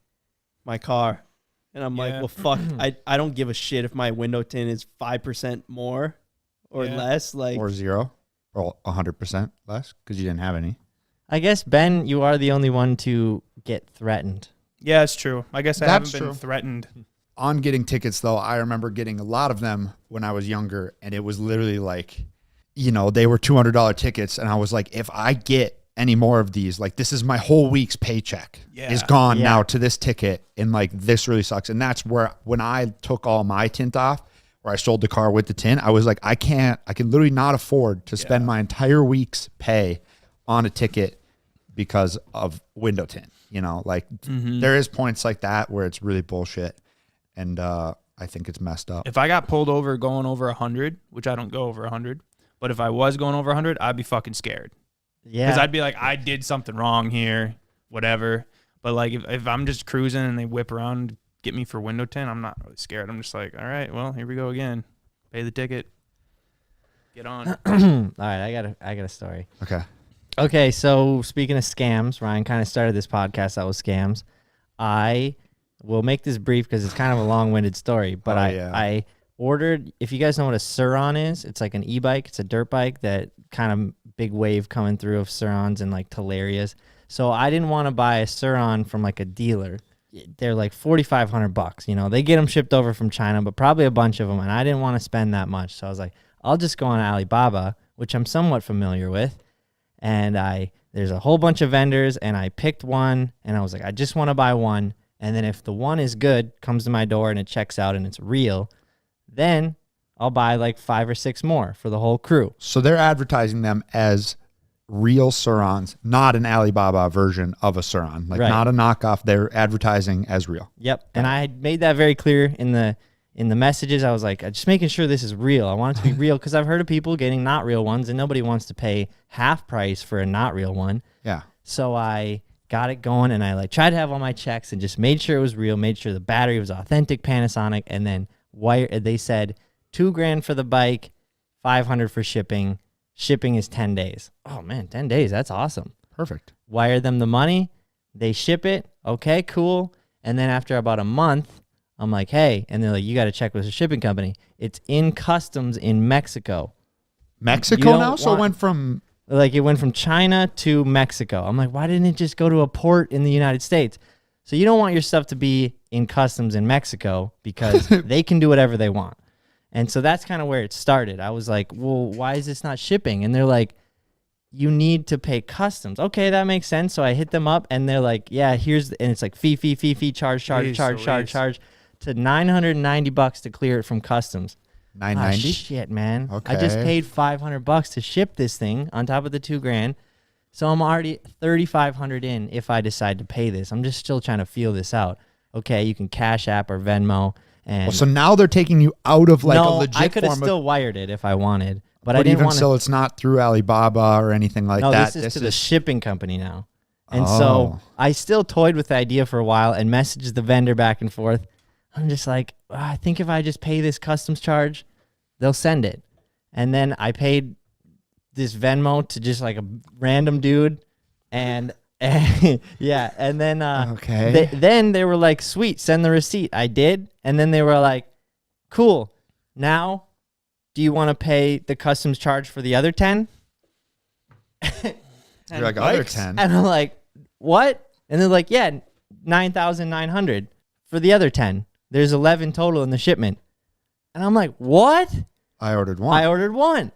car, and I'm like, Yeah. well, fuck, I don't give a shit if my window tint is 5% more or Yeah. less. Like, or 0 or 100% less because you didn't have any. I guess, Ben, you are the only one to get threatened. Yeah, it's true. I guess I That's haven't been true. threatened. On getting tickets, though, I remember getting a lot of them when I was younger, and it was literally like, they were $200 tickets, and I was like, if I get any more of these, like, this is my whole week's paycheck is gone Yeah. now to this ticket, and like, this really sucks. And that's where, when I took all my tint off, where I sold the car with the tint, I was like, I can literally not afford to spend my entire week's pay on a ticket because of window tint. There is points like that where it's really bullshit. And I think it's messed up. If I got pulled over going over 100, which I don't go over 100, but if I was going over 100, I'd be fucking scared. Yeah. Because I'd be like, I did something wrong here, whatever. But like if I'm just cruising and they whip around and get me for window tint, I'm not really scared. I'm just like, all right, well, here we go again. Pay the ticket. Get on. All right, I got a story. Okay. Okay, so speaking of scams, Ryan kind of started this podcast that was scams. I will make this brief because it's kind of a long-winded story, but I ordered, if you guys know what a Sur-Ron is, it's like an e-bike. It's a dirt bike that kind of big wave coming through of Sur-Rons and like Talarias. So I didn't want to buy a Sur-Ron from like a dealer. They're like $4,500. They get them shipped over from China, but probably a bunch of them, and I didn't want to spend that much. So I was like, I'll just go on Alibaba, which I'm somewhat familiar with. And there's a whole bunch of vendors, and I picked one, and I was like, I just want to buy one. And then if the one is good, comes to my door and it checks out and it's real, then I'll buy like 5 or 6 more for the whole crew. So they're advertising them as real Sur-Rons, not an Alibaba version of a Sur-Ron, like Right. not a knockoff. They're advertising as real. Yep. And I had made that very clear in the messages. I was like, just making sure this is real. I want it to be real because I've heard of people getting not real ones, and nobody wants to pay half price for a not real one. Yeah. So I got it going, and I like tried to have all my checks and just made sure it was real, made sure the battery was authentic Panasonic, and then they said $2,000 for the bike, $500 for shipping. Shipping is 10 days. Oh man, 10 days. That's awesome. Perfect. Wire them the money. They ship it. Okay, cool. And then after about a month, I'm like, hey, and they're like, you got to check with the shipping company. It's in customs in Mexico. Mexico now? So it went from... Like, it went from China to Mexico. I'm like, why didn't it just go to a port in the United States? So you don't want your stuff to be in customs in Mexico because they can do whatever they want. And so that's kind of where it started. I was like, well, why is this not shipping? And they're like, you need to pay customs. Okay, that makes sense. So I hit them up, and they're like, yeah, and it's like fee, charge to $990 to clear it from customs. $990? Shit, man. Okay. I just paid $500 to ship this thing on top of the $2,000. So I'm already $3,500 in if I decide to pay this. I'm just still trying to feel this out. Okay, you can Cash App or Venmo. And so now they're taking you out of like a legit I could have form still wired it if I wanted. But I but didn't even want still, it's not through Alibaba or anything like that. This is to the shipping company now. And so I still toyed with the idea for a while and messaged the vendor back and forth. I'm just like, I think if I just pay this customs charge, they'll send it. And then I paid this Venmo to just like a random dude. And yeah, and then okay. Then they were like, sweet, send the receipt. I did. And then they were like, cool. Now, do you want to pay the customs charge for the other 10? You're like, other 10? And I'm like, what? And they're like, yeah, 9,900 for the other 10. There's 11 total in the shipment. And I'm like, what? I ordered one. I ordered one.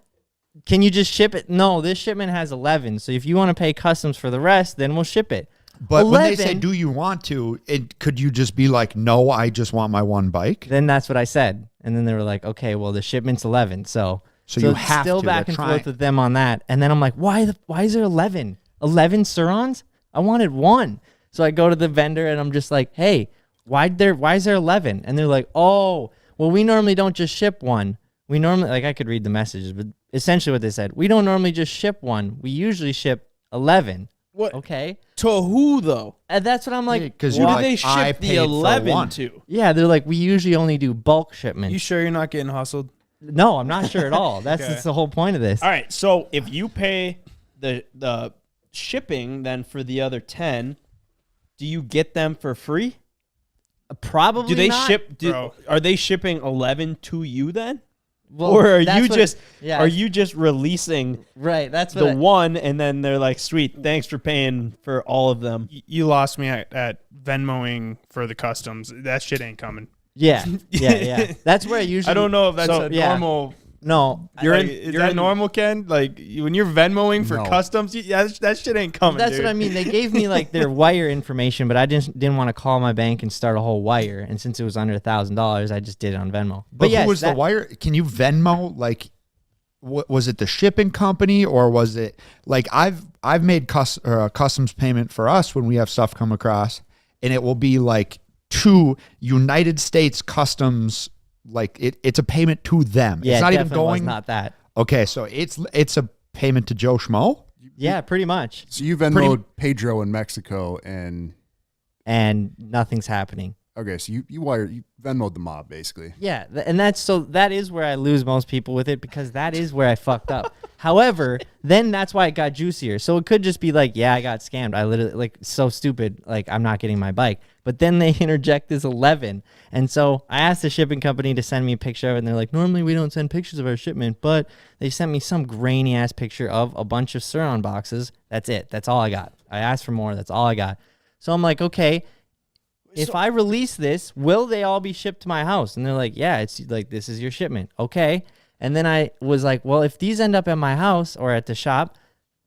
Can you just ship it? No, this shipment has 11. So if you want to pay customs for the rest, then we'll ship it. But 11, when they say, do you want to, could you just be like, no, I just want my one bike? Then that's what I said. And then they were like, okay, well, the shipment's 11. So you have still to. back and forth with them on that. And then I'm like, why is there 11? 11 Surons? I wanted one. So I go to the vendor and I'm just like, hey, why is there 11? And they're like, oh, well, we normally don't just ship one. We normally, like, I could read the messages, but essentially what they said, we don't normally just ship one. We usually ship 11. What? Okay. To who, though? And that's what I'm like. Because who you're do like, they I ship the paid 11 for one. to? Yeah, they're like, we usually only do bulk shipments. You sure you're not getting hustled? No, I'm not sure at all. That's Okay. that's the whole point of this. All right, so if you pay the shipping then for the other 10, do you get them for free? Probably Do they not. ship? Bro. Are they shipping 11 to you then? Well, Or are that's you what- just yeah, are you just releasing right? That's what the I- one and then they're like, sweet, thanks for paying for all of them? You lost me at Venmoing for the customs. That shit ain't coming. yeah. That's where I usually. I don't know if that's So, a yeah. normal. No, Is that normal, Ken? Like when you're Venmoing for No. customs, that shit ain't coming. that's dude. what I mean. They gave me like their wire information, but I didn't want to call my bank and start a whole wire. And since it was under $1,000, I just did it on Venmo. But yes, who was the wire? Can you Venmo? Like, was it the shipping company or was it like I've made customs payment for us when we have stuff come across, and it will be like to United States Customs. Like it's a payment to them. Yeah, it's not it even definitely was going. not that. Okay, so it's a payment to Joe Schmo. Yeah, pretty much. So you Venmoed Pedro in Mexico, and And nothing's happening. okay, so you Venmoed the mob basically. Yeah, that is where I lose most people with it because that is where I fucked up. However, then that's why it got juicier. So it could just be like, yeah, I got scammed. I literally like so stupid, like I'm not getting my bike. But then they interject this 11. And so I asked the shipping company to send me a picture of it, and they're like, normally we don't send pictures of our shipment, but they sent me some grainy ass picture of a bunch of Suron boxes. That's it. That's all I got. I asked for more. That's all I got. So I'm like, okay, if I release this, will they all be shipped to my house? And they're like, yeah, it's like, this is your shipment. Okay. And then I was like, well, if these end up at my house or at the shop,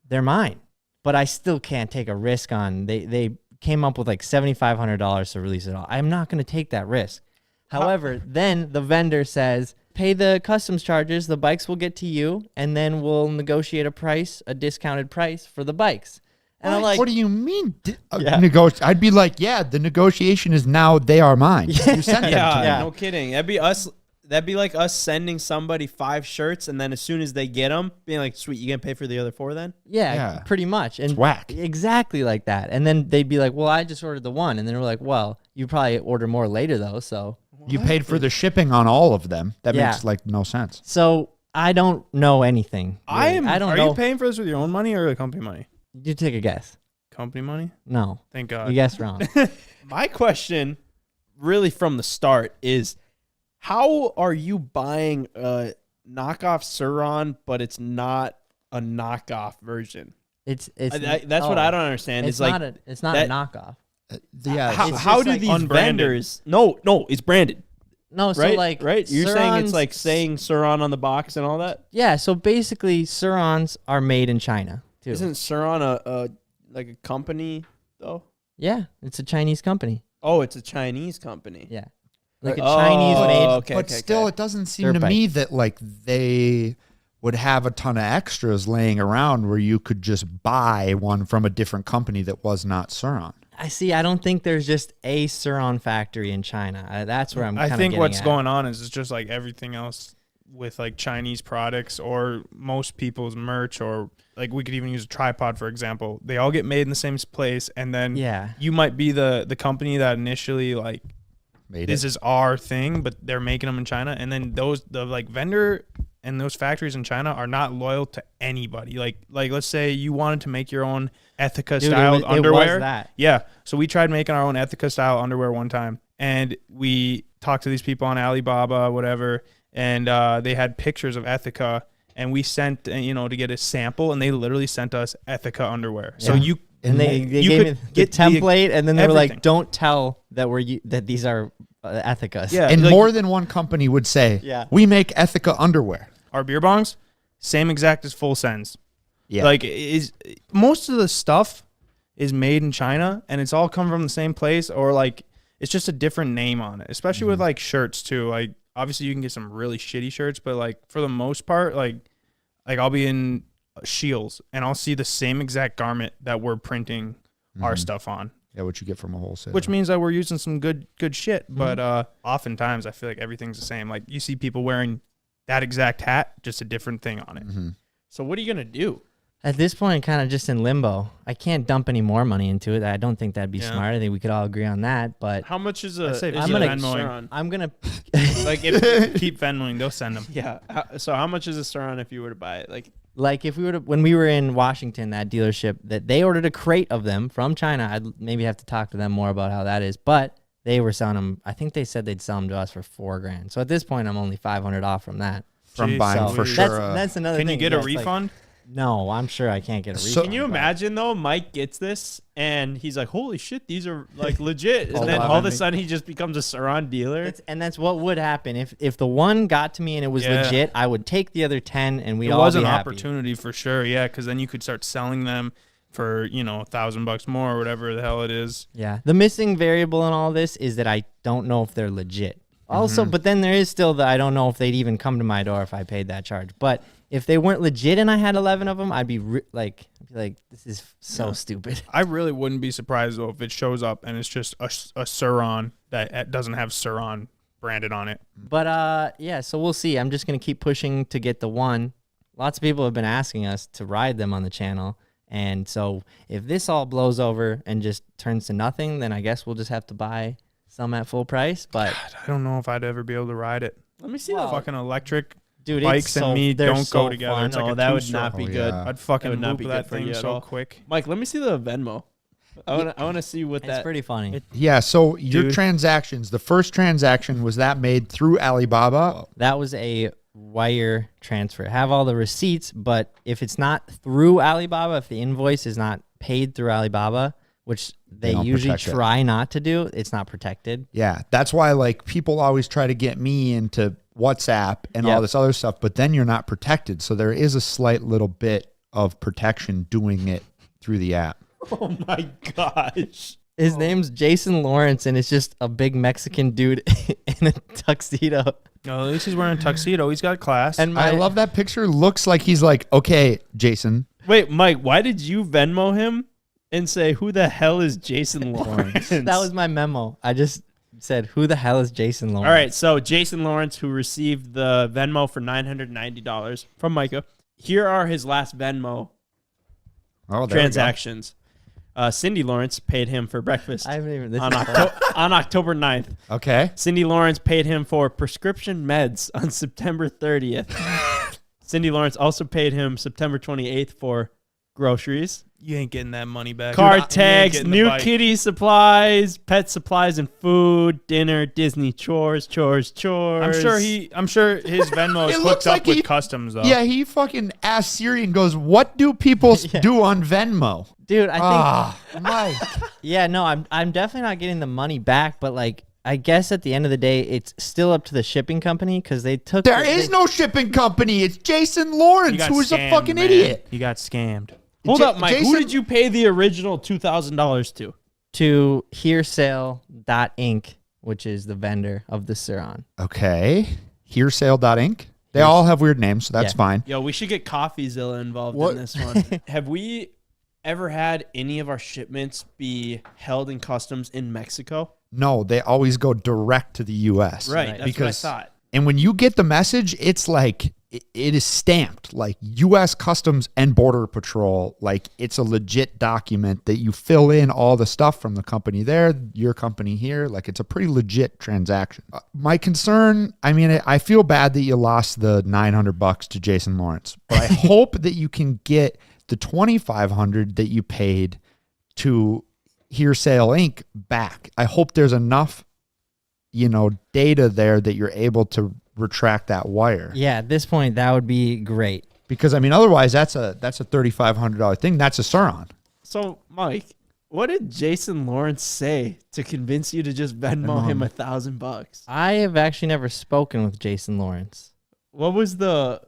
they're mine. But I still can't take a risk on, they came up with like $7,500 to release it all. I'm not going to take that risk. However, then the vendor says, pay the customs charges, the bikes will get to you, and then we'll negotiate a discounted price for the bikes. And I'm like, what do you mean? Yeah. I'd be like, yeah, the negotiation is now they are mine. You sent them to me. No kidding. That'd be us. That'd be like us sending somebody 5 shirts, and then as soon as they get them, being like, "Sweet, you gonna pay for the other 4 then?" Yeah, pretty much. And It's whack. Exactly like that. And then they'd be like, well, I just ordered the one. And then we're like, well, you probably order more later though. So You paid for the shipping on all of them. That Yeah. makes like no sense. so I don't know anything. I really. am. I don't Are know. you paying for this with your own money or the company money? You take a guess. Company money. No, Thank you God. guessed wrong. My question, really from the start, is how are you buying a knockoff Suron, but it's not a knockoff version? It's That's what I don't understand. It's like not a that- knockoff. Yeah. how, it's how just do like these unbranded. vendors? No, it's branded, No, so right? like right? You're saying it's Surons- like saying Suron on the box and all that. yeah. So basically, Surons are made in China too. Isn't Suron a like a company though? Yeah, it's a Chinese company. Oh, it's a Chinese company. Yeah, like a Oh, Chinese made. okay, but okay, still, okay. it doesn't seem Dirt to bike. me that like they would have a ton of extras laying around where you could just buy one from a different company that was not Suron. I see. I don't think there's just a Suron factory in China. That's where I'm. I kinda think getting what's at. going on is it's just like everything else with like Chinese products or most people's merch, or like we could even use a tripod for example. They all get made in the same place, and then Yeah. you might be the company that initially like Made this it. is our thing, but they're making them in China, and then the like vendor and those factories in China are not loyal to anybody. Like let's say you wanted to make your own Ethica Dude, style it was underwear. that. Yeah. So we tried making our own Ethica style underwear one time, and we talked to these people on Alibaba, whatever, and they had pictures of Ethica, and we sent to get a sample, and they literally sent us Ethica underwear. So Yeah. you And they you gave me could the get the- template, and then they were everything. like, "Don't tell that that these are Ethicas." yeah, And like more than one company would say, Yeah. we make Ethica underwear. our beer bongs, same exact as Full Sends. Yeah. Like is most of the stuff is made in China, and it's all come from the same place, or like it's just a different name on it. Especially with like shirts too. Like obviously you can get some really shitty shirts, but like for the most part, like I'll be in Shields and I'll see the same exact garment that we're printing our stuff on, Yeah, what you get from a wholesaler. which means that we're using some good shit. But oftentimes I feel like everything's the same. Like you see people wearing that exact hat, just a different thing on it. So what are you gonna do? At this point, kind of just in limbo. I can't dump any more money into it. I don't think that'd be Yeah. smart. I think we could all agree on that. But How much is I say is I'm a gonna- Suron? I'm gonna. Like if keep Venmoing, they'll send them. Yeah. So how much is a Suron if you were to buy it? Like if we were to, when we were in Washington, that dealership that they ordered a crate of them from China. I'd maybe have to talk to them more about how that is. But they were selling them. I think they said they'd sell them to us for $4,000. So at this point, I'm only $500 off from that. from Jeez, buying so for weird. sure. That's another Can thing. you get Yeah, a it's like- refund? no, I'm sure I can't get a refund. So- Can you but- imagine though? Mike gets this and he's like, "Holy shit, these are like legit!" Hold And then on, all of a let me- sudden he just becomes a Suron dealer. And that's what would happen if the one got to me and it was Yeah. legit. I would take the other 10 and we'd It all was be an happy. opportunity for sure, yeah, because then you could start selling them for $1,000 more or whatever the hell it is. Yeah. The missing variable in all this is that I don't know if they're legit. Also, but then there is still the I don't know if they'd even come to my door if I paid that charge. But if they weren't legit and I had 11 of them, I'd be like, this is so stupid. I really wouldn't be surprised though if it shows up and it's just a Suron that doesn't have Suron branded on it. But yeah, so we'll see. I'm just gonna keep pushing to get the one. Lots of people have been asking us to ride them on the channel. And so if this all blows over and just turns to nothing, then I guess we'll just have to buy some at full price. But I don't know if I'd ever be able to ride it. Let me see Well, the Fucking electric dude, bikes it's and so, me they're don't so go together. fun. It's like No, a that would two-stroke. not be Oh, good. yeah. I'd That fucking would not loop be that good for thing you at so all. quick. Mike, let me see the Venmo. I want to see what It's that. pretty funny. Yeah, so your Dude. transactions, the first transaction, was that made through Alibaba? That was a wire transfer. Have all the receipts, but if it's not through Alibaba, if the invoice is not paid through Alibaba, which they don't usually protect it. try not to do, it's not protected. Yeah, that's why like people always try to get me into WhatsApp and all Yep. this other stuff, but then you're not protected. So there is a slight little bit of protection doing it through the app. Oh my gosh. His name's Jason Lawrence, and it's just a big Mexican dude in a tuxedo. No, at least he's wearing a tuxedo. He's got class. And I love that picture. Looks like he's like, okay, Jason. Wait, Mike, why did you Venmo him and say, "Who the hell is Jason Lawrence"? that was my memo. I just said, "Who the hell is Jason Lawrence?" All right, so Jason Lawrence, who received the Venmo for $990 from Micah. Here are his last Venmo transactions. Cindy Lawrence paid him for breakfast I haven't even. This on, is on October 9th. Okay. Cindy Lawrence paid him for prescription meds on September 30th. Cindy Lawrence also paid him September 28th for groceries, You ain't getting that money back. car You ain't tags, getting the new bike. kitty supplies, pet supplies and food, dinner, Disney chores. I'm sure his Venmo is It hooked looks up like with he- customs though. Yeah, he fucking asked Siri and goes, "What do people do on Venmo?" dude. I think. Mike. Yeah, no, I'm definitely not getting the money back, but like, I guess at the end of the day, it's still up to the shipping company because they took. There is no shipping company. It's Jason He Lawrence, got who is a scammed, fucking man. idiot. He got scammed. Hold up, Mike. Who Jason- did you pay the original $2,000 to? to hearsale.inc, which is the vendor of the Suron. Okay. Hearsale.inc. They all have weird names, so that's Yeah. fine. Yo, we should get CoffeeZilla involved What? in this one. Have we ever had any of our shipments be held in customs in Mexico? No, they always go direct to the U.S. Right. That's Because, what I thought. and when you get the message, it's like, it is stamped like U.S. Customs and Border Patrol. Like, it's a legit document that you fill in all the stuff from the company there, your company here. Like, it's a pretty legit transaction. My concern, I mean, I feel bad that you lost the $900 to Jason Lawrence, but I hope that you can get the $2,500 that you paid to Hearsale Inc. back. I hope there's enough, data there that you're able to retract that wire. Yeah, at this point, that would be great. Because I mean, otherwise that's a $3,500 thing. That's a Suron. So, Mike, what did Jason Lawrence say to convince you to just Venmo him $1,000? I have actually never spoken with Jason Lawrence. What was the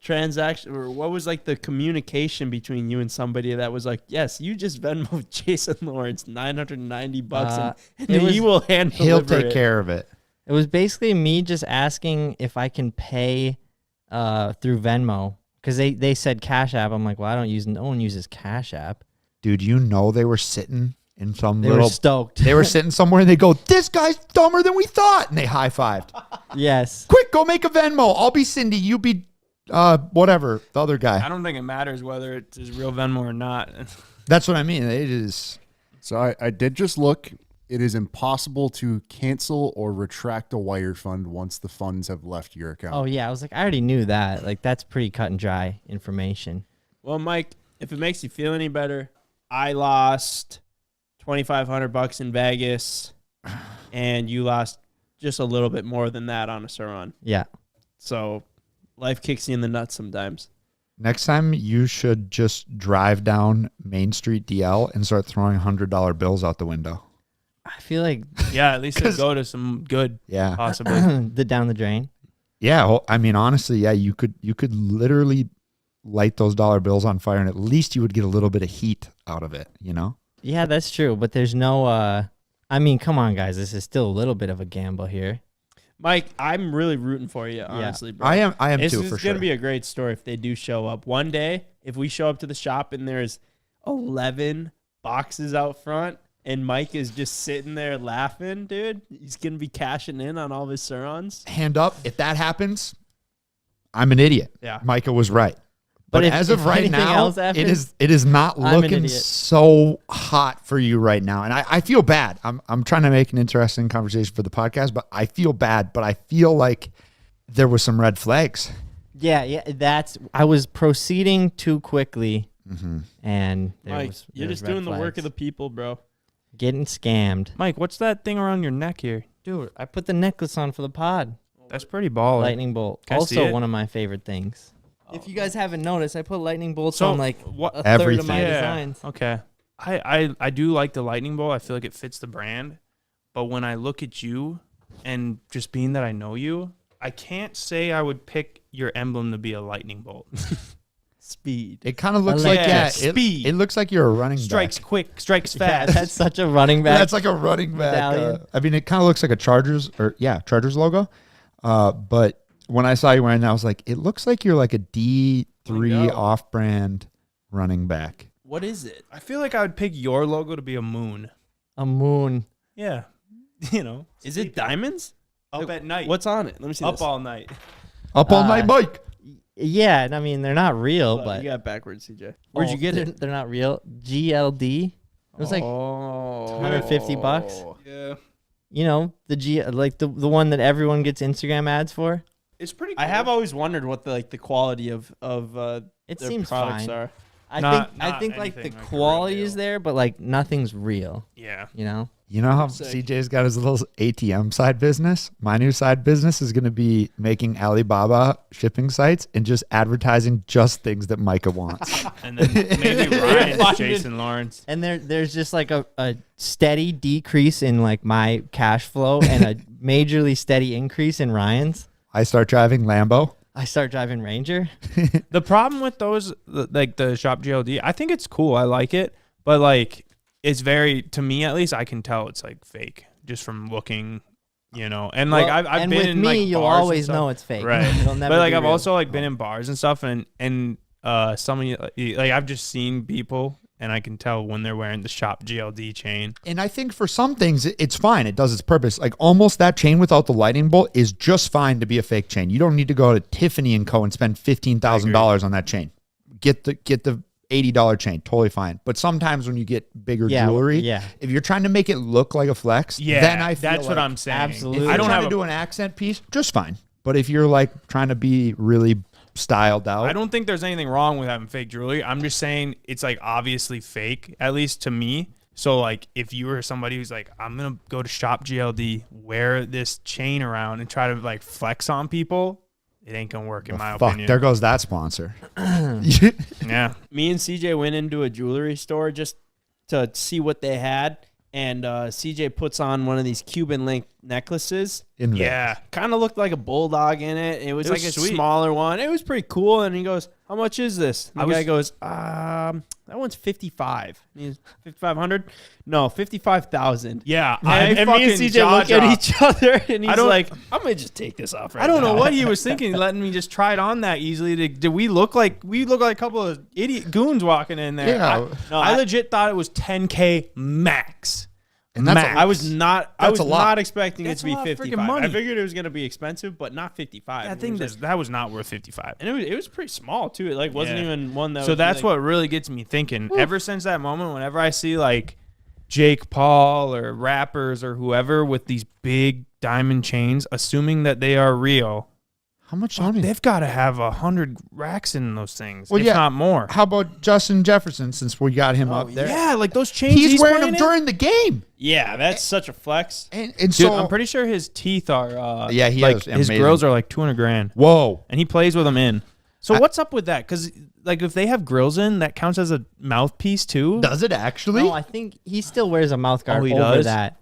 transaction, or what was like the communication between you and somebody that was like, yes, you just Venmo Jason Lawrence $990 and it was- he will He'll take it. care of it. It was basically me just asking if I can pay through Venmo because they said Cash App. I'm like, well, no one uses Cash App. Dude, they were sitting in some They little. were stoked. They were sitting somewhere and they go, "This guy's dumber than we thought," and they high fived. Yes. Quick, go make a Venmo. I'll be Cindy. You be whatever the other I guy. don't think it matters whether it's his real Venmo or not. That's what I mean. It is. So I did just look. It is impossible to cancel or retract a wire fund once the funds have left your account. Oh yeah, I was like, I already knew that. Like, that's pretty cut and dry information. Well, Mike, if it makes you feel any better, I lost $2,500 in Vegas, and you lost just a little bit more than that on a Suron. Yeah. So life kicks you in the nuts sometimes. Next time, you should just drive down Main Street DL and start throwing $100 bills out the window. I feel like Yeah, at least it'll go to some good, Yeah. possibly. down the drain. Yeah, well, I mean, honestly, yeah, you could literally light those dollar bills on fire, and at least you would get a little bit of heat out of it. Yeah, that's true. But there's no. I mean, come on, guys. This is still a little bit of a gamble here. Mike, I'm really rooting for you, honestly, bro. I am This too, is for going sure. to be a great story if they do show up. One day, if we show up to the shop and there's 11 boxes out front and Mike is just sitting there laughing, dude, he's going to be cashing in on all of his Surons. Hand up, if that happens, I'm an idiot. Yeah. Micah was right. But if- as of if right anything now, else happens, it is not I'm an looking idiot. so hot for you right now. And I feel bad. I'm trying to make an interesting conversation for the podcast, but I feel bad. But I feel like there was some red flags. Yeah. I was proceeding too quickly, Mm-hmm. and Mike, you're just doing the work of the people, bro. getting scammed. Mike, what's that thing around your neck here? Dude, I put the necklace on for the pod. That's pretty baller. Lightning bolt. Can I see Also it? one of my favorite things. If you guys haven't noticed, I put lightning bolts So, on like what- a third of my Everything. designs. Okay. I do like the lightning bolt. I feel like it fits the brand. But when I look at you and just being that I know you, I can't say I would pick your emblem to be a lightning bolt. Speed. It kind of looks Electric. like Speed. It looks like you're a running Strikes back. quick, strikes Yeah, fast. that's such a running back. That's like a running back. medallion. I mean, it kind of looks like a Chargers logo. But when I saw you wearing that, I was like, it looks like you're like a D3 know. off-brand running back. What is it? I feel like I would pick your logo to be a moon. A moon. Yeah. you know, Is it diamonds? up at night. What's on it? Let me see. up this. all night? Up all night, Mike. Yeah, and I mean they're not real, Oh, but you got it backwards, CJ. Where'd you get they're, it? They're not real. GLD. It was like $150. Yeah. you know the one that everyone gets Instagram ads for. It's pretty cool. I have always wondered what the quality of It their seems products fine. are. I Not think like the anything like a quality real is deal. there, but like nothing's real. Yeah. You know. You know how Sick. CJ's got his little ATM side business? My new side business is going to be making Alibaba shipping sites and just advertising just things that Micah wants. And then maybe Ryan's Jason Lawrence. And there's just like a steady decrease in like my cash flow and a majorly steady increase in Ryan's. I start driving Lambo. I start driving Ranger. The problem with those, like the Shop GLD, I think it's cool. I like it, but like it's very, to me at least, I can tell it's like fake just from looking, you know. And like Well, I've and been with in me, like you'll bars and always stuff. know it's fake. Right. It'll never But like be I've real. also like been in bars and stuff, and some of you, like I've just seen people, and I can tell when they're wearing the Shop GLD chain. And I think for some things, it's fine. It does its purpose. Like almost that chain without the lightning bolt is just fine to be a fake chain. You don't need to go to Tiffany & Co. and spend $15,000 on that chain. Get the $80 chain, totally fine. But sometimes when you get bigger jewelry, if you're trying to make it look like a flex, Yeah, then I feel that's what like I'm saying. absolutely. if I you're I don't trying have to do an accent piece, just fine. But if you're like trying to be really styled out, I don't think there's anything wrong with having fake jewelry. I'm just saying it's like obviously fake, at least to me. So like if you were somebody who's like, I'm gonna go to Shop GLD, wear this chain around and try to like flex on people, it ain't gonna work in my fuck, opinion. there goes that sponsor. Yeah. Me and CJ went into a jewelry store just to see what they had, and CJ puts on one of these Cuban link necklaces. Yeah. Kind of looked like a bulldog in it. It was It like was a sweet. smaller one. It was pretty cool. And he goes, "How much is this?" And the I guy goes, "That one's 55. He's 5,500. No, 55,000. Yeah. And me and fucking CJ jaw look at dropped. each other, and he's don't- like, "I'm gonna just take this off right I don't know now." what he was thinking, letting me just try it on that easily. Did we look like a couple of idiot goons walking in there? Yeah. I legit thought it was 10K max. And that's Max. I was not That's a lot. not expecting That's it to be a lot of freaking 55. I money. figured it was gonna be expensive, but not 55. That thing that was not worth 55. and it was pretty small too. It like wasn't Yeah. even one that. So was that's like, what really gets me thinking. Ever since that moment, whenever I see like Jake Paul or rappers or whoever with these big diamond chains, assuming that they are real, how much money? they've got to have 100 racks in those things, Well, if yeah. not more. How about Justin Jefferson, since we got him up there? Yeah, like those chains. He's wearing them playing in? during the game. Yeah, that's such a flex. And Dude, so, I'm pretty sure his teeth are. Yeah, he like has his amazing- grills are like 200 grand, whoa. and he plays with them in. So what's up with that? Because like if they have grills in, that counts as a mouthpiece too. Does it actually? No, I think he still wears a mouth guard he over does? that.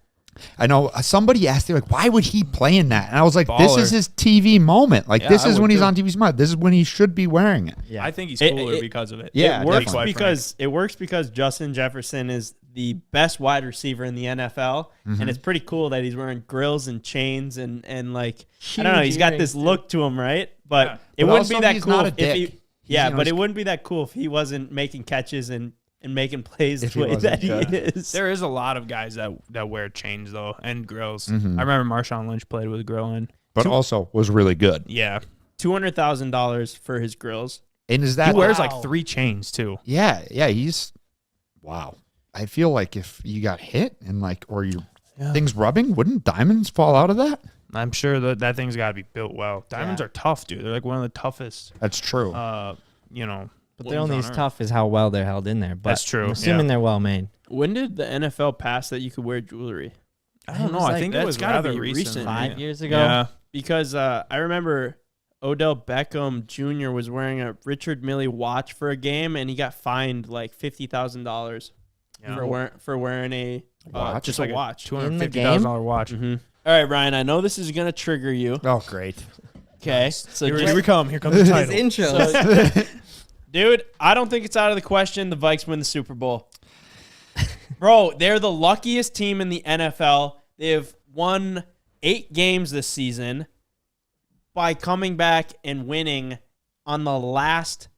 I know somebody asked, they're like, why would he play in that? And I was like, this Baller. is his TV moment. Like, Yeah, this I is would when he's too. on TV Smart. This is when he should be wearing it. Yeah. I think he's It- cooler it- because of it. Yeah, It works definitely. because Justin Jefferson is the best wide receiver in the NFL, and it's pretty cool that he's wearing grills and chains and like I don't know, he's got this look to him, right? But Yeah. it But wouldn't be also that he's cool not a if dick. he. Yeah, you know, but he's- it wouldn't be that cool if he wasn't making catches and making plays If the he way that wasn't, he is. There is a lot of guys that wear chains though and grills. Mhm. I remember Marshawn Lynch played with a grill in. But also was really good. Yeah, $200,000 for his grills. And is he that wears Wow. like 3 chains too. Yeah, he's wow. I feel like if you got hit and like or your things rubbing, wouldn't diamonds fall out of that? I'm sure that thing's got to be built well. Diamonds are tough, dude. They're like one of the toughest. That's true. You know. But they're only things as on Earth. tough as how well they're held in there. But That's true, I'm assuming yeah. they're well made. When did the NFL pass that you could wear jewelry? I don't know. was I like- think it that's was gotta rather be recent. recent. 5 years ago. Yeah. Because I remember Odell Beckham Jr. was wearing a Richard Mille watch for a game, and he got fined like $50,000 Yeah. for wearing a Watch? just Like a watch. $250,000 watch. Mm-hmm. All right, Ryan. I know this is gonna trigger you. Oh, great. Okay, so Here we come. Here comes the title. intro. So, dude, I don't think it's out of the question the Vikes win the Super Bowl. Bro, they're the luckiest team in the NFL. They've won 8 games this season by coming back and winning on the last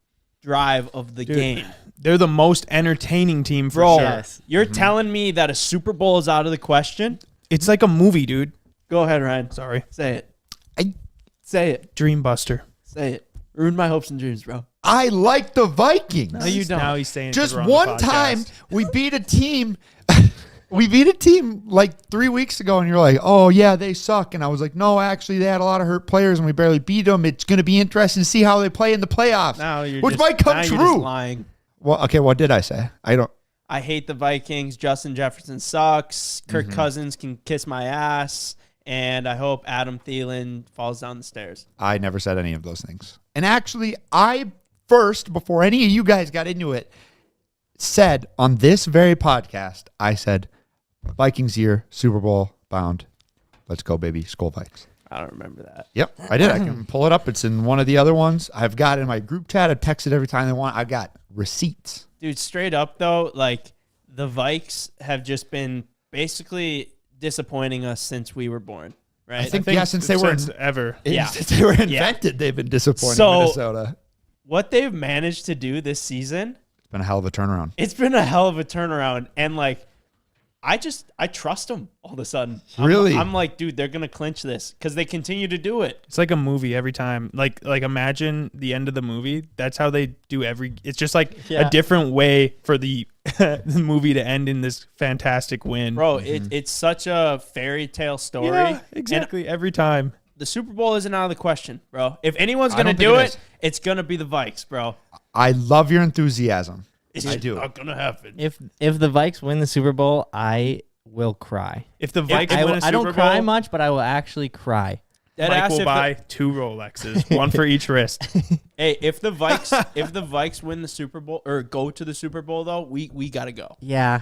drive of the game. They're the most entertaining team for Bro, sure. you're telling me that a Super Bowl is out of the question? It's like a movie, dude. Go ahead, Ryan. Sorry. Say it. I- Say it. Dreambuster. Say it. Ruin my hopes and dreams, bro. I like the Vikings. No, you don't. Now he's saying Just 'cause we're on the one podcast. time we beat a team. We beat a team like 3 weeks ago, and you're like, "Oh yeah, they suck." And I was like, "No, actually, they had a lot of hurt players, and we barely beat them. It's going to be interesting to see how they play in the playoffs." Now you're Which just, might come now true. You're just lying. Well, okay, what did I say? I don't. I hate the Vikings. Justin Jefferson sucks. Mm-hmm. Kirk Cousins can kiss my ass. And I hope Adam Thielen falls down the stairs. I never said any of those things. And actually, I first, before any of you guys got into it, said on this very podcast, I said, Vikings year, Super Bowl bound. Let's go, baby. Skull Vikes. I don't remember that. Yep, I did. I can pull it up. It's in one of the other ones. I've got it in my group chat. I've texted every time they want. I've got receipts. Dude, straight up, though, like, the Vikes have just been basically disappointing us since we were born, right? I think since they were ever. Yeah. since they were invented, they've been disappointing So- Minnesota. What they've managed to do this season, It's been a hell of a turnaround. it's been a hell of a turnaround. And, like, I trust them all of a sudden. Really? I'm like, dude, they're going to clinch this because they continue to do it. It's like a movie every time. Like imagine the end of the movie. That's how they do every. It's just like Yeah. a different way for the the movie to end in this fantastic win. Bro, it's such a fairy tale story. Yeah, And exactly. Every time. the Super Bowl isn't out of the question, bro. If anyone's I going to don't think do it it, is. it's going to be the Vikes, bro. I love your enthusiasm. It's I just do. not going to happen. If the Vikes win the Super Bowl, I will cry. If the Vikes I, win a Super I don't Bowl, cry much, but I will actually cry. Dead Mike ass will if buy 2 Rolexes, one for each wrist. hey, if the Vikes win the Super Bowl or go to the Super Bowl though, we got to go. Yeah.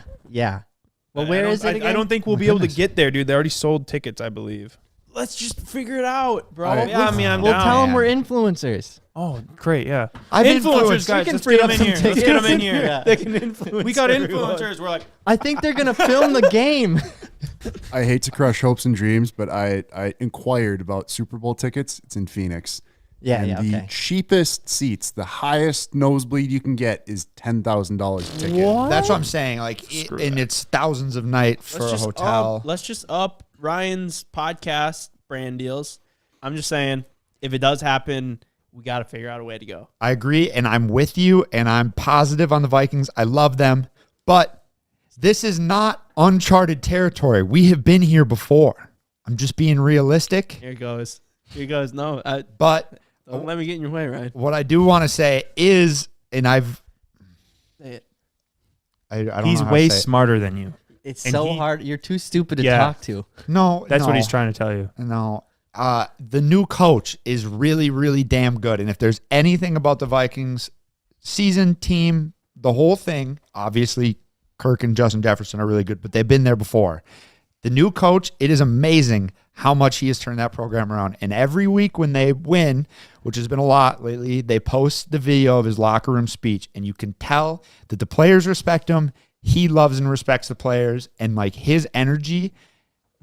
Well, where is it again? I don't think we'll be able to get there, dude. They already sold tickets, I believe. Let's just figure it out, bro. All right. Yeah, I mean, I'm We'll down. tell them man. we're influencers. Oh, great, yeah. I've Influencers, influenced. guys. can Let's free get up them in some here. Let's get them in tickets. here. They can influence. We got everyone. influencers. We're like, I think they're gonna film the game. I hate to crush hopes and dreams, but I inquired about Super Bowl tickets. It's in Phoenix. Yeah, and the cheapest seats, the highest nosebleed you can get, is $10,000 a ticket. That's what I'm saying. Like, and it's thousands of nights for a hotel. Let's just up Ryan's podcast brand deals. I'm just saying, if it does happen, we got to figure out a way to go. I agree, and I'm with you, and I'm positive on the Vikings. I love them, but this is not uncharted territory. We have been here before. I'm just being realistic. Here it goes. No, But don't let me get in your way, Ryan. what I do want to say is, and Say it. I don't he's know how way to say it. smarter than you. It's And so he- hard. You're too stupid to Yeah. talk to. No, That's no, what he's trying to tell you. No. The new coach is really, really damn good. And if there's anything about the Vikings season, team, the whole thing, obviously Kirk and Justin Jefferson are really good, but they've been there before. The new coach, it is amazing how much he has turned that program around. And every week when they win, which has been a lot lately, they post the video of his locker room speech. And you can tell that the players respect him. He loves and respects the players. And like his energy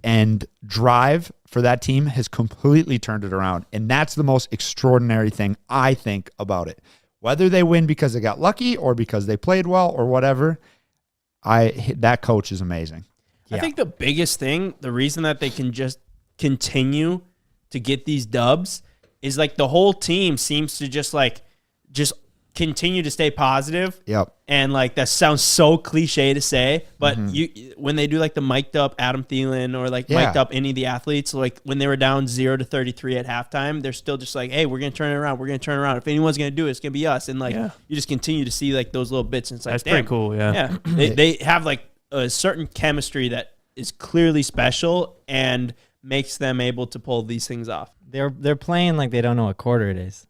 and drive for that team has completely turned it around. And that's the most extraordinary thing, I think, about it. Whether they win because they got lucky or because they played well or whatever, that coach is amazing. I think the biggest thing, the reason that they can just continue to get these dubs is like the whole team seems to just continue to stay positive. Yep. And like that sounds so cliche to say, but when they do like the mic'd up Adam Thielen or like mic'd up any of the athletes, like when they were down 0-33 at halftime, they're still just like, hey, we're gonna turn it around. We're gonna turn it around. If anyone's gonna do it, it's gonna be us. And like you just continue to see like those little bits. And it's like, That's damn, pretty cool. Yeah. yeah, they have like a certain chemistry that is clearly special and makes them able to pull these things off. They're playing like they don't know what quarter it is.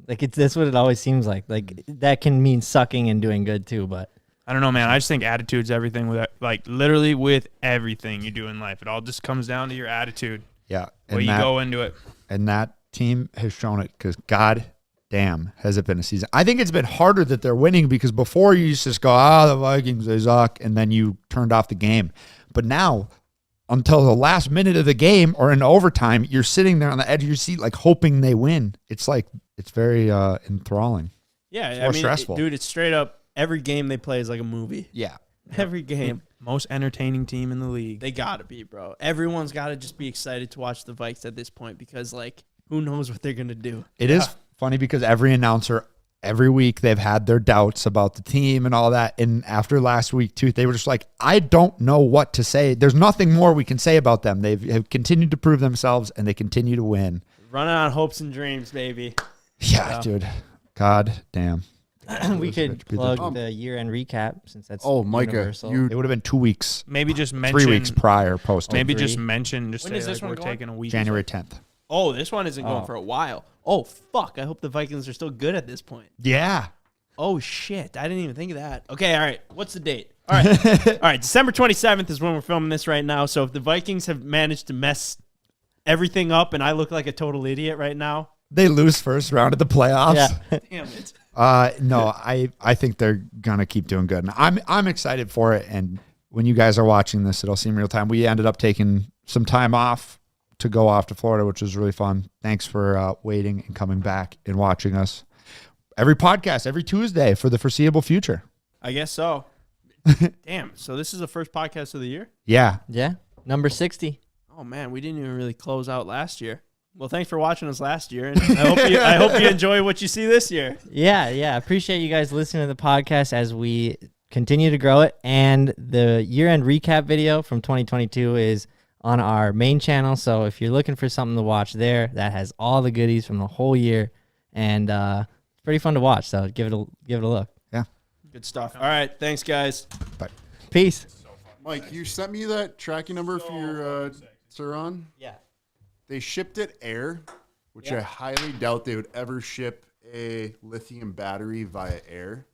Like that's what it always seems like. Like that can mean sucking and doing good too, but I don't know, man. I just think attitude's everything. With like literally with everything you do in life, it all just comes down to your attitude. Yeah. Where you go into it. And that team has shown it because God damn, has it been a season. I think it's been harder that they're winning because before you used to just go, the Vikings, they suck, and then you turned off the game. But now, until the last minute of the game or in overtime, you're sitting there on the edge of your seat like hoping they win. It's like, it's very enthralling. Yeah, more stressful. dude, it's straight up every game they play is like a movie. Yeah. Every game. Most entertaining team in the league. They gotta be, bro. Everyone's gotta just be excited to watch the Vikes at this point because, like, who knows what they're gonna do? It is funny because every announcer, every week, they've had their doubts about the team and all that. And after last week, too, they were just like, I don't know what to say. There's nothing more we can say about them. They have continued to prove themselves, and they continue to win. Running on hopes and dreams, baby. Yeah, dude. God damn. We could plug the year-end recap since that's Micah, universal. It would have been 2 weeks. Maybe just mention 3 weeks prior posted. Maybe just mention. Just When say is this like, one we're going? taking a week. January 10th. Oh, this one isn't going for a while. Oh, fuck. I hope the Vikings are still good at this point. Yeah. Oh, shit. I didn't even think of that. Okay, all right. What's the date? All right. All right, December 27th is when we're filming this right now. So if the Vikings have managed to mess everything up and I look like a total idiot right now. They lose first round of the playoffs. Yeah. Damn it. No, I think they're gonna keep doing good, and I'm excited for it. And when you guys are watching this, it'll seem real time. We ended up taking some time off to go off to Florida, which was really fun. Thanks for waiting and coming back and watching us every podcast every Tuesday for the foreseeable future. I guess so. Damn. So this is the first podcast of the year? Yeah, Yeah. Number 60. Oh, man. We didn't even really close out last year. Well, thanks for watching us last year. And I hope you enjoy what you see this year. Yeah. Appreciate you guys listening to the podcast as we continue to grow it. And the year-end recap video from 2022 is on our main channel. So if you're looking for something to watch there, that has all the goodies from the whole year. And it's pretty fun to watch. So give it a look. yeah. Good stuff. All right. Thanks, guys. Peace. Mike, you sent me that tracking number for your Suron. Yeah. They shipped it air, which I highly doubt they would ever ship a lithium battery via air.